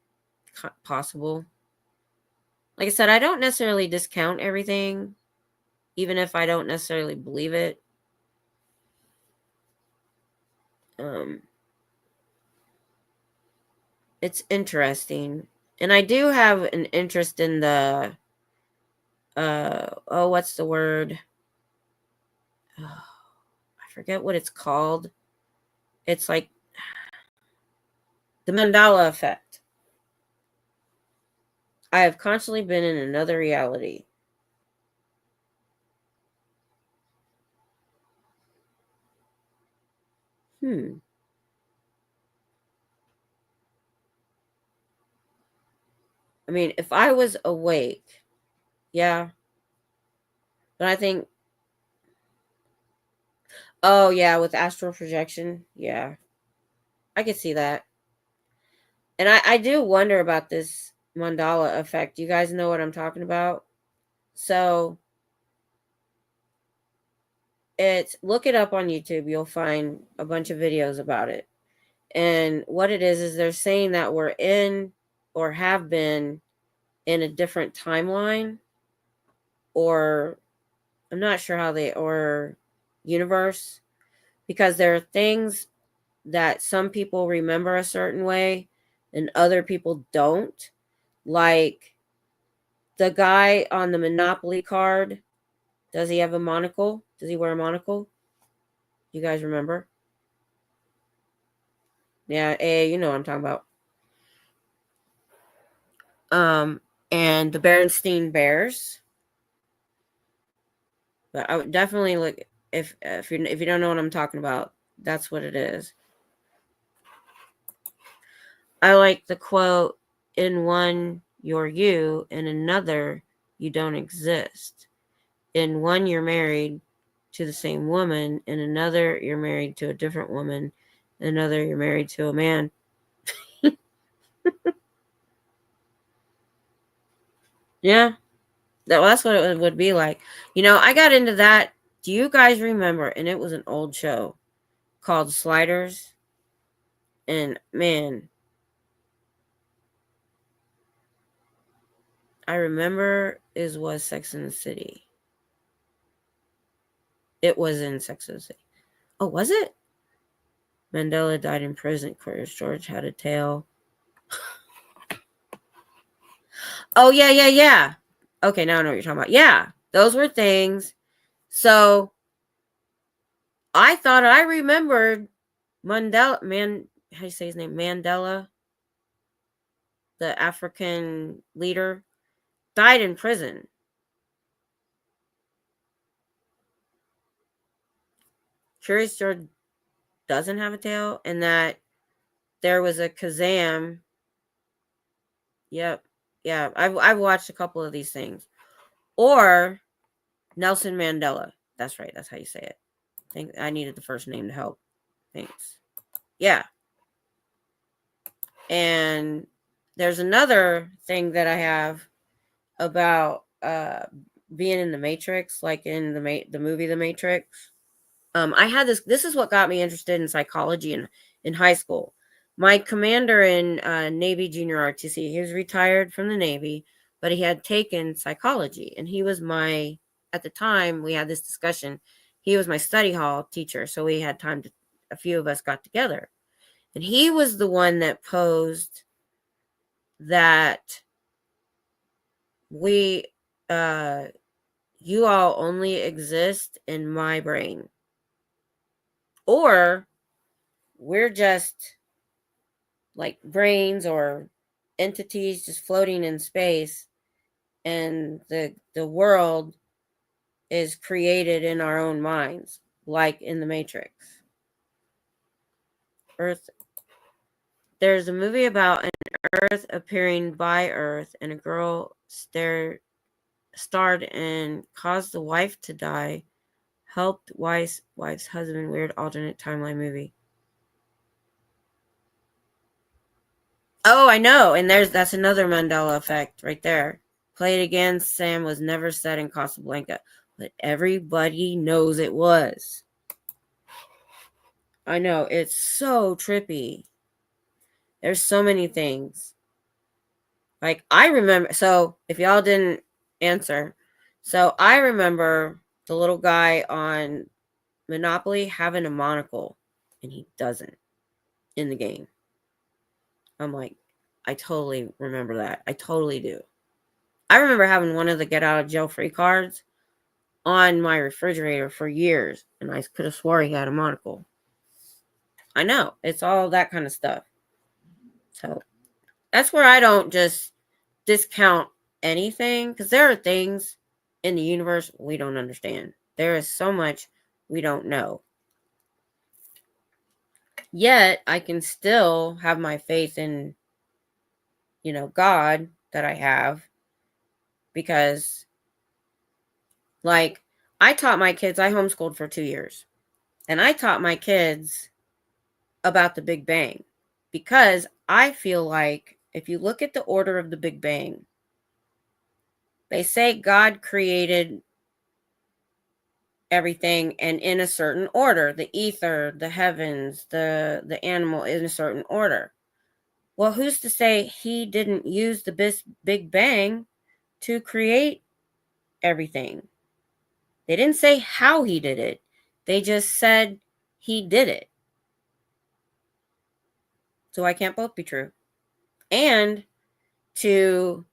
possible. Like I said, I don't necessarily discount everything, even if I don't necessarily believe it. Um, it's interesting, and I do have an interest in the what's the word? Oh, I forget what it's called. It's like the Mandela effect. I have constantly been in another reality. I mean, if I was awake, yeah. But I think, oh, yeah, with astral projection, yeah, I could see that. And I do wonder about this mandala effect. You guys know what I'm talking about? So look it up on YouTube. You'll find a bunch of videos about it. And what it is they're saying that we're in or have been in a different timeline, or I'm not sure or universe, because there are things that some people remember a certain way and other people don't. Like the guy on the Monopoly card, does he have a monocle? Does he wear a monocle? You guys remember? Yeah, you know what I'm talking about. And the Berenstein Bears. But I would definitely look, if you don't know what I'm talking about, that's what it is. I like the quote, in one you're you, in another you don't exist. In one you're married to the same woman, in another you're married to a different woman, in another you're married to a man. Yeah, that's what it would be like. I got into that. Do you guys remember? And it was an old show called Sliders. And man, I remember it was Sex in the City. It was in Sex in the City. Oh, was it? Mandela died in prison. Curious George had a tail. Oh, yeah, yeah, yeah. Okay, now I know what you're talking about. Yeah, those were things. So I thought I remembered how do you say his name? Mandela, the African leader, died in prison. Curious George doesn't have a tail, and that there was a Kazam. Yep. Yeah, I've watched a couple of these things. Or Nelson Mandela. That's right. That's how you say it. I think I needed the first name to help. Thanks. Yeah. And there's another thing that I have about being in the Matrix, like in the movie The Matrix. I had this is what got me interested in psychology in high school. My commander in Navy Junior RTC, he was retired from the Navy, but he had taken psychology, and he was at the time we had this discussion, he was my study hall teacher, so we had time a few of us got together. And he was the one that posed that we you all only exist in my brain, or we're just like brains or entities just floating in space, and the world is created in our own minds, like in the Matrix. Earth There's a movie about an Earth appearing by Earth, and a girl starred and caused the wife to die, helped wife's husband. Weird alternate timeline movie. Oh, I know. And that's another Mandela effect right there. Play it again. Sam was never set in Casablanca, but everybody knows it was. I know. It's so trippy. There's so many things. Like, I remember. So, if y'all didn't answer, so I remember the little guy on Monopoly having a monocle, and he doesn't in the game. I'm like, I totally remember that. I totally do. I remember having one of the get out of jail free cards on my refrigerator for years, and I could have swore he had a monocle. I know. It's all that kind of stuff. So that's where I don't just discount anything, because there are things in the universe we don't understand. There is so much we don't know. Yet I can still have my faith in, God that I have, because, like, I taught my kids, I homeschooled for 2 years, and I taught my kids about the Big Bang, because I feel like if you look at the order of the Big Bang, they say God created everything and in a certain order, the ether, the heavens, the animal, in a certain order. Well, who's to say he didn't use the Big Bang to create everything? They didn't say how he did it. They just said he did it. So why can't both be true? And to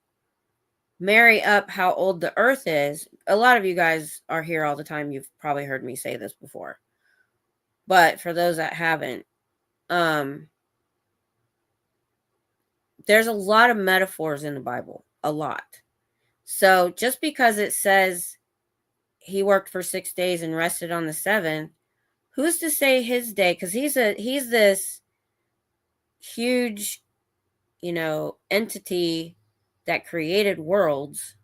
marry up how old the earth is, a lot of you guys are here all the time. You've probably heard me say this before. But for those that haven't, there's a lot of metaphors in the Bible. A lot. So just because it says he worked for 6 days and rested on the seventh, who's to say his day? Because he's this huge, entity that created worlds.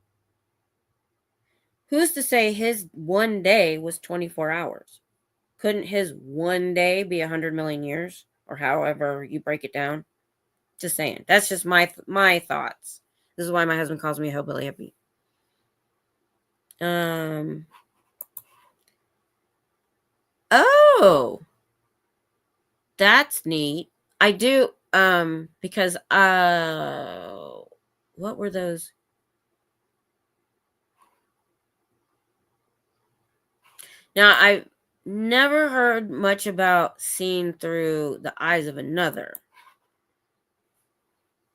Who's to say his one day was 24 hours? Couldn't his one day be 100 million years, or however you break it down? Just saying. That's just my thoughts. This is why my husband calls me hillbilly hippie. Oh, that's neat. I do, because, what were those? Now, I've never heard much about seeing through the eyes of another.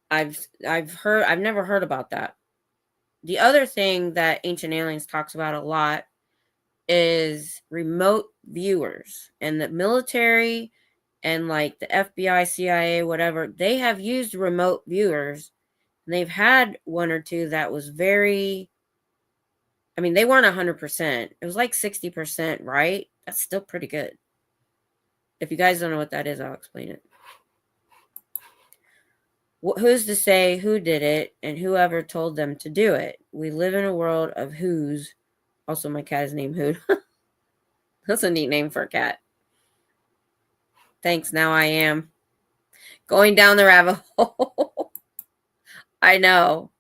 I've never heard about that. The other thing that Ancient Aliens talks about a lot is remote viewers, and the military and like the FBI, CIA, whatever, they have used remote viewers, and they've had one or two that was very, I mean, they weren't 100%. It was like 60%, right? That's still pretty good. If you guys don't know what that is, I'll explain it. Who's to say who did it and whoever told them to do it? We live in a world of who's. Also, my cat is named Hood. That's a neat name for a cat. Thanks, now I am going down the rabbit hole. I know.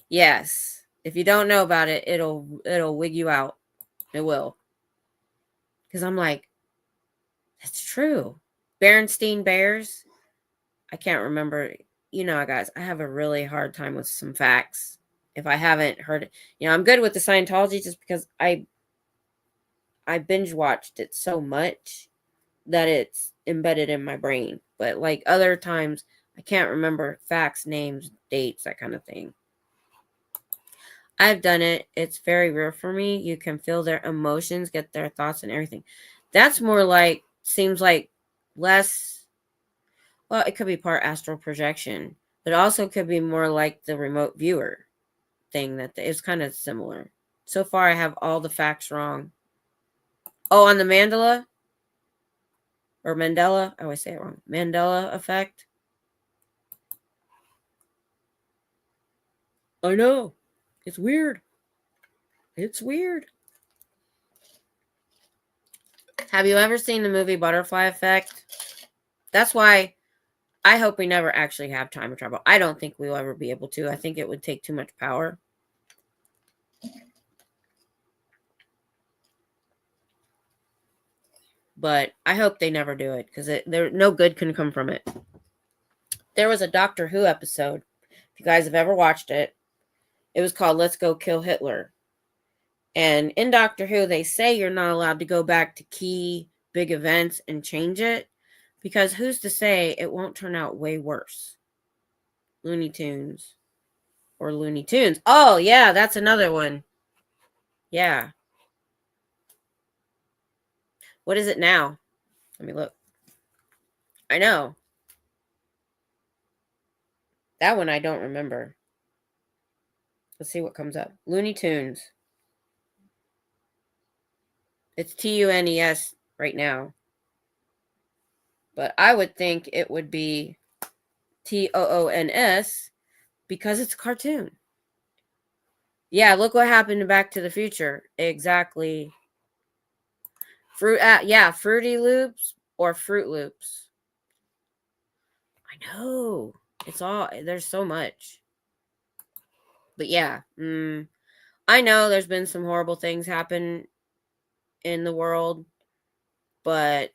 Yes. If you don't know about it, it'll wig you out. It will. Because I'm like, that's true. Berenstein Bears. I can't remember. Guys, I have a really hard time with some facts. If I haven't heard it, I'm good with the Scientology just because I binge watched it so much that it's embedded in my brain. But like other times, I can't remember facts, names, dates, that kind of thing. I've done it. It's very real for me. You can feel their emotions, get their thoughts and everything. That's more like, seems like less, well, it could be part astral projection, but also could be more like the remote viewer thing that is kind of similar. So far, I have all the facts wrong. Oh, on the Mandela or Mandela, I always say it wrong. Mandela effect. I know. It's weird. It's weird. Have you ever seen the movie Butterfly Effect? That's why I hope we never actually have time travel. I don't think we'll ever be able to. I think it would take too much power. But I hope they never do it because no good can come from it. There was a Doctor Who episode, if you guys have ever watched it. It was called Let's Go Kill Hitler. And in Doctor Who, they say you're not allowed to go back to key big events and change it because who's to say it won't turn out way worse? Looney Tunes. Or Looney Tunes. Oh, yeah, that's another one. Yeah. What is it now? Let me look. I know. That one I don't remember. Let's see what comes up. Looney Tunes. It's TUNES right now. But I would think it would be TOONS because it's a cartoon. Yeah, look what happened to Back to the Future. Exactly. Fruity Loops or Fruit Loops. I know. There's so much. But yeah, I know there's been some horrible things happen in the world, but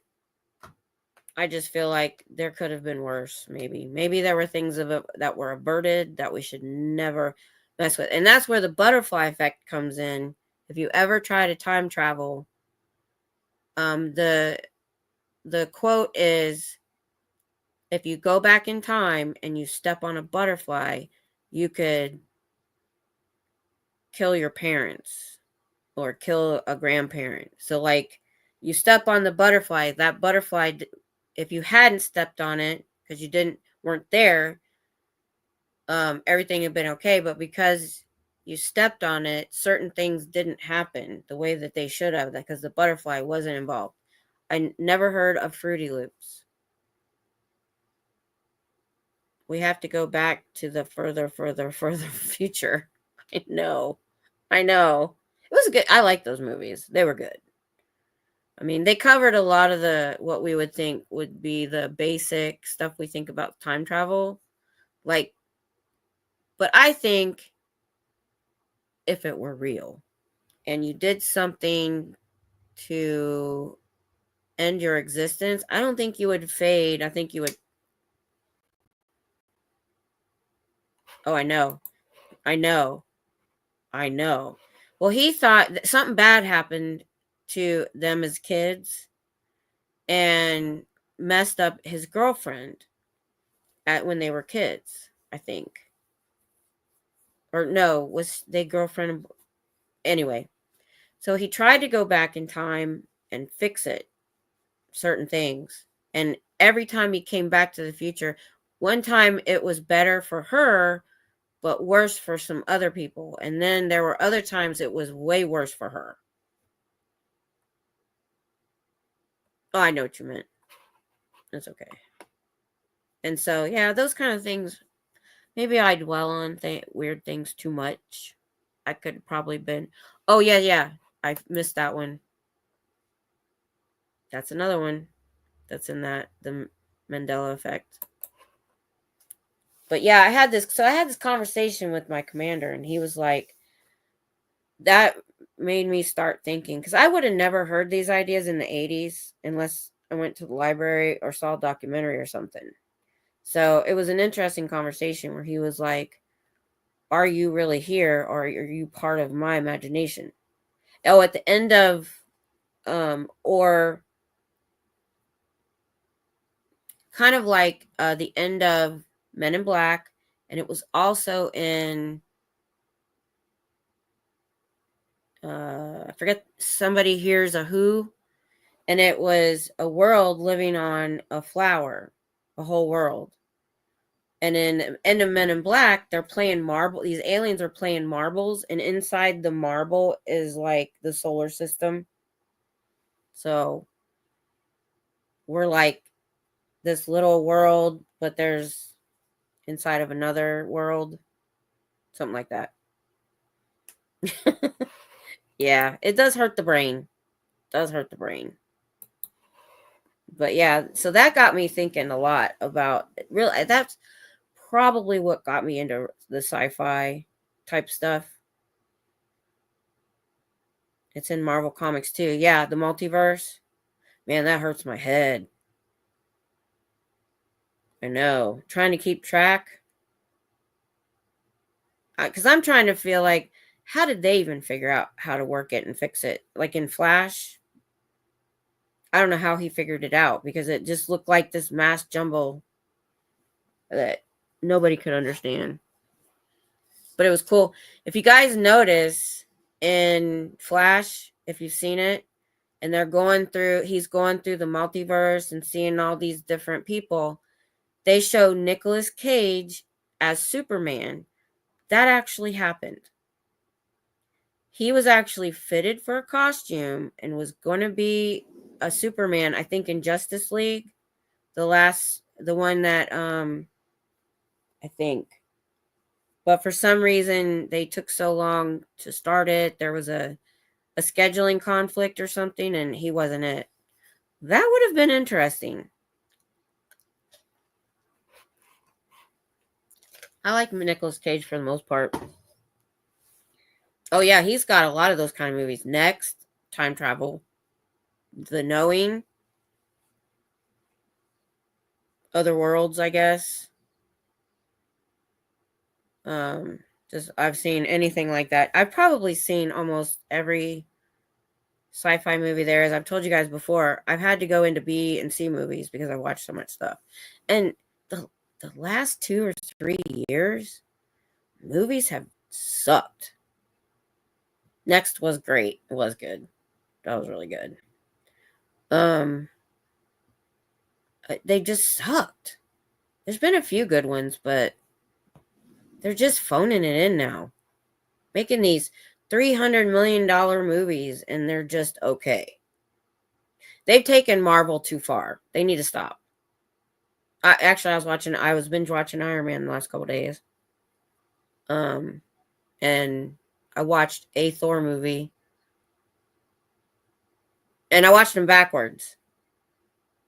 I just feel like there could have been worse. Maybe there were things that were averted that we should never mess with, and that's where the butterfly effect comes in. If you ever try to time travel, the quote is, if you go back in time and you step on a butterfly, you could kill your parents or kill a grandparent. So like you step on the butterfly, that butterfly, if you hadn't stepped on it because you weren't there, everything had been okay. But because you stepped on it, certain things didn't happen the way that they should have because the butterfly wasn't involved. I never heard of Fruity Loops. We have to go back to the further future. I know. It was good. I like those movies. They were good. I mean, they covered a lot of what we would think would be the basic stuff we think about time travel. But I think if it were real and you did something to end your existence, I don't think you would fade. I think you would. Oh, I know. Well, he thought that something bad happened to them as kids and messed up his girlfriend when they were kids, I think. Or no, was they girlfriend? Anyway, so he tried to go back in time and fix certain things. And every time he came back to the future, one time it was better for her, but worse for some other people. And then there were other times it was way worse for her. Oh, I know what you meant. That's okay. And so, yeah, those kind of things, maybe I dwell on weird things too much. I could have probably been. Oh, yeah. I missed that one. That's another one that's in the Mandela effect. But yeah, I had this conversation with my commander, and he was like, that made me start thinking, because I would have never heard these ideas in the 80s unless I went to the library or saw a documentary or something. So it was an interesting conversation where he was like, are you really here, or are you part of my imagination? Oh, at the end of or kind of like the end of Men in Black, and it was also in I forget, Somebody Hears a Who, and it was a world living on a flower, a whole world. And in End of Men in Black, they're playing marble. These aliens are playing marbles, and inside the marble is like the solar system. So we're like this little world, but there's inside of another world, something like that. Yeah, it does hurt the brain. But yeah, so that got me thinking a lot about really. That's probably what got me into the sci-fi type stuff. It's in Marvel Comics too. Yeah, the multiverse. Man, that hurts my head. I know. Trying to keep track. Because I'm trying to feel like, how did they even figure out how to work it and fix it? Like in Flash, I don't know how he figured it out because it just looked like this mass jumble that nobody could understand. But it was cool. If you guys notice in Flash, if you've seen it, and he's going through the multiverse and seeing all these different people, they show Nicolas Cage as Superman. That actually happened. He was actually fitted for a costume and was going to be a Superman, I think in Justice League, the one that I think. But for some reason they took so long to start it. There was a scheduling conflict or something and he wasn't it. That would have been interesting. I like Nicolas Cage for the most part. Oh yeah, he's got a lot of those kind of movies. Next, time travel. The Knowing. Other Worlds, I guess. Just I've seen anything like that. I've probably seen almost every sci-fi movie there is. I've told you guys before, I've had to go into B and C movies because I watched so much stuff. And the last 2 or 3 years, movies have sucked. Next was great. It was good. That was really good. They just sucked. There's been a few good ones, but they're just phoning it in now. Making these $300 million movies and they're just okay. They've taken Marvel too far. They need to stop. I was binge watching Iron Man the last couple days. And I watched a Thor movie. And I watched them backwards.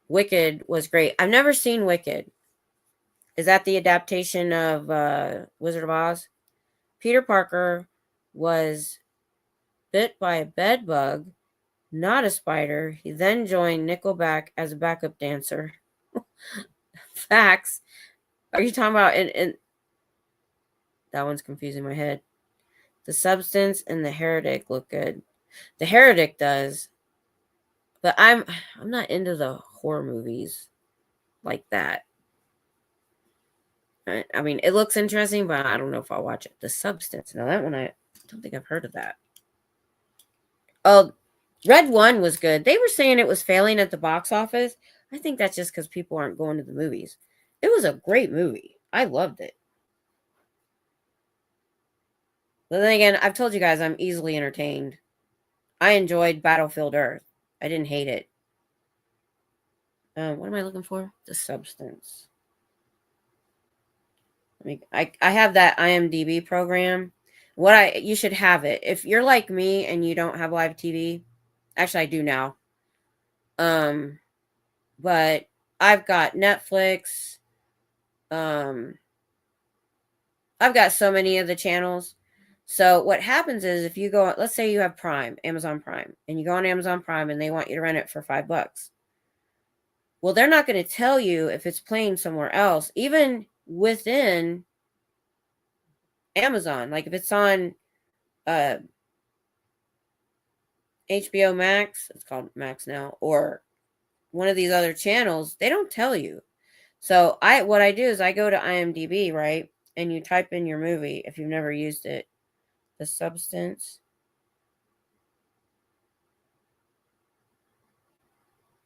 Wicked was great. I've never seen Wicked. Is that the adaptation of Wizard of Oz? Peter Parker was bit by a bed bug, not a spider. He then joined Nickelback as a backup dancer. Facts. Are you talking about in that one's confusing my head. The Substance and The Heretic look good. The Heretic does. But I'm not into the horror movies like that. I mean, it looks interesting, but I don't know if I'll watch it. The Substance. Now that one I don't think I've heard of that. Oh, Red One was good. They were saying it was failing at the box office. I think that's just because people aren't going to the movies. It was a great movie. I loved it. But then again, I've told you guys I'm easily entertained. I enjoyed Battlefield Earth. I didn't hate it. What am I looking for? The Substance. I have that IMDb program. You should have it. If you're like me and you don't have live TV, actually I do now. But I've got Netflix. I've got so many of the channels. So what happens is if you go, let's say you have Prime, Amazon Prime, and you go on Amazon Prime and they want you to rent it for $5. Well, they're not going to tell you if it's playing somewhere else, even within Amazon. Like if it's on HBO Max, it's called Max now, or one of these other channels, they don't tell you. So what I do is I go to IMDb, right? And you type in your movie if you've never used it. The Substance.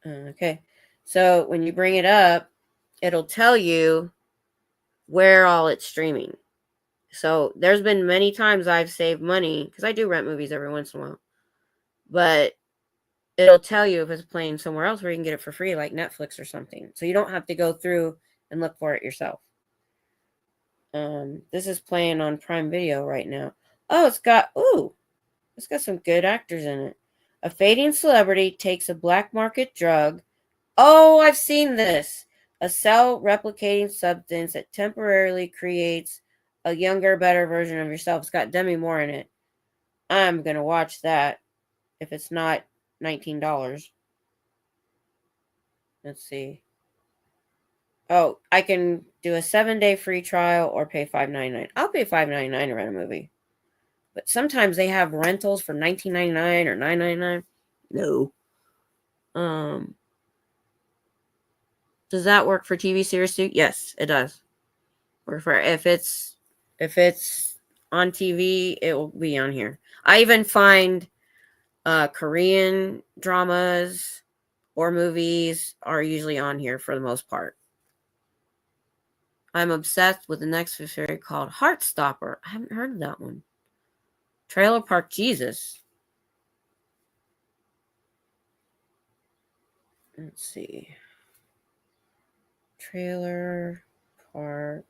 Okay. So when you bring it up, it'll tell you where all it's streaming. So there's been many times I've saved money because I do rent movies every once in a while. But it'll tell you if it's playing somewhere else where you can get it for free, like Netflix or something. So you don't have to go through and look for it yourself. This is playing on Prime Video right now. Oh, it's got some good actors in it. A fading celebrity takes a black market drug, Oh, I've seen this. A cell replicating substance that temporarily creates a younger, better version of yourself. It's got Demi Moore in it. I'm going to watch that if it's not $19. Let's see. Oh, I can do a 7-day free trial or pay $5.99. I'll pay $5.99 to rent a movie. But sometimes they have rentals for $19.99 or $9.99. No. Does that work for TV series too? Yes, it does. Or for if it's on TV, it will be on here. I even find Korean dramas or movies are usually on here for the most part. I'm obsessed with the next series called Heartstopper. I haven't heard of that one. Trailer Park Jesus. Let's see. Trailer Park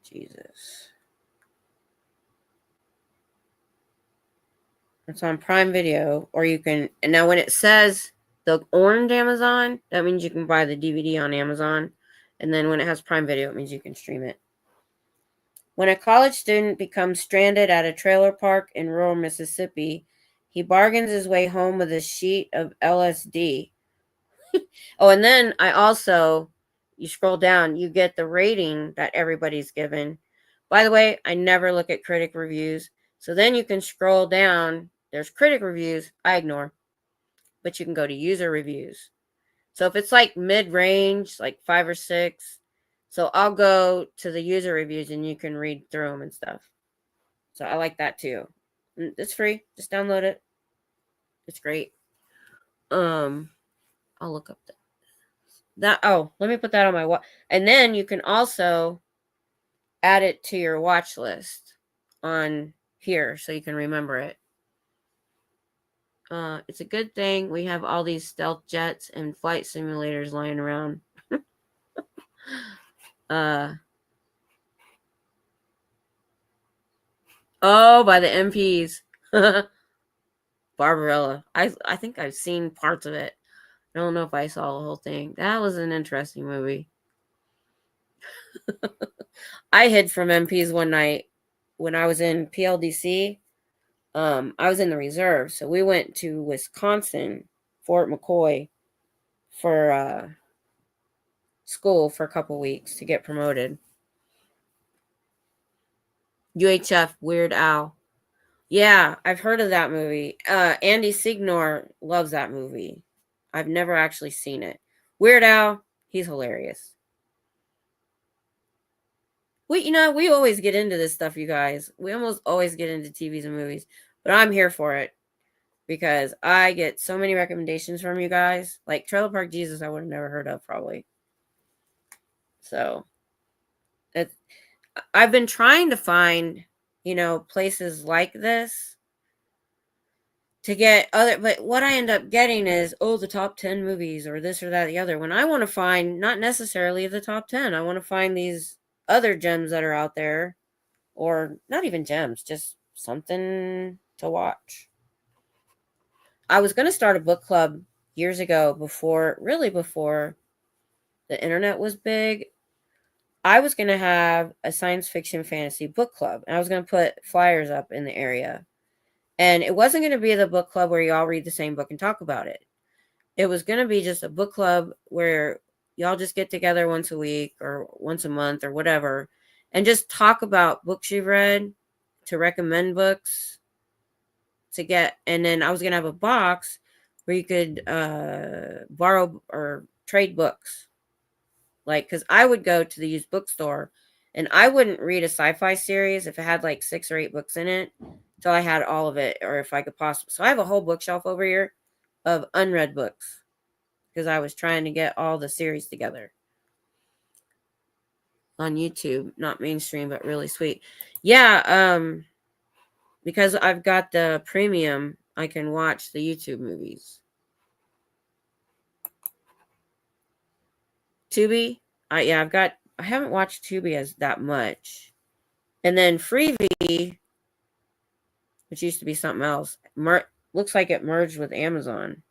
Jesus. It's on Prime Video, or you can. And now, when it says the orange Amazon, that means you can buy the DVD on Amazon. And then when it has Prime Video, it means you can stream it. When a college student becomes stranded at a trailer park in rural Mississippi, he bargains his way home with a sheet of LSD. Oh, and then you scroll down, you get the rating that everybody's given. By the way, I never look at critic reviews. So then you can scroll down. There's critic reviews. I ignore. But you can go to user reviews. So if it's like mid-range, like 5 or 6, so I'll go to the user reviews and you can read through them and stuff. So I like that too. It's free. Just download it. It's great. I'll look up that. Let me put that on my watch. And then you can also add it to your watch list on here so you can remember it. It's a good thing we have all these stealth jets and flight simulators lying around. By the MPs. Barbarella. I think I've seen parts of it. I don't know if I saw the whole thing. That was an interesting movie. I hid from MPs one night when I was in PLDC. I was in the reserve, so we went to Wisconsin, Fort McCoy, for school for a couple weeks to get promoted. UHF, Weird Al. Yeah, I've heard of that movie. Andy Signor loves that movie. I've never actually seen it. Weird Al, he's hilarious. We always get into this stuff, you guys. We almost always get into TVs and movies, but I'm here for it because I get so many recommendations from you guys. Like Trailer Park Jesus, I would have never heard of probably. So, I've been trying to find, places like this to get but what I end up getting is, the top 10 movies or this or that or the other. When I want to find not necessarily the top 10, I want to find these other gems that are out there, or not even gems, just something to watch. I was going to start a book club years ago before the internet was big. I was going to have a science fiction fantasy book club, and I was going to put flyers up in the area. And it wasn't going to be the book club where you all read the same book and talk about it. It was going to be just a book club where y'all just get together once a week or once a month or whatever and just talk about books you've read, to recommend books to get. And then I was going to have a box where you could borrow or trade books. Like, because I would go to the used bookstore and I wouldn't read a sci-fi series if it had like 6 or 8 books in it till I had all of it, or if I could possibly. So I have a whole bookshelf over here of unread books because I was trying to get all the series together on YouTube. Not mainstream, but really sweet. Yeah, because I've got the premium, I can watch the YouTube movies. Tubi, I haven't watched Tubi as that much. And then Freevee, which used to be something else, looks like it merged with Amazon.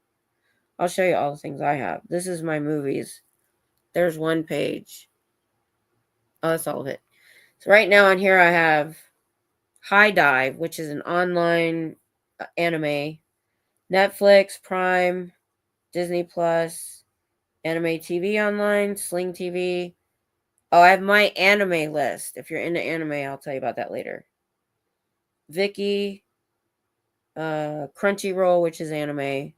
I'll show you all the things I have. This is my movies. There's one page. Oh, that's all of it. So right now on here I have High Dive, which is an online anime. Netflix, Prime, Disney Plus, Anime TV Online, Sling TV. Oh, I have my anime list. If you're into anime, I'll tell you about that later. Viki, Crunchyroll, which is anime.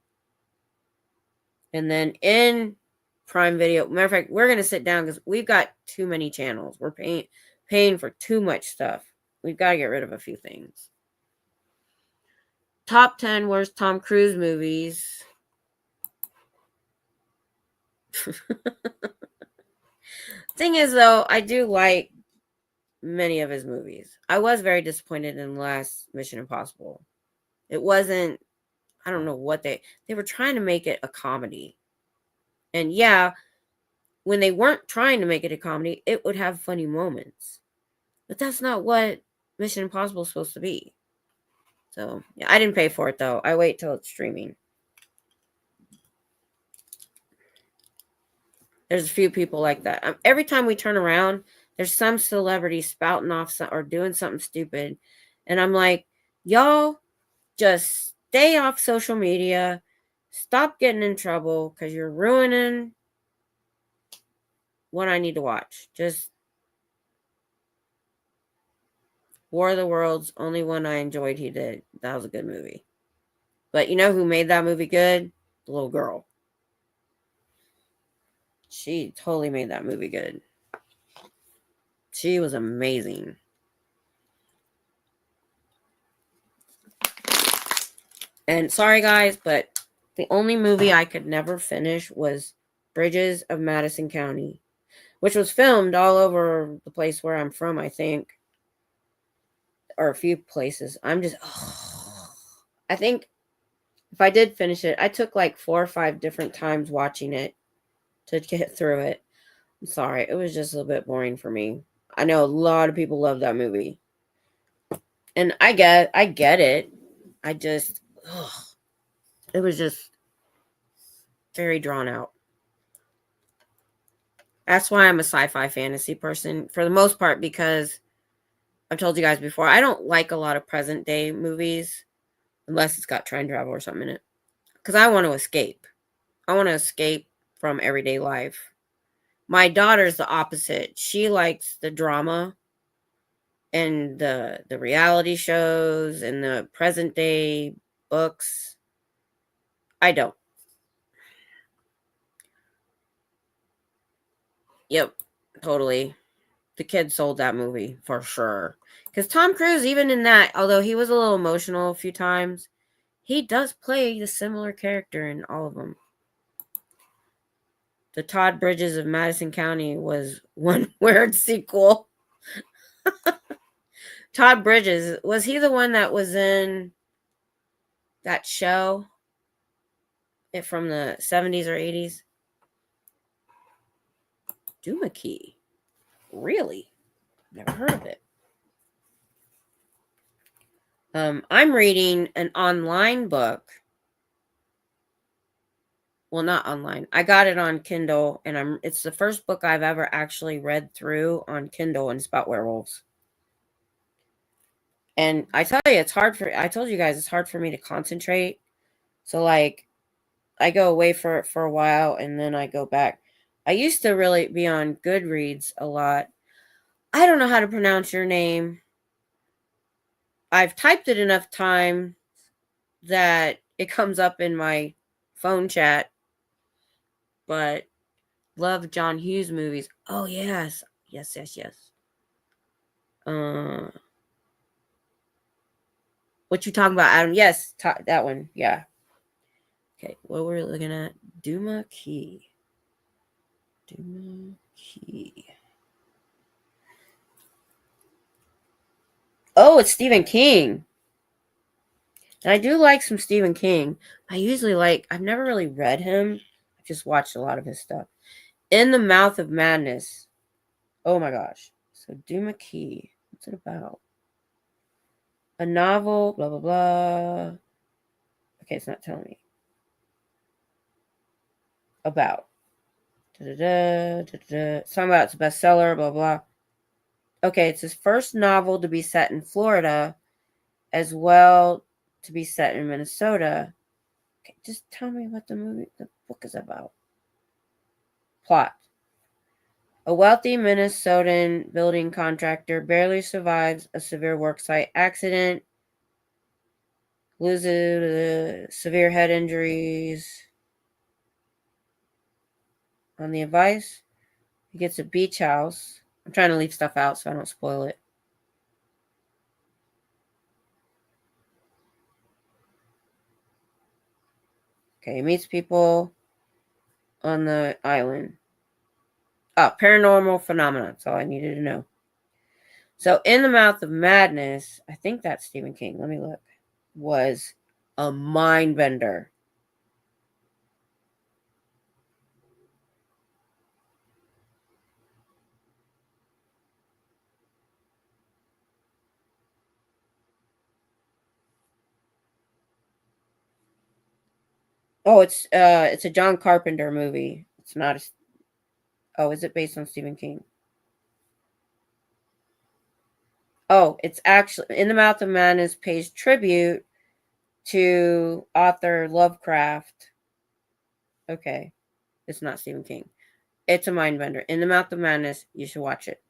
And then in Prime Video, matter of fact, we're going to sit down because we've got too many channels. We're paying for too much stuff. We've got to get rid of a few things. Top 10 worst Tom Cruise movies. Thing is, though, I do like many of his movies. I was very disappointed in the last Mission Impossible. It wasn't, I don't know what they were trying to make it a comedy. And yeah, when they weren't trying to make it a comedy, it would have funny moments. But that's not what Mission Impossible is supposed to be. So, yeah, I didn't pay for it, though. I wait till it's streaming. There's a few people like that. Every time we turn around, there's some celebrity spouting off or doing something stupid. And I'm like, y'all just stay off social media. Stop getting in trouble because you're ruining what I need to watch. Just War of the Worlds, only one I enjoyed he did. That was a good movie. But you know who made that movie good? The little girl. She totally made that movie good. She was amazing. And sorry, guys, but the only movie I could never finish was Bridges of Madison County, which was filmed all over the place where I'm from, I think. Or a few places. I think if I did finish it, I took like 4 or 5 different times watching it to get through it. I'm sorry. It was just a little bit boring for me. I know a lot of people love that movie. And I get it. I just, it was just very drawn out. That's why I'm a sci-fi fantasy person for the most part, because I've told you guys before, I don't like a lot of present day movies unless it's got time travel or something in it. Because I want to escape. I want to escape from everyday life. My daughter's the opposite. She likes the drama and the reality shows and the present day books. I don't. Yep, totally. The kid sold that movie for sure. Because Tom Cruise, even in that, although he was a little emotional a few times, he does play the similar character in all of them. The Todd Bridges of Madison County was one weird sequel. Todd Bridges, was he the one that was in that show from the 70s or 80s? Doomakey. Really? Never heard of it. I'm reading an online book. Well, not online. I got it on Kindle, and it's the first book I've ever actually read through on Kindle, and it's about werewolves. And I tell you, I told you guys it's hard for me to concentrate. So like I go away for a while and then I go back. I used to really be on Goodreads a lot. I don't know how to pronounce your name. I've typed it enough time that it comes up in my phone chat. But love John Hughes movies. Oh yes. Yes. What you talking about, Adam? Yes, that one. Yeah. Okay, what we're looking at? Doomakey. Oh, it's Stephen King. And I do like some Stephen King. I've never really read him. I've just watched a lot of his stuff. In the Mouth of Madness. Oh my gosh. So Doomakey. What's it about? A novel, blah, blah, blah. Okay, it's not telling me. about. Something about it's a bestseller, blah, blah. Okay, it's his first novel to be set in Florida, as well to be set in Minnesota. Okay, just tell me what the book is about. Plot. A wealthy Minnesotan building contractor barely survives a severe worksite accident, loses severe head injuries. On the advice, he gets a beach house. I'm trying to leave stuff out so I don't spoil it. Okay, he meets people on the island. Oh, paranormal phenomena. That's all I needed to know. So, In the Mouth of Madness, I think that's Stephen King. Let me look. Was a mind bender. Oh, it's a John Carpenter movie. It's not a. Oh, is it based on Stephen King? Oh, it's actually In the Mouth of Madness pays tribute to author Lovecraft. Okay, it's not Stephen King. It's a mind bender. In the Mouth of Madness. You should watch it.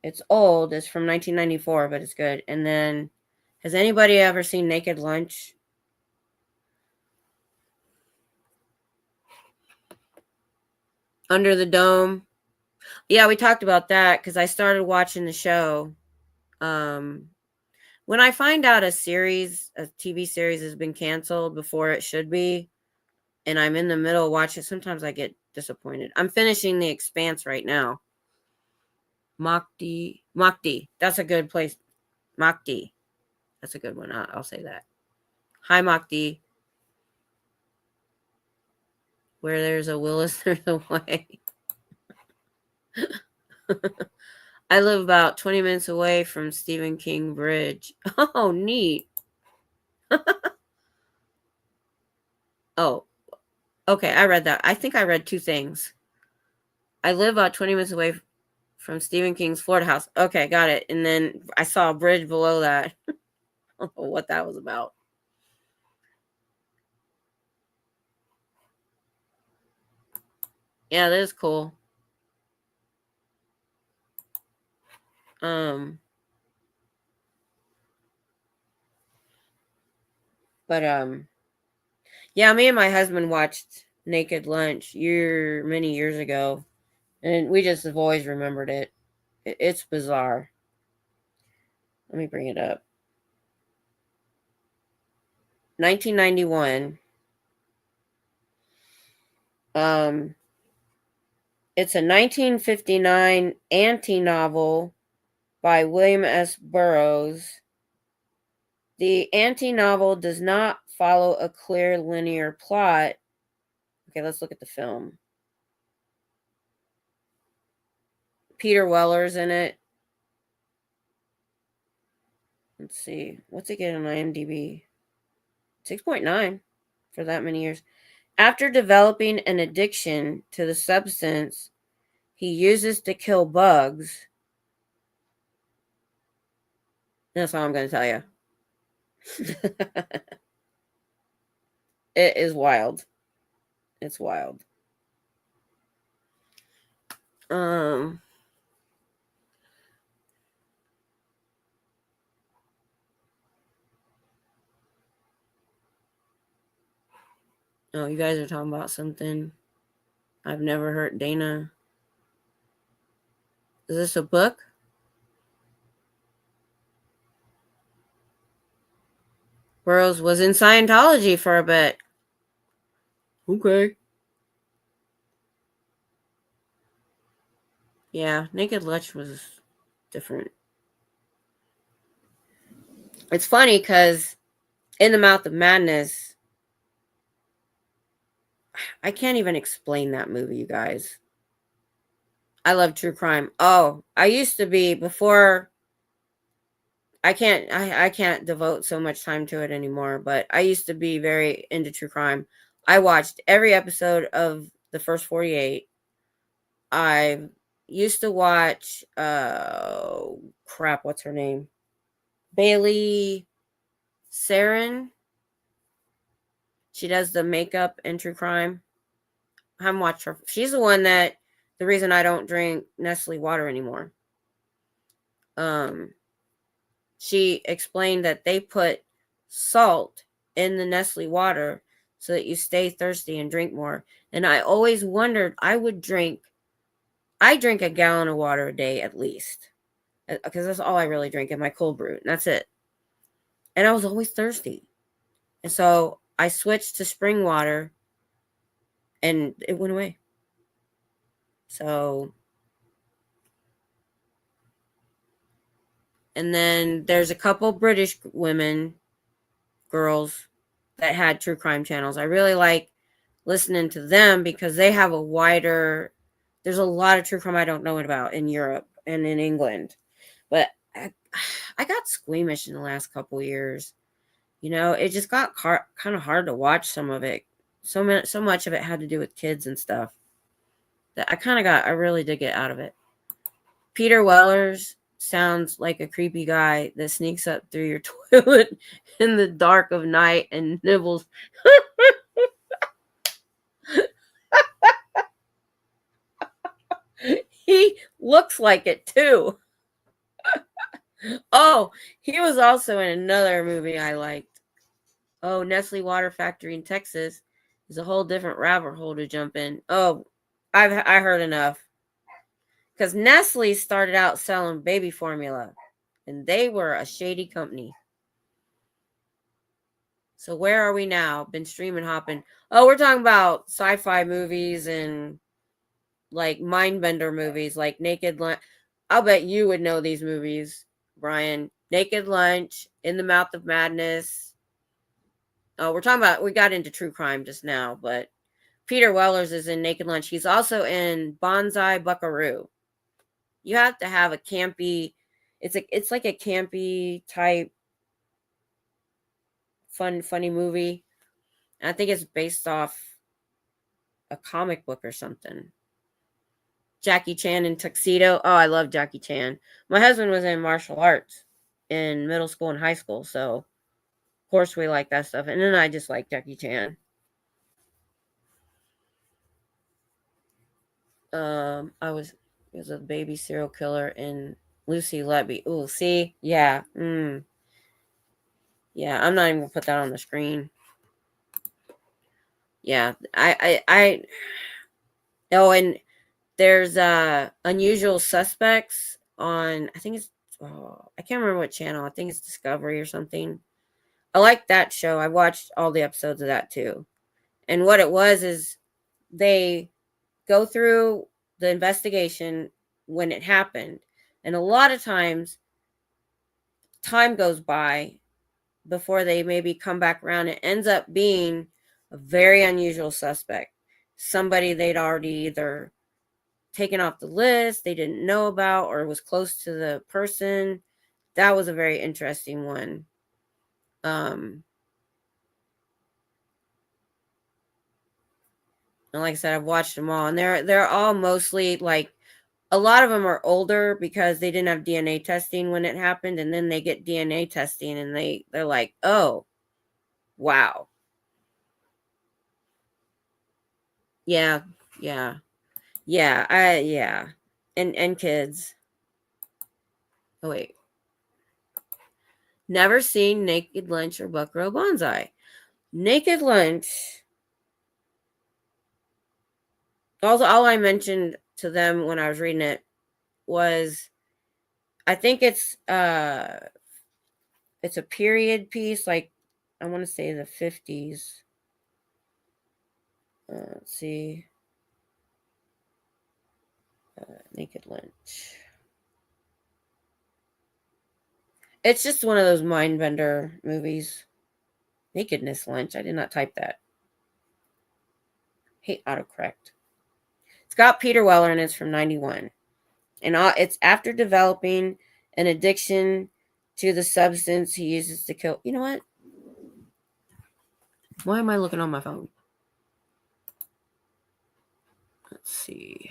It's old. It's from 1994, but it's good. And then, has anybody ever seen Naked Lunch? Under the Dome. Yeah, we talked about that because I started watching the show. When I find out a TV series has been canceled before it should be, and I'm in the middle watching, sometimes I get disappointed. I'm finishing The Expanse right now. Makdi. That's a good place. Makdi. That's a good one. I'll say that. Hi, Makdi. Where there's a Willis, there's a way. I live about 20 minutes away from Stephen King Bridge. Oh, neat. Oh, okay. I read that. I think I read two things. I live about 20 minutes away from Stephen King's Florida house. Okay, got it. And then I saw a bridge below that. I don't know what that was about. Yeah, that is cool. But yeah, me and my husband watched Naked Lunch many years ago, and we just have always remembered it. It's bizarre. Let me bring it up. 1991. It's a 1959 anti-novel by William S. Burroughs. The anti-novel does not follow a clear linear plot. Okay, let's look at the film. Peter Weller's in it. Let's see. What's it get on IMDb? 6.9 for that many years. After developing an addiction to the substance he uses to kill bugs. That's all I'm going to tell you. It is wild. It's wild. Oh, you guys are talking about something I've never heard. Dana. Is this a book? Burroughs was in Scientology for a bit. Okay. Yeah, Naked Lunch was different. It's funny because In the Mouth of Madness, I can't even explain that movie, you guys. I love true crime. Oh, I used to be before. I can't devote so much time to it anymore, but I used to be very into true crime. I watched every episode of the first 48. I used to watch crap, what's her name? Bailey Saren. She does the makeup and true crime. I haven't watched her. She's the one that the reason I don't drink Nestle water anymore. She explained that they put salt in the Nestle water so that you stay thirsty and drink more. And I always wondered, I drink a gallon of water a day at least, because that's all I really drink in my cold brew, and that's it. And I was always thirsty. And so I switched to spring water, and it went away. So, and then there's a couple British girls that had true crime channels. I really like listening to them because they have there's a lot of true crime I don't know about in Europe and in England. But I got squeamish in the last couple years. It just got kind of hard to watch some of it. So much of it had to do with kids and stuff that I really did get out of it. Peter Wellers sounds like a creepy guy that sneaks up through your toilet in the dark of night and nibbles. He looks like it too. Oh, he was also in another movie I liked. Oh, Nestle Water Factory in Texas is a whole different rabbit hole to jump in. Oh, I heard enough. Because Nestle started out selling baby formula, and they were a shady company. So where are we now? Been streaming hopping. Oh, we're talking about sci-fi movies and like mindbender movies, like Naked Lunch. I'll bet you would know these movies, Brian. Naked Lunch, In the Mouth of Madness. Oh, we got into true crime just now, but Peter Wellers is in Naked Lunch. He's also in Bonsai Buckaroo. You have to have a campy, it's like a campy type funny movie. And I think it's based off a comic book or something. Jackie Chan in Tuxedo. Oh, I love Jackie Chan. My husband was in martial arts in middle school and high school, so of course we like that stuff. And then I just like Jackie Chan. I was a baby serial killer in Lucy Letby. Oh, see? Yeah. Yeah, I'm not even gonna put that on the screen. Yeah. Oh, and there's Unusual Suspects on, I think it's, I can't remember what channel. I think it's Discovery or something. I like that show. I watched all the episodes of that too. And what it was is they go through the investigation when it happened. And a lot of times, time goes by before they maybe come back around. It ends up being a very unusual suspect. Somebody they'd already either taken off the list, they didn't know about, or was close to the person. That was a very interesting one. And like I said, I've watched them all, and they're all mostly like, a lot of them are older because they didn't have DNA testing when it happened, and then they get DNA testing, and they're like, oh, wow, yeah, yeah, yeah, and kids. Oh wait, never seen Naked Lunch or Buckrow Bonsai. Naked Lunch. Also, all I mentioned to them when I was reading it was, I think it's a period piece, like I want to say the 50s. Let's see, Naked Lunch. It's just one of those mind bender movies. Nakedness Lunch. I did not type that. Hate autocorrect. It's got Peter Weller and it's from 91. And it's after developing an addiction to the substance he uses to kill. You know what? Why am I looking on my phone? Let's see.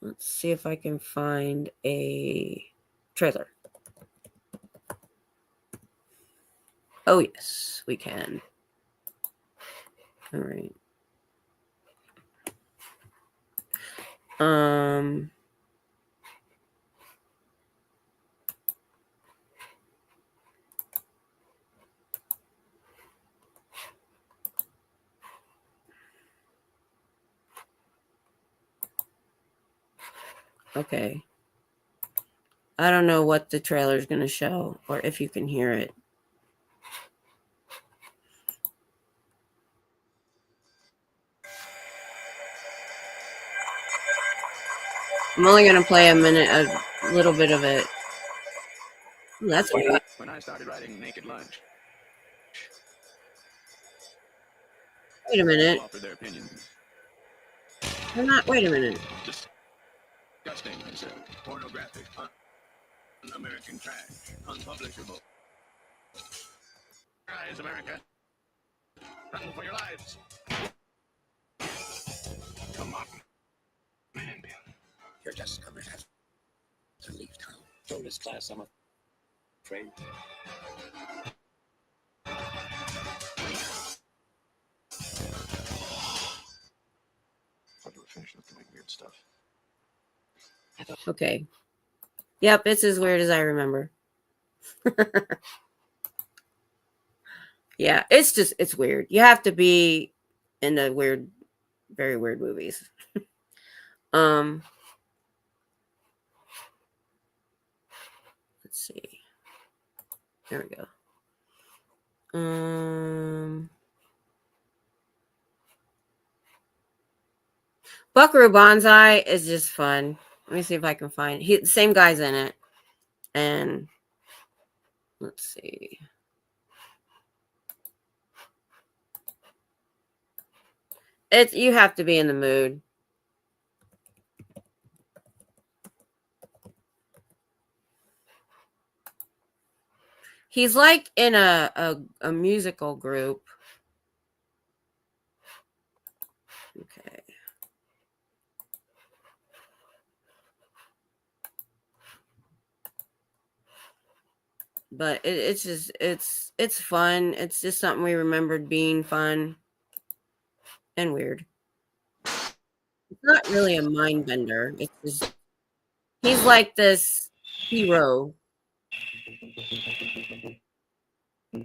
Let's see if I can find a trailer. Oh, yes, we can. All right. Okay. I don't know what the trailer is going to show or if you can hear it. I'm only going to play a little bit of it. Ooh, that's weird. When I started writing Naked Lunch. Wait a minute. Offer their opinion. They're not. Wait a minute. Disgusting, I said. Pornographic, un-American trash, unpublishable. Rise, America. Run for your lives. Come on. Man, Bill. You're just gonna have to leave town. Throw this class, I'm afraid. Thought you were finished with doing weird stuff. Okay. Yep, it's as weird as I remember. Yeah, it's weird. You have to be in the weird, very weird movies. Let's see. There we go. Buckaroo Banzai is just fun. Let me see if I can find the same guy's in it. And let's see. You have to be in the mood. He's like in a musical group. Okay. But it's just it's fun. It's just something we remembered being fun and weird. It's not really a mind bender. It's just he's like this hero. Are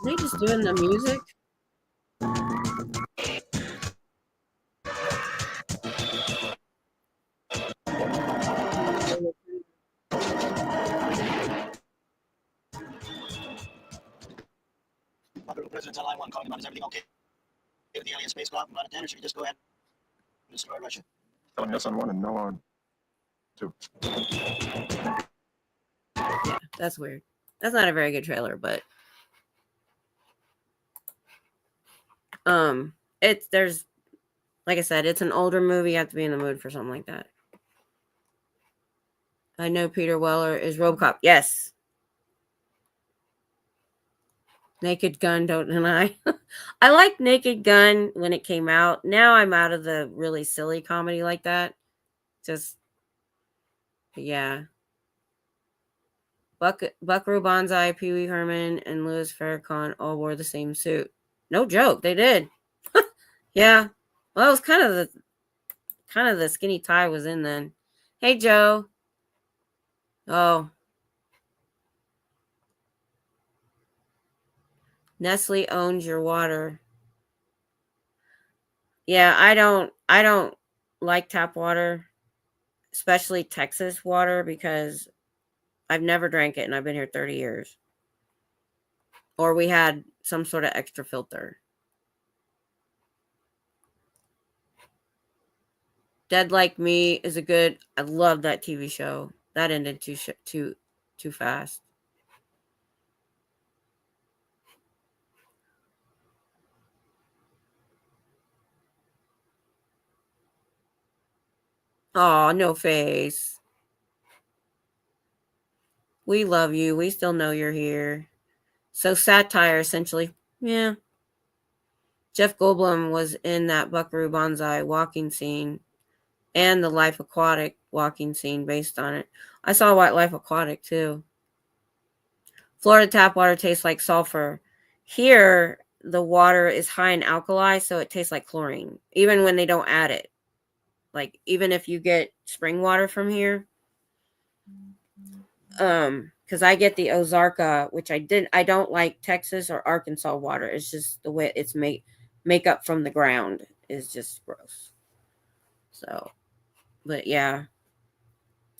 they just doing the music? President tell I-1 calling about is everything okay with the alien space go out and run it down, or should we just go ahead and destroy Russia? Telling yes on one and no on two. Yeah, that's weird. That's not a very good trailer, but there's like I said, it's an older movie. You have to be in the mood for something like that. I know Peter Weller is RoboCop. Yes. Naked Gun, don't deny. I liked Naked Gun when it came out. Now I'm out of the really silly comedy like that. Just, yeah. Buckaroo Banzai, Pee Wee Herman, and Louis Farrakhan all wore the same suit. No joke, they did. Yeah. Well, it was kind of the skinny tie was in then. Hey, Joe. Oh. Nestle owns your water. Yeah, I don't like tap water, especially Texas water, because I've never drank it and I've been here 30 years. Or we had some sort of extra filter. Dead Like Me is I love that TV show. That ended too fast. Aw, no face. We love you. We still know you're here. So satire, essentially. Yeah. Jeff Goldblum was in that Buckaroo Banzai walking scene and the Life Aquatic walking scene based on it. I saw White Life Aquatic too. Florida tap water tastes like sulfur. Here, the water is high in alkali, so it tastes like chlorine, even when they don't add it. Like, even if you get spring water from here, because I get the Ozarka, which I don't like Texas or Arkansas water. It's just the way it's make up from the ground is just gross. So, but yeah,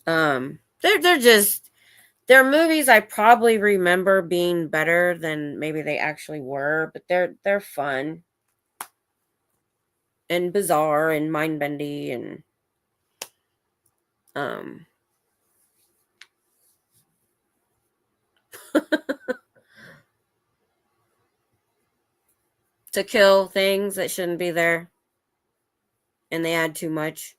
they're just they're movies I probably remember being better than maybe they actually were, but they're fun and bizarre and mind bendy and um to kill things that shouldn't be there and they add too much.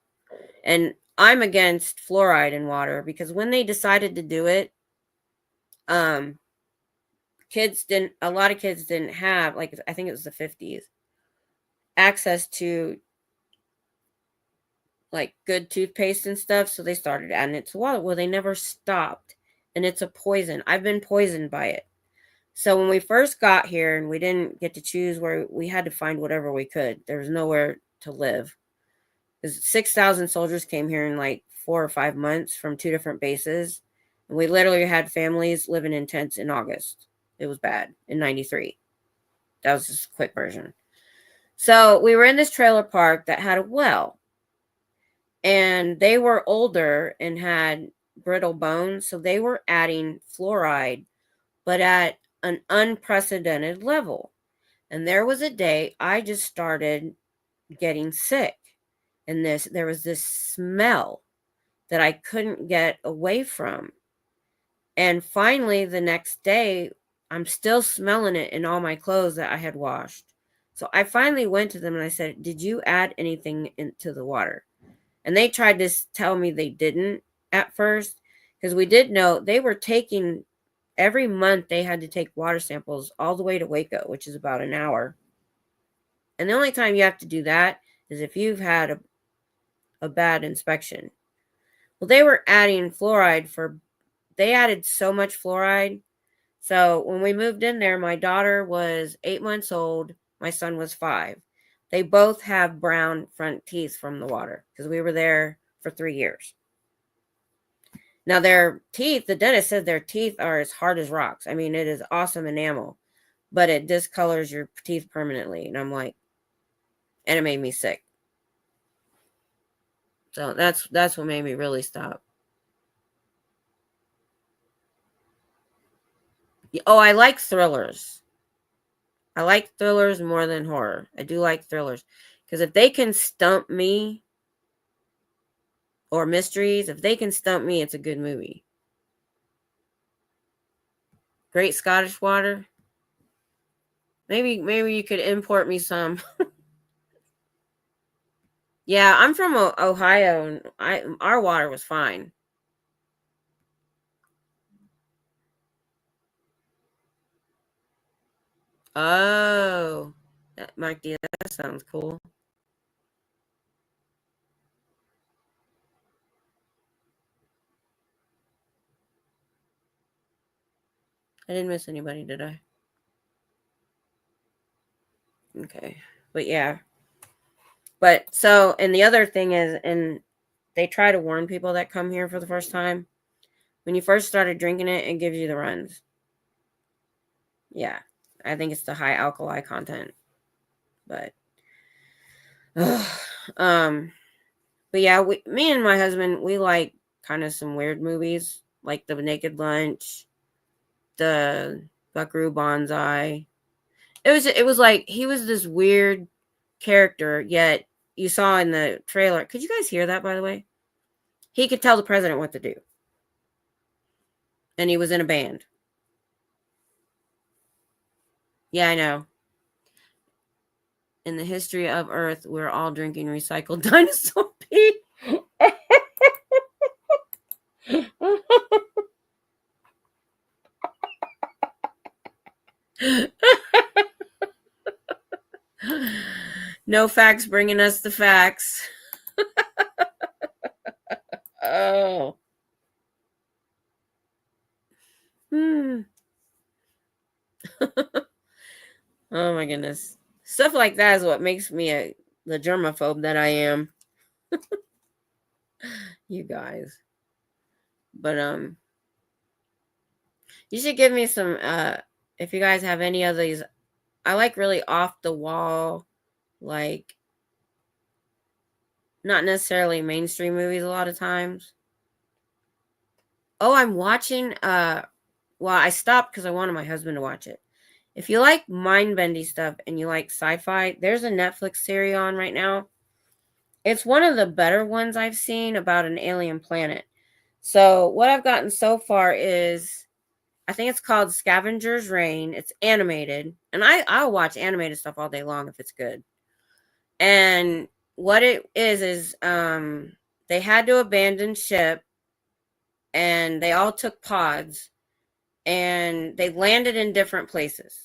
And I'm against fluoride in water because when they decided to do it, um a lot of kids didn't have, like, I think it was the 50s, access to like good toothpaste and stuff, so they started adding it to water. Well, they never stopped, and it's a poison. I've been poisoned by it. So when we first got here and we didn't get to choose where, we had to find whatever we could. There was nowhere to live because 6,000 soldiers came here in like 4 or 5 months from 2 different bases, and we literally had families living in tents in August. It was bad in '93. That was just a quick version. So we were in this trailer park that had a well, and they were older and had brittle bones, so they were adding fluoride, but at an unprecedented level. And there was a day I just started getting sick, and there was this smell that I couldn't get away from. And finally, the next day, I'm still smelling it in all my clothes that I had washed. So I finally went to them and I said, "Did you add anything into the water?" And they tried to tell me they didn't at first, because we did know they were taking, every month they had to take water samples all the way to Waco, which is about an hour. And the only time you have to do that is if you've had a bad inspection. Well, they were adding fluoride they added so much fluoride. So when we moved in there, my daughter was 8 months old. My son was 5. They both have brown front teeth from the water because we were there for 3 years. Now their teeth, the dentist said their teeth are as hard as rocks. I mean, it is awesome enamel, but it discolors your teeth permanently. And I'm like, and it made me sick. So that's what made me really stop. Oh, I like thrillers. I like thrillers more than horror. I do like thrillers because if they can stump me, or mysteries, if they can stump me, it's a good movie. Great Scottish Water. Maybe you could import me some. Yeah, I'm from Ohio, and our water was fine. Oh, that Mike D, that sounds cool. I didn't miss anybody, did I? Okay, but yeah, but so, and the other thing is, and they try to warn people that come here for the first time. When you first started drinking it, it gives you the runs. Yeah, I think it's the high alkali content, but um, but yeah, me and my husband, we like kind of some weird movies, like The Naked Lunch, the Buckaroo Banzai. It was like he was this weird character, yet you saw in the trailer. Could you guys hear that, by the way? He could tell the president what to do, and he was in a band. Yeah, I know. In the history of Earth, we're all drinking recycled dinosaur pee. No facts bringing us the facts. Oh. Oh my goodness. Stuff like that is what makes me the germaphobe that I am. You guys. But you should give me some if you guys have any of these. I like really off the wall, like not necessarily mainstream movies a lot of times. Oh, I'm watching well, I stopped because I wanted my husband to watch it. If you like mind-bending stuff and you like sci-fi, there's a Netflix series on right now. It's one of the better ones I've seen about an alien planet. So what I've gotten so far is, I think it's called Scavenger's Reign. It's animated. And I'll watch animated stuff all day long if it's good. And what it is they had to abandon ship and they all took pods and they landed in different places.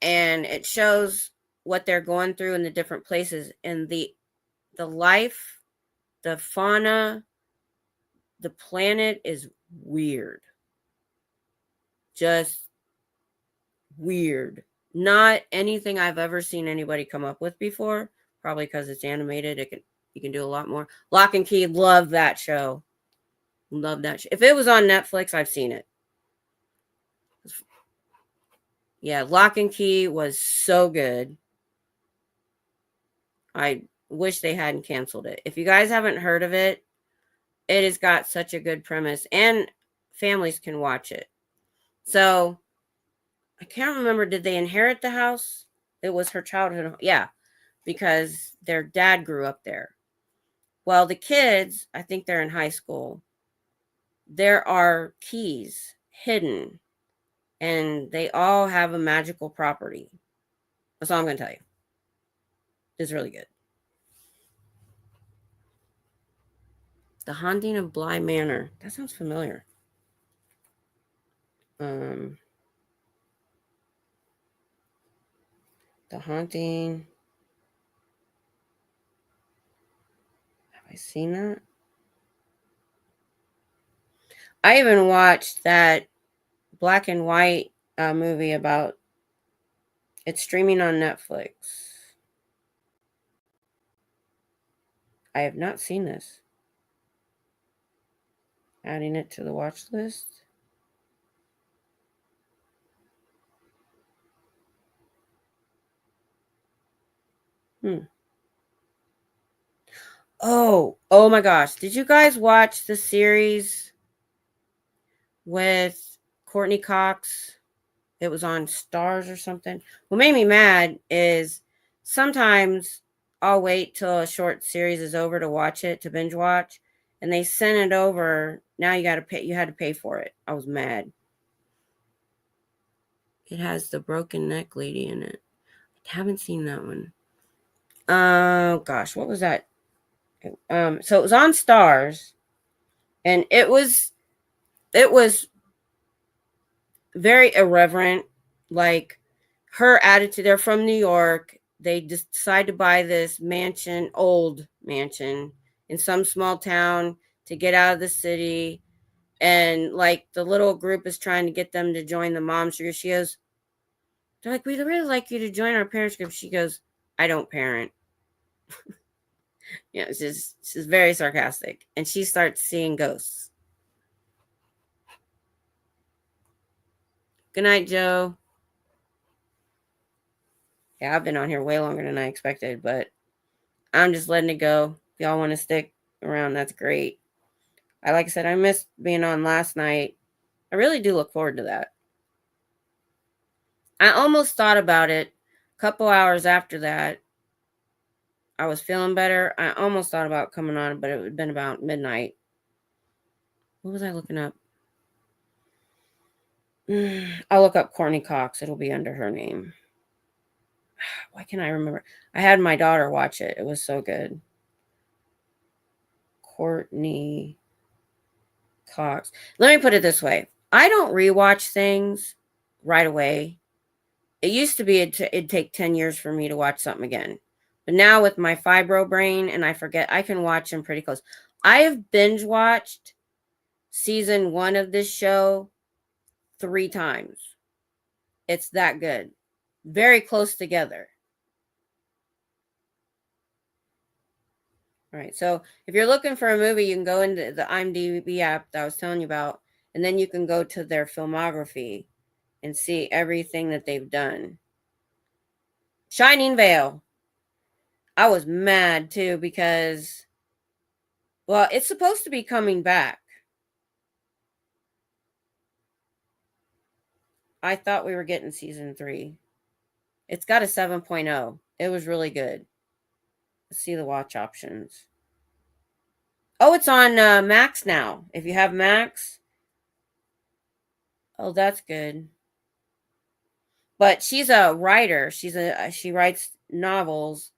And it shows what they're going through in the different places, and the life, the fauna, the planet is weird. Just weird. Not anything I've ever seen anybody come up with before. Probably because it's animated. You can do a lot more. Lock and Key, love that show. Love that show. If it was on Netflix, I've seen it. Yeah, Lock and Key was so good. I wish they hadn't canceled it. If you guys haven't heard of it, it has got such a good premise, and families can watch it. So I can't remember, did they inherit the house? It was her childhood. Yeah, because their dad grew up there. Well, the kids, I think they're in high school. There are keys hidden, and they all have a magical property. That's all I'm going to tell you. It's really good. The Haunting of Bly Manor. That sounds familiar. The Haunting. Have I seen that? I even watched that black and white movie about. It's streaming on Netflix. I have not seen this. Adding it to the watch list. Oh my gosh. Did you guys watch the series with Courtney Cox? It was on Stars or something. What made me mad is sometimes I'll wait till a short series is over to watch it, to binge watch, and they send it over. Now you got to pay. You had to pay for it. I was mad. It has the broken neck lady in it. I haven't seen that one. Oh gosh, what was that? So it was on Stars, and it was very irreverent. Like her attitude. They're from New York. They just decide to buy this mansion, old mansion in some small town to get out of the city. And like the little group is trying to get them to join the mom's group. She goes, they're like, we'd really like you to join our parents group. She goes, I don't parent. Yeah, she's very sarcastic. And she starts seeing ghosts. Good night, Joe. Yeah, I've been on here way longer than I expected, but I'm just letting it go. If y'all want to stick around, that's great. Like I said, I missed being on last night. I really do look forward to that. I almost thought about it a couple hours after that. I was feeling better. I almost thought about coming on, but it had been about midnight. What was I looking up? I'll look up Courtney Cox. It'll be under her name. Why can't I remember? I had my daughter watch it. It was so good. Courtney Cox. Let me put it this way. I don't rewatch things right away. It used to be it'd take 10 years for me to watch something again. But now with my fibro brain and I forget, I can watch them pretty close. I have binge watched season 1 of this show 3 times. It's that good. Very close together. All right. So if you're looking for a movie, you can go into the IMDb app that I was telling you about, and then you can go to their filmography and see everything that they've done. Shining Vale. I was mad too because, well, it's supposed to be coming back. I thought we were getting season 3. It's got a 7.0. It was really good. Let's see the watch options. Oh, it's on Max now. If you have Max. Oh, that's good. But she's a writer. She writes novels,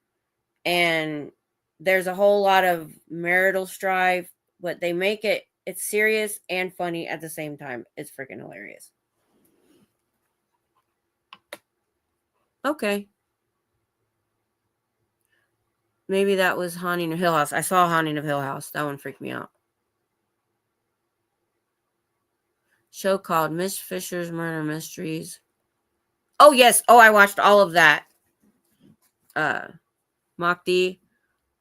and there's a whole lot of marital strife, but they make it's serious and funny at the same time. It's freaking hilarious. Okay. Maybe that was Haunting of Hill House. I saw Haunting of Hill House. That one freaked me out. Show called Miss Fisher's Murder Mysteries. Oh, yes. Oh, I watched all of that. Mock D.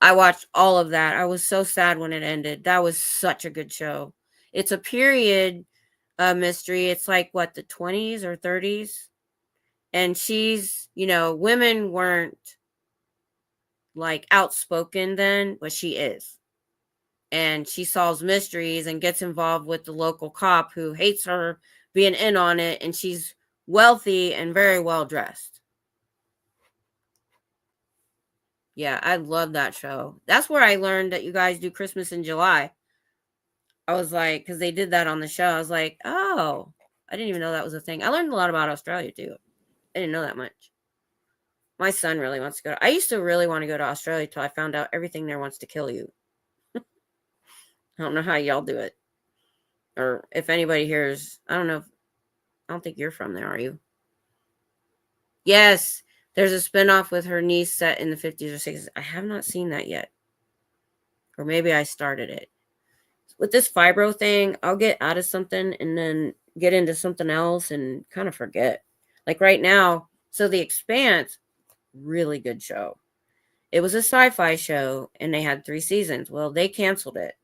I watched all of that. I was so sad when it ended. That was such a good show. It's a period mystery. It's like, what, the 20s or 30s? And she's, women weren't like outspoken then, but she is. And she solves mysteries and gets involved with the local cop who hates her being in on it. And she's wealthy and very well dressed. Yeah, I love that show. That's where I learned that you guys do Christmas in July. I was like, because they did that on the show. I was like, oh, I didn't even know that was a thing. I learned a lot about Australia too. I didn't know that much. My son really wants to go. I used to really want to go to Australia till I found out everything there wants to kill you. I don't know how y'all do it. Or if anybody hears, I don't know. I don't think you're from there, are you? Yes. There's a spinoff with her niece set in the 50s or 60s. I have not seen that yet. Or maybe I started it. With this fibro thing, I'll get out of something and then get into something else and kind of forget. Like right now, so The Expanse, really good show. It was a sci-fi show and they had 3 seasons. Well, they canceled it.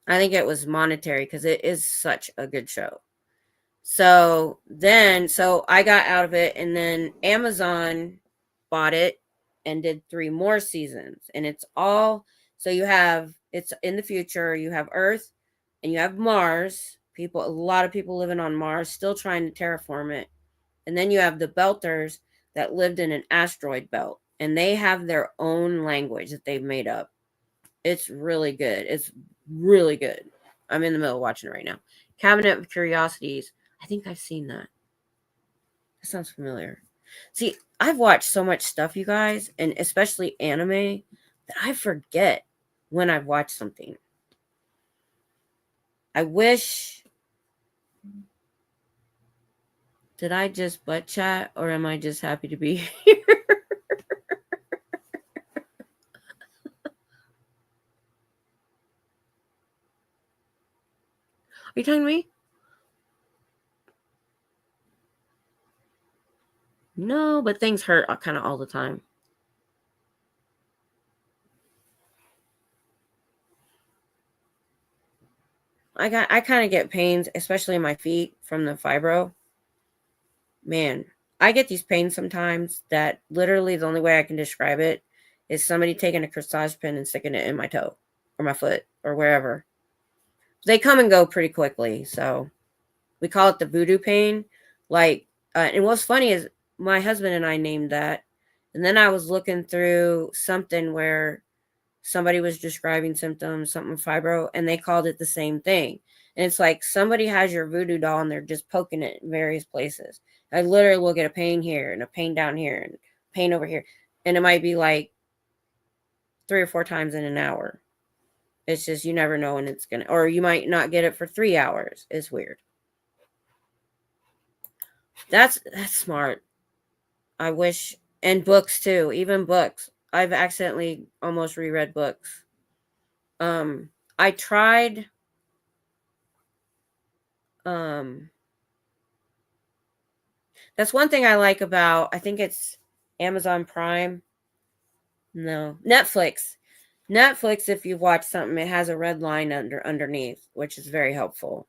I think it was monetary because it is such a good show. So I got out of it, and then Amazon bought it and did 3 more seasons. And it's all, so it's in the future, you have Earth and you have Mars. A lot of people living on Mars, still trying to terraform it. And then you have the Belters that lived in an asteroid belt, and they have their own language that they've made up. It's really good. It's really good. I'm in the middle of watching it right now. Cabinet of Curiosities. I think I've seen that. That sounds familiar. See, I've watched so much stuff, you guys, and especially anime, that I forget when I've watched something. I wish. Did I just butt chat, or am I just happy to be here? Are you talking to me? No, but things hurt kind of all the time. I kind of get pains, especially in my feet from the fibro. Man, I get these pains sometimes that literally the only way I can describe it is somebody taking a corsage pin and sticking it in my toe or my foot or wherever. They come and go pretty quickly, so we call it the voodoo pain. Like, and what's funny is my husband and I named that, and then I was looking through something where somebody was describing symptoms, something fibro, and they called it the same thing. And it's like somebody has your voodoo doll and they're just poking it in various places. I literally will get a pain here and a pain down here and pain over here. And it might be like 3 or 4 times in an hour. It's just, you never know when it's going to, or you might not get it for 3 hours. It's weird. That's smart. I wish, and books too, even books. I've accidentally almost reread books. I tried that's one thing I like about, I think it's Amazon Prime. No, Netflix. Netflix, if you watch something, it has a red line underneath, which is very helpful.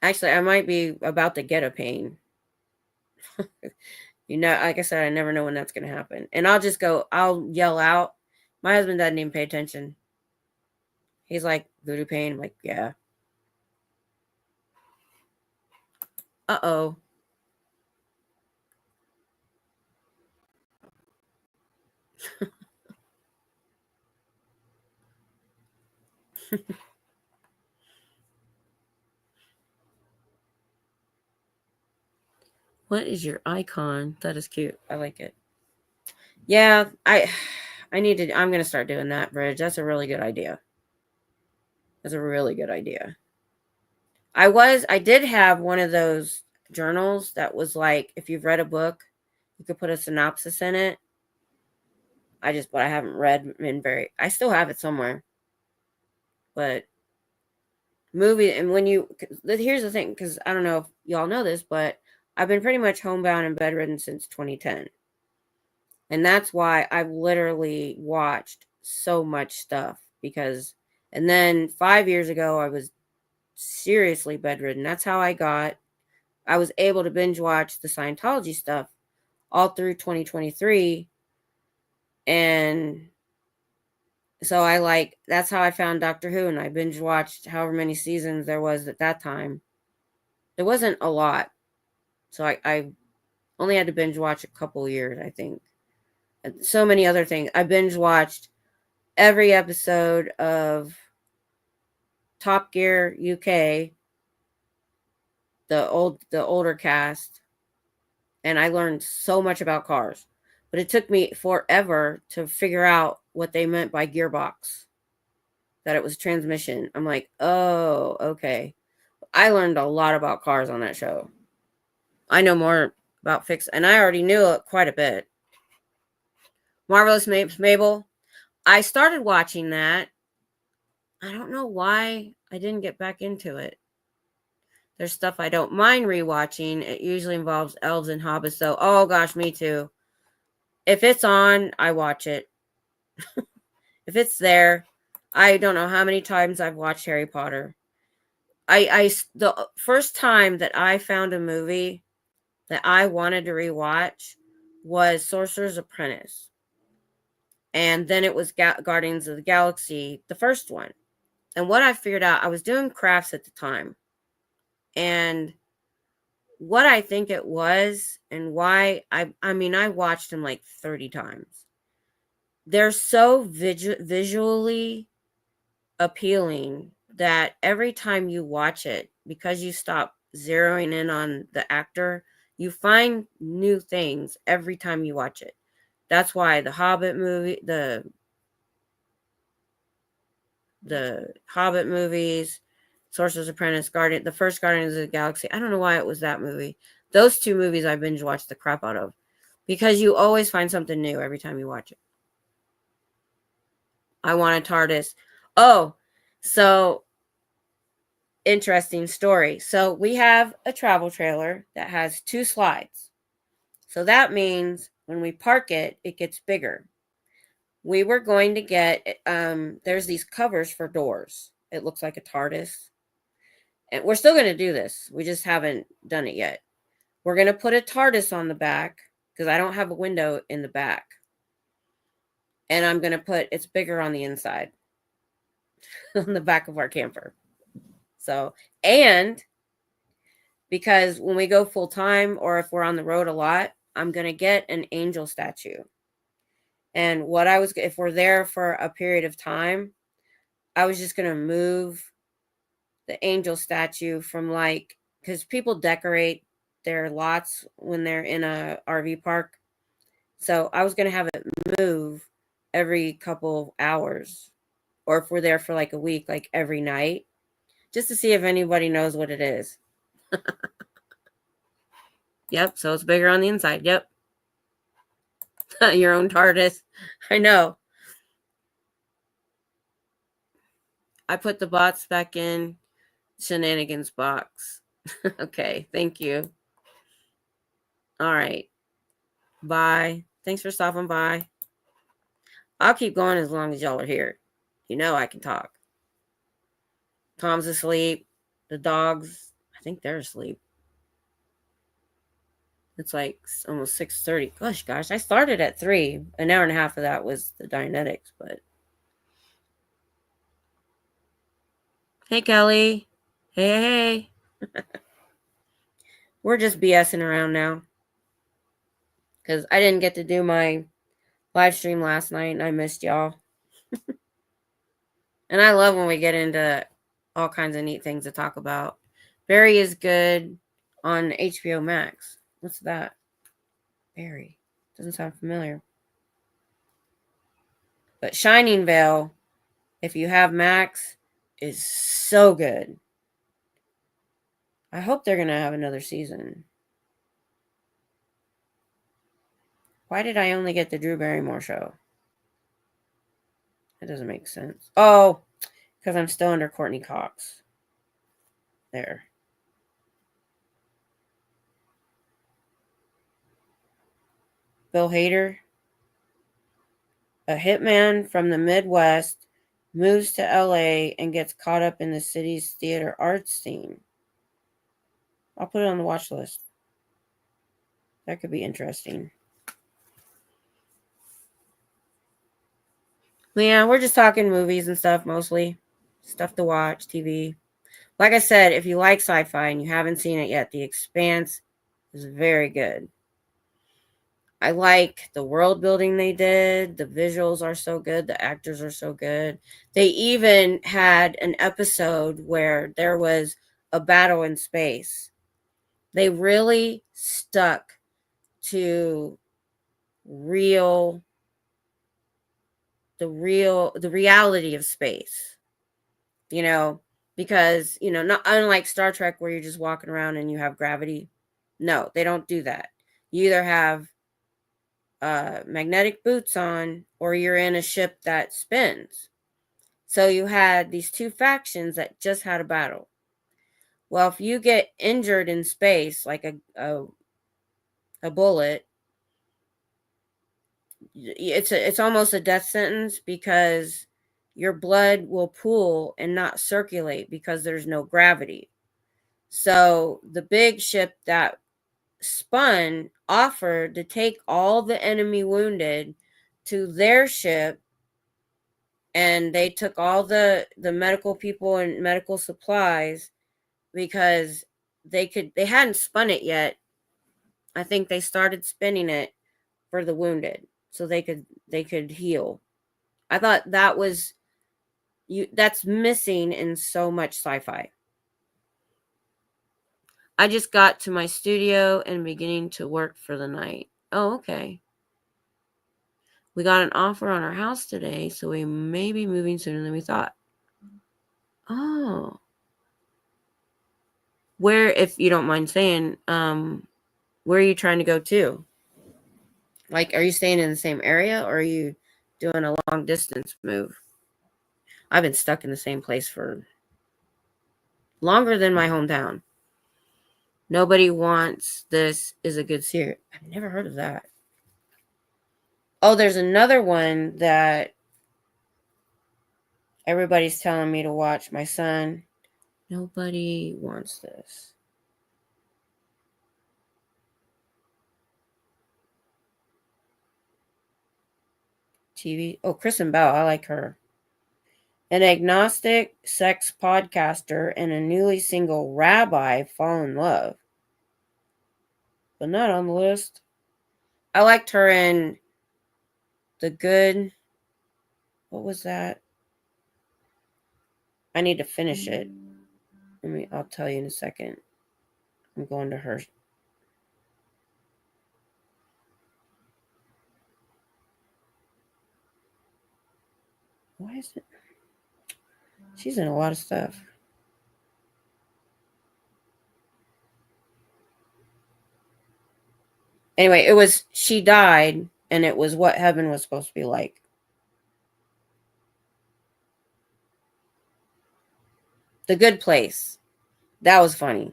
Actually, I might be about to get a pain. Like I said, I never know when that's going to happen. And I'll yell out. My husband doesn't even pay attention. He's like, voodoo pain. I'm like, yeah. Uh-oh. What is your icon? That is cute. I like it. Yeah, I'm going to start doing that, Bridge. That's a really good idea. That's a really good idea. I did have one of those journals that was like, if you've read a book, you could put a synopsis in it. But I haven't read I still have it somewhere. But here's the thing, because I don't know if y'all know this, but I've been pretty much homebound and bedridden since 2010. And that's why I've literally watched so much stuff and then 5 years ago, I was seriously bedridden. That's how I was able to binge watch the Scientology stuff all through 2023. And so that's how I found Doctor Who, and I binge watched however many seasons there was at that time. There wasn't a lot. So I only had to binge watch a couple years, I think. And so many other things. I binge watched every episode of Top Gear UK, the older cast, and I learned so much about cars. But it took me forever to figure out what they meant by gearbox, that it was transmission. I'm like, oh, okay. I learned a lot about cars on that show. I know more about and I already knew it quite a bit. Marvelous Mabel. I started watching that. I don't know why I didn't get back into it. There's stuff I don't mind rewatching. It usually involves elves and hobbits, though. Oh gosh, me too. If it's on, I watch it. If it's there, I don't know how many times I've watched Harry Potter. The first time that I found a movie that I wanted to rewatch was Sorcerer's Apprentice. And then it was Guardians of the Galaxy, the first one. And what I figured out, I was doing crafts at the time. And what I think it was and why, I watched them like 30 times. They're so visually appealing that every time you watch it, because you stop zeroing in on the actor, you find new things every time you watch it. That's why the Hobbit movie, the Hobbit movies, Sorcerer's Apprentice, the first Guardians of the Galaxy. I don't know why it was that movie. Those two movies I binge watched the crap out of, because you always find something new every time you watch it. I want a TARDIS. Oh, so interesting story. So we have a travel trailer that has 2 slides. So that means when we park it, it gets bigger. We were going to get, there's these covers for doors. It looks like a TARDIS. And we're still going to do this. We just haven't done it yet. We're going to put a TARDIS on the back because I don't have a window in the back. And I'm going to put, it's bigger on the inside, on the back of our camper. So, and because when we go full time or if we're on the road a lot, I'm going to get an angel statue. And if we're there for a period of time, I was just going to move the angel statue from because people decorate their lots when they're in a RV park. So I was going to have it move every couple hours, or if we're there for like a week, like every night, just to see if anybody knows what it is. Yep, so it's bigger on the inside. Yep. Your own TARDIS. I know. I put the bots back in shenanigans box. Okay, thank you. All right. Bye. Thanks for stopping by. I'll keep going as long as y'all are here. You know I can talk. Tom's asleep. The dogs, I think they're asleep. It's like almost 6:30. Gosh, I started at 3. An hour and a half of that was the Dianetics, but hey Kelly. Hey. We're just BSing around now. Because I didn't get to do my live stream last night and I missed y'all. And I love when we get into all kinds of neat things to talk about. Barry is good on HBO Max. What's that? Barry. Doesn't sound familiar. But Shining Vale, if you have Max, is so good. I hope they're going to have another season. Why did I only get the Drew Barrymore show? That doesn't make sense. Oh, because I'm still under Courtney Cox. There. Bill Hader, a hitman from the Midwest, moves to LA and gets caught up in the city's theater arts scene. I'll put it on the watch list. That could be interesting. But yeah, we're just talking movies and stuff mostly. Stuff to watch, TV. Like I said, if you like sci-fi and you haven't seen it yet, The Expanse is very good. I like the world building they did. The visuals are so good. The actors are so good. They even had an episode where there was a battle in space. They really stuck to the reality of space. You know, because, not unlike Star Trek where you're just walking around and you have gravity. No, they don't do that. You either have magnetic boots on or you're in a ship that spins. So you had these two factions that just had a battle. Well, if you get injured in space, like a bullet, it's almost a death sentence because your blood will pool and not circulate because there's no gravity. So the big ship that spun offered to take all the enemy wounded to their ship, and they took all the medical people and medical supplies because they hadn't spun it yet. I think they started spinning it for the wounded so they could heal. I thought that's missing in so much sci-fi. I just got to my studio and beginning to work for the night. Oh, okay. We got an offer on our house today, so we may be moving sooner than we thought. Oh. Where, if you don't mind saying, where are you trying to go to? Like, are you staying in the same area or are you doing a long distance move? I've been stuck in the same place for longer than my hometown. Nobody Wants This is a good series. I've never heard of that. Oh, there's another one that everybody's telling me to watch. My son. Nobody Wants This. TV. Oh, Kristen Bell. I like her. An agnostic sex podcaster and a newly single rabbi fall in love. But not on the list. I liked her in The Good. What was that? I need to finish it. I'll tell you in a second. I'm going to her. Why is it? She's in a lot of stuff. 'Cause Anyway, she died, and it was what heaven was supposed to be like. The Good Place. That was funny.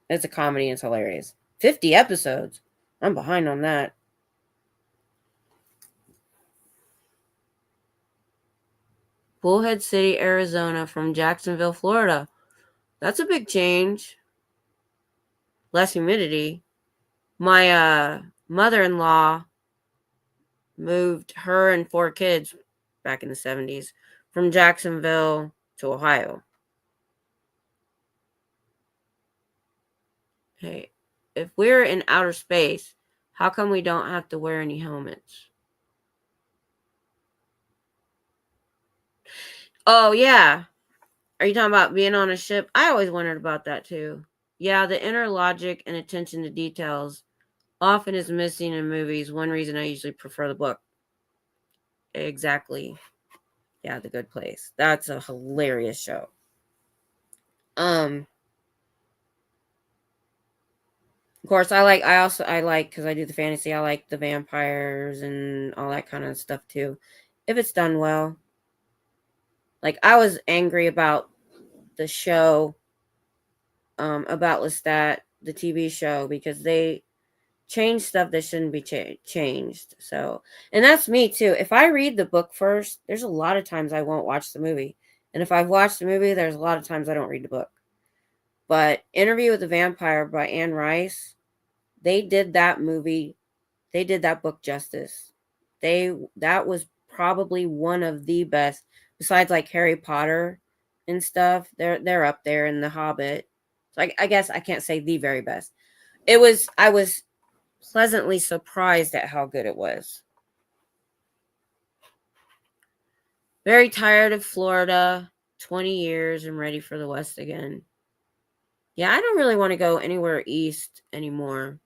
It's a comedy and it's hilarious. 50 episodes. I'm behind on that. Bullhead City, Arizona from Jacksonville, Florida. That's a big change. Less humidity. My mother-in-law moved her and 4 kids back in the 70s from Jacksonville to Ohio. Hey, if we're in outer space, how come we don't have to wear any helmets? Oh, yeah. Are you talking about being on a ship? I always wondered about that too. Yeah, the inner logic and attention to details often is missing in movies. One reason I usually prefer the book. Exactly. Yeah, The Good Place. That's a hilarious show. Of course, I like because I do the fantasy. I like the vampires and all that kind of stuff too, if it's done well. Like I was angry about the show, about Lestat, the TV show, because they changed stuff that shouldn't be changed. So, and that's me too. If I read the book first, there's a lot of times I won't watch the movie, and if I've watched the movie, there's a lot of times I don't read the book. But Interview with the Vampire by Anne Rice, they did that book justice. That was probably one of the best, besides like Harry Potter and stuff. They're up there in The Hobbit. So I guess I can't say the very best. I was pleasantly surprised at how good it was. Very tired of Florida, 20 years and ready for the West again. Yeah, I don't really want to go anywhere east anymore.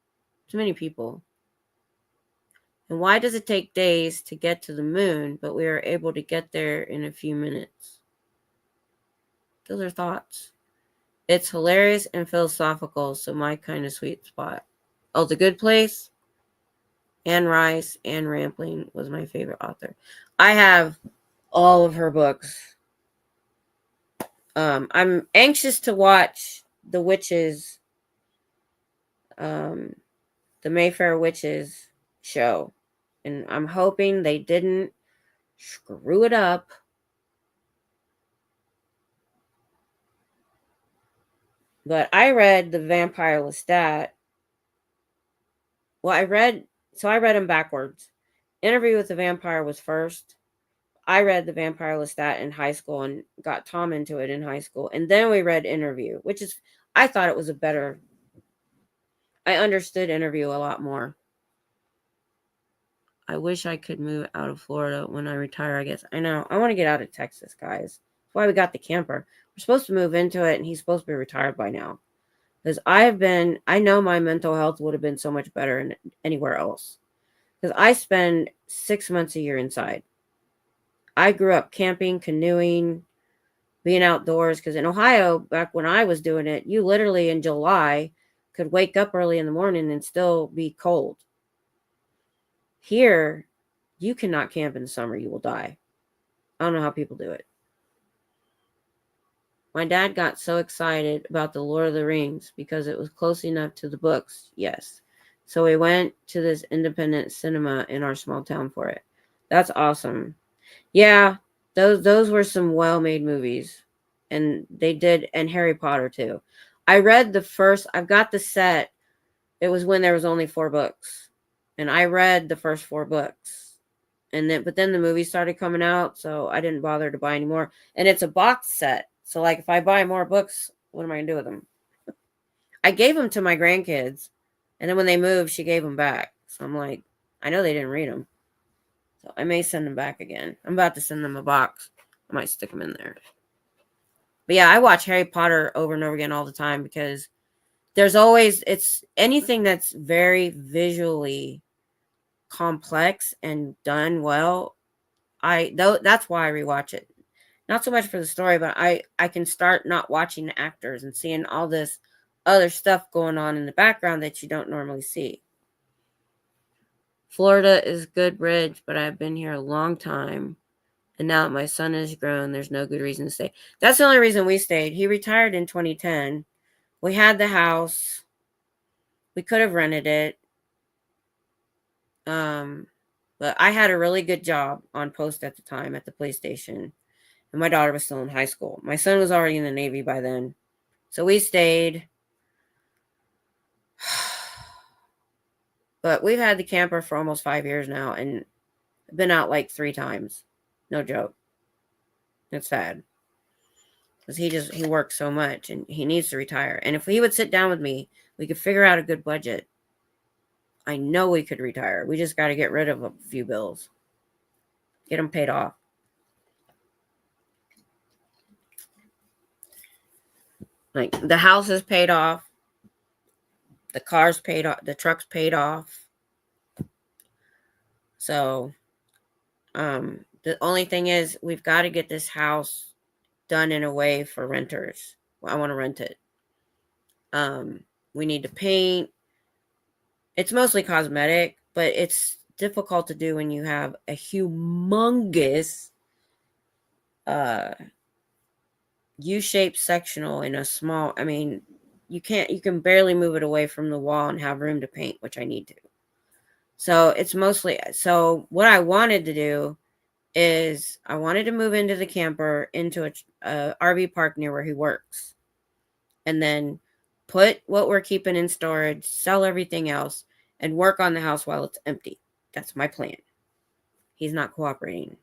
Too many people. And why does it take days to get to the moon, but we are able to get there in a few minutes? Those are thoughts. It's hilarious and philosophical, so my kind of sweet spot. Oh, The Good Place? Anne Rice, Anne Rampling was my favorite author. I have all of her books. I'm anxious to watch The Witches, the Mayfair Witches show. And I'm hoping they didn't screw it up. But I read The Vampire Lestat. Well, I read them backwards. Interview with the Vampire was first. I read The Vampire Lestat in high school and got Tom into it in high school. And then we read Interview, I thought it was I understood Interview a lot more. I wish I could move out of Florida when I retire, I guess. I know. I want to get out of Texas, guys. That's why we got the camper. We're supposed to move into it, and he's supposed to be retired by now. Because I know my mental health would have been so much better anywhere else. Because I spend 6 months a year inside. I grew up camping, canoeing, being outdoors. Because in Ohio, back when I was doing it, you literally in July could wake up early in the morning and still be cold. Here, you cannot camp in the summer. You will die. I don't know how people do it. My dad got so excited about the Lord of the Rings because it was close enough to the books. Yes. So we went to this independent cinema in our small town for it. That's awesome. Yeah, those were some well-made movies. And and Harry Potter too. I've got the set. It was when there was only 4 books. And I read the first 4 books. But then the movies started coming out, so I didn't bother to buy any more. And it's a box set. So like if I buy more books, what am I going to do with them? I gave them to my grandkids. And then when they moved, she gave them back. So I'm like, I know they didn't read them. So I may send them back again. I'm about to send them a box. I might stick them in there. But yeah, I watch Harry Potter over and over again all the time because it's anything that's very visually complex and done well. That's why I rewatch it. Not so much for the story, but I can start not watching the actors and seeing all this other stuff going on in the background that you don't normally see. Florida is good bridge, but I've been here a long time. And now that my son is grown, there's no good reason to stay. That's the only reason we stayed. He retired in 2010. We had the house. We could have rented it. But I had a really good job on post at the time at the police station. And my daughter was still in high school. My son was already in the Navy by then. So we stayed. But we've had the camper for almost 5 years now and been out like 3 times. No joke. It's sad. Because he works so much and he needs to retire. And if he would sit down with me, we could figure out a good budget. I know we could retire. We just got to get rid of a few bills. Get them paid off. Like the house is paid off. The car's paid off. The truck's paid off. So, the only thing is we've got to get this house done in a way for renters. I want to rent it. We need to paint. It's mostly cosmetic, but it's difficult to do when you have a humongous U-shaped sectional in a small, I mean, you can barely move it away from the wall and have room to paint, which I need to. So it's mostly, so what I wanted to do is I wanted to move into the camper into a RV park near where he works. And then put what we're keeping in storage, sell everything else, and work on the house while it's empty. That's my plan. He's not cooperating.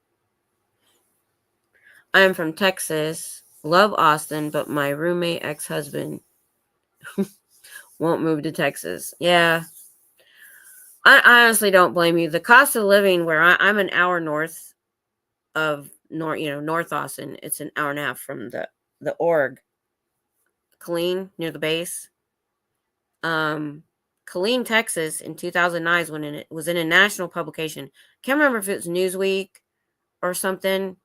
I'm from Texas. Love Austin, but my roommate ex-husband won't move to Texas. Yeah. I honestly don't blame you. The cost of living where I'm an hour north of North Austin. It's an hour and a half from the org. Killeen, near the base. Killeen, Texas in 2009 when it was in a national publication. Can't remember if it was Newsweek or something,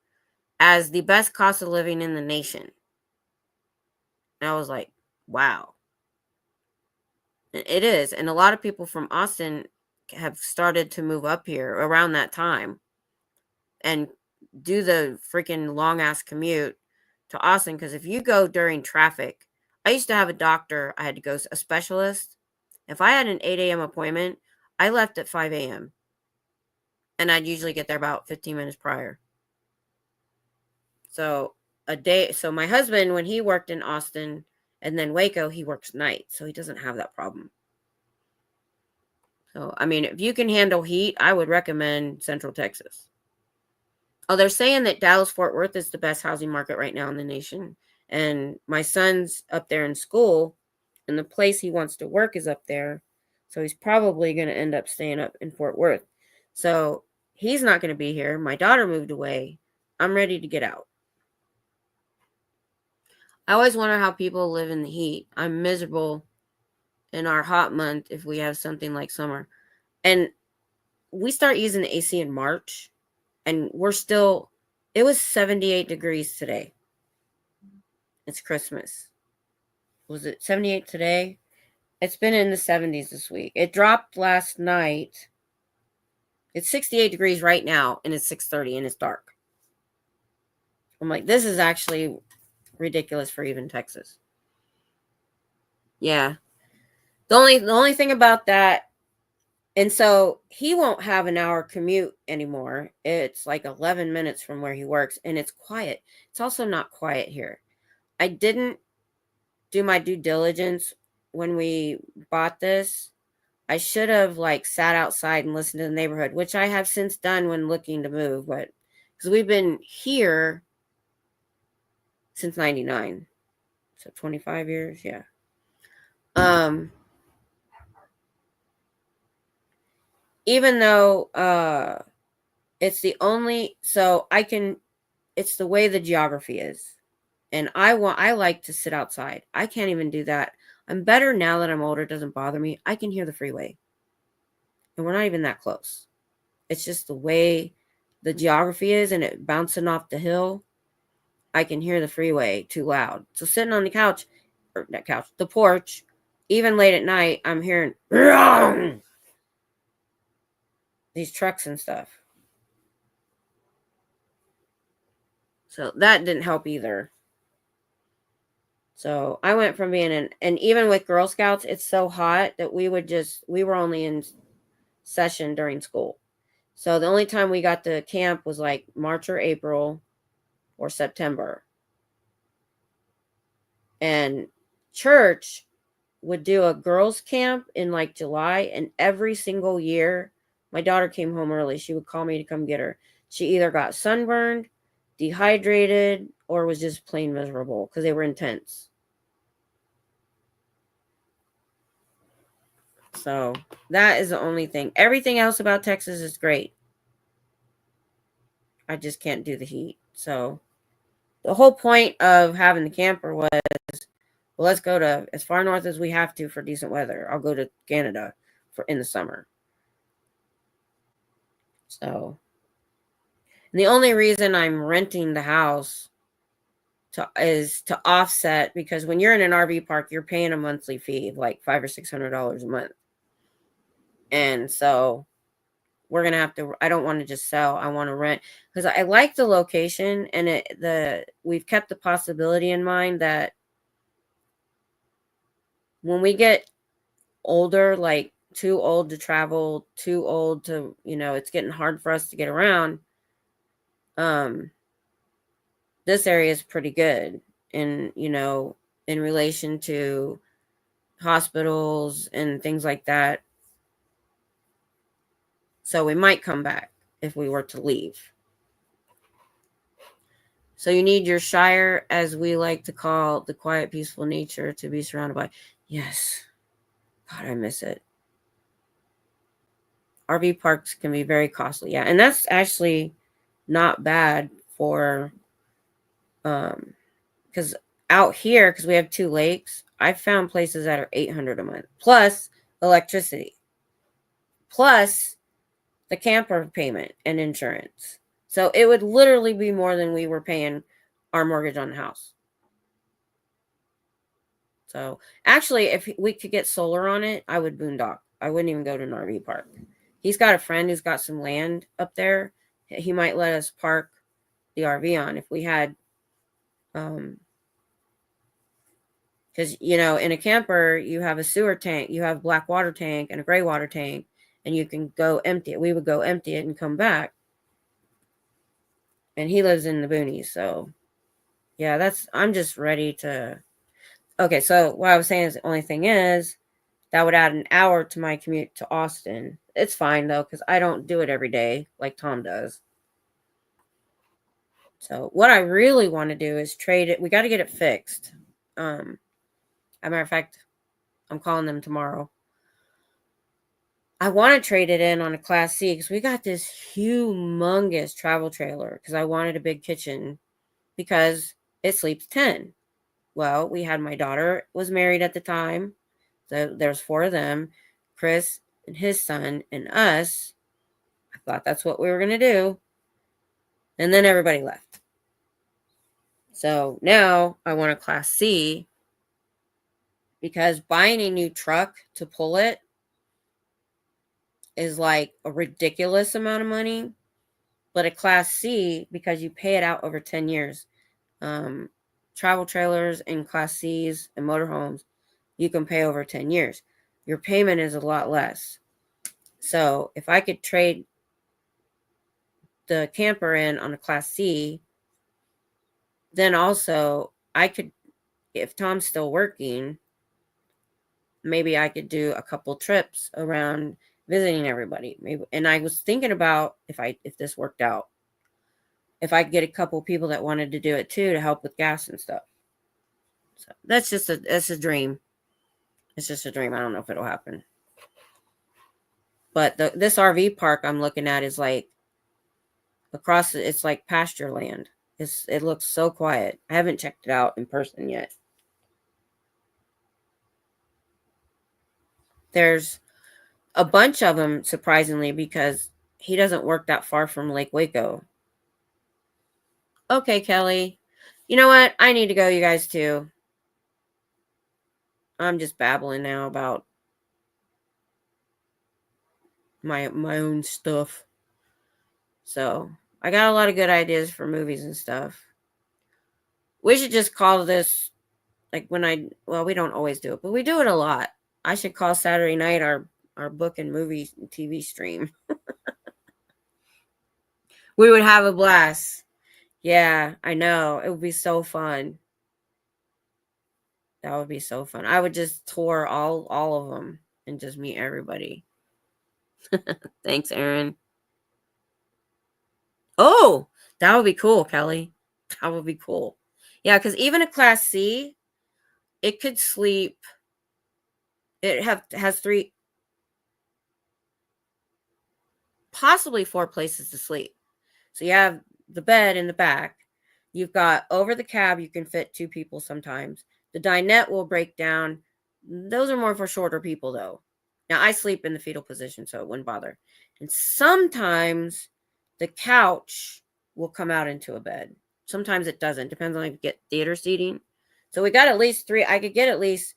as the best cost of living in the nation. And I was like, wow. It is. And a lot of people from Austin have started to move up here around that time and do the freaking long ass commute to Austin. Because if you go during traffic, I used to have a doctor, I had to go, a specialist. If I had an 8 a.m. appointment, I left at 5 a.m. And I'd usually get there about 15 minutes prior. So my husband, when he worked in Austin and then Waco, he works night. So he doesn't have that problem. So, I mean, if you can handle heat, I would recommend Central Texas. Oh, they're saying that Dallas-Fort Worth is the best housing market right now in the nation. And my son's up there in school, and the place he wants to work is up there. So he's probably going to end up staying up in Fort Worth. So he's not going to be here. My daughter moved away. I'm ready to get out. I always wonder how people live in the heat. I'm miserable in our hot month if we have something like summer. And we start using the AC in March, and it was 78 degrees today. It's Christmas. Was it 78 today? It's been in the 70s this week. It dropped last night. It's 68 degrees right now, and it's 6:30, and it's dark. I'm like, this is actually ridiculous for even Texas. Yeah. The only thing about that, and so he won't have an hour commute anymore. It's like 11 minutes from where he works, and it's quiet. It's also not quiet here. I didn't do my due diligence when we bought this. I should have sat outside and listened to the neighborhood, which I have since done when looking to move, but because we've been here since 99. So 25 years, yeah. Even though it's the way the geography is. And I like to sit outside. I can't even do that. I'm better now that I'm older. It doesn't bother me. I can hear the freeway. And we're not even that close. It's just the way the geography is and it bouncing off the hill. I can hear the freeway too loud. So sitting on the porch, even late at night, I'm hearing these trucks and stuff. So that didn't help either. So I went from being in, and even with Girl Scouts, it's so hot that we were only in session during school. So the only time we got to camp was like March or April or September. And church would do a girls' camp in like July, and every single year, my daughter came home early. She would call me to come get her. She either got sunburned, dehydrated, or was just plain miserable because they were intense. So that is the only thing. Everything else about Texas is great. I just can't do the heat. So the whole point of having the camper was, well, let's go to as far north as we have to for decent weather. I'll go to Canada for in the summer. So, and the only reason I'm renting the house is to offset, because when you're in an RV park, you're paying a monthly fee of like $500 or $600 a month. And so we're gonna have to. I don't want to just sell. I want to rent because I like the location, and we've kept the possibility in mind that when we get older, like too old to travel, too old to, it's getting hard for us to get around. This area is pretty good in relation to hospitals and things like that. So we might come back if we were to leave. So you need your shire, as we like to call the quiet, peaceful nature, to be surrounded by. Yes. God, I miss it. RV parks can be very costly. Yeah. And that's actually not bad for, because out here, because we have 2 lakes, I've found places that are $800 a month, plus electricity, plus the camper payment and insurance. So it would literally be more than we were paying our mortgage on the house. So actually, if we could get solar on it, I would boondock. I wouldn't even go to an RV park. He's got a friend who's got some land up there. He might let us park the RV on if we had, because, in a camper, you have a sewer tank, you have a black water tank and a gray water tank, and you can go empty it. We would go empty it and come back. And he lives in the boonies. So yeah, I'm just ready to. Okay, so what I was saying is the only thing is that would add an hour to my commute to Austin. It's fine though, because I don't do it every day like Tom does. So what I really want to do is trade it. We got to get it fixed. As a matter of fact, I'm calling them tomorrow. I want to trade it in on a Class C because we got this humongous travel trailer because I wanted a big kitchen because it sleeps 10. Well, we had, my daughter was married at the time. So there's 4 of them, Chris and his son and us. I thought that's what we were going to do. And then everybody left. So now I want a Class C because buying a new truck to pull it is like a ridiculous amount of money. But a Class C, because you pay it out over 10 years. Travel trailers and Class Cs and motorhomes, you can pay over 10 years. Your payment is a lot less. So if I could trade the camper in on a Class C, then also I could, if Tom's still working, maybe I could do a couple trips around visiting everybody. Maybe, and I was thinking about if this worked out, if I could get a couple people that wanted to do it too to help with gas and stuff. So that's a dream. It's just a dream. I don't know if it'll happen. But this RV park I'm looking at is like across. It's like pasture land. It looks so quiet. I haven't checked it out in person yet. There's a bunch of them, surprisingly, because he doesn't work that far from Lake Waco. Okay, Kelly. You know what? I need to go, you guys, too. I'm just babbling now about my own stuff. So I got a lot of good ideas for movies and stuff. We should just call this, like, we don't always do it, but we do it a lot. I should call Saturday night our book and movie TV stream. We would have a blast. Yeah, I know. It would be so fun. That would be so fun. I would just tour all of them and just meet everybody. Thanks, Aaron. Oh, that would be cool, Kelly. That would be cool. Yeah, because even a Class C, it could sleep. It has 3, possibly 4 places to sleep. So you have the bed in the back. You've got over the cab, you can fit 2 people sometimes. The dinette will break down. Those are more for shorter people, though. Now, I sleep in the fetal position, so it wouldn't bother. And sometimes the couch will come out into a bed. Sometimes it doesn't. Depends on if you get theater seating. So we got at least 3. I could get at least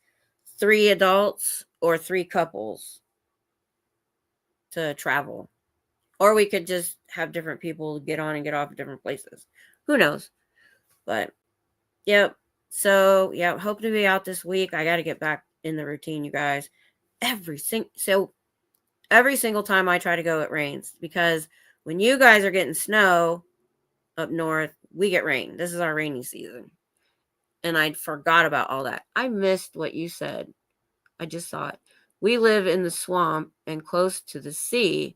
3 adults or 3 couples to travel. Or we could just have different people get on and get off at different places. Who knows? But, yep. So, yeah, hope to be out this week. I got to get back in the routine, you guys. Every single time I try to go, it rains. Because when you guys are getting snow up north, we get rain. This is our rainy season. And I forgot about all that. I missed what you said. I just saw it. We live in the swamp and close to the sea,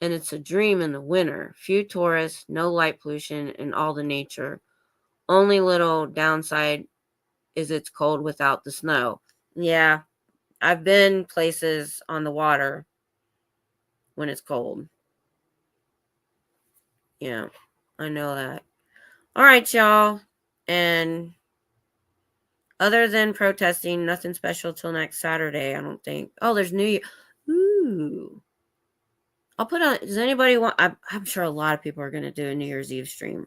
and it's a dream in the winter. Few tourists, no light pollution, and all the nature. Only little downside is it's cold without the snow. Yeah, I've been places on the water when it's cold. Yeah, I know that. All right, y'all. And other than protesting, nothing special till next Saturday, I don't think. Oh, there's New Year. Ooh. I'll put on. Does anybody want? I'm sure a lot of people are going to do a New Year's Eve stream.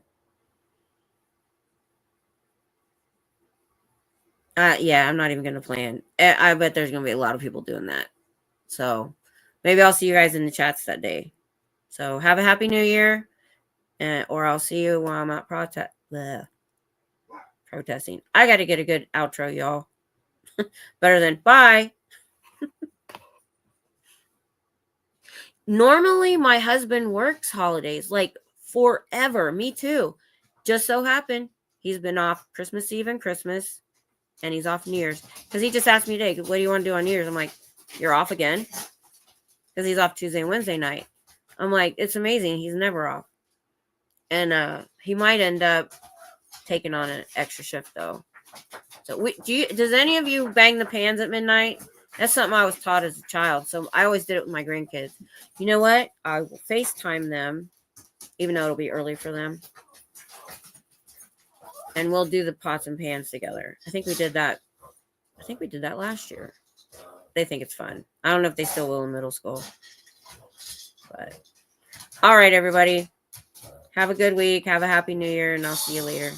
Yeah, I'm not even going to plan. I bet there's going to be a lot of people doing that. So maybe I'll see you guys in the chats that day. So have a happy New Year, or I'll see you while I'm out protesting. I got to get a good outro, y'all. Better than bye. Normally, my husband works holidays like forever. Me too. Just so happened he's been off Christmas Eve and Christmas, and he's off New Year's. Because he just asked me today, what do you want to do on New Year's? I'm like, you're off again? Because he's off Tuesday and Wednesday night. I'm like, it's amazing. He's never off. And he might end up taking on an extra shift, though. So does any of you bang the pans at midnight? That's something I was taught as a child. So I always did it with my grandkids. You know what? I will FaceTime them, even though it'll be early for them. And we'll do the pots and pans together. I think we did that last year. They think it's fun. I don't know if they still will in middle school. But all right, everybody. Have a good week. Have a happy New Year, and I'll see you later.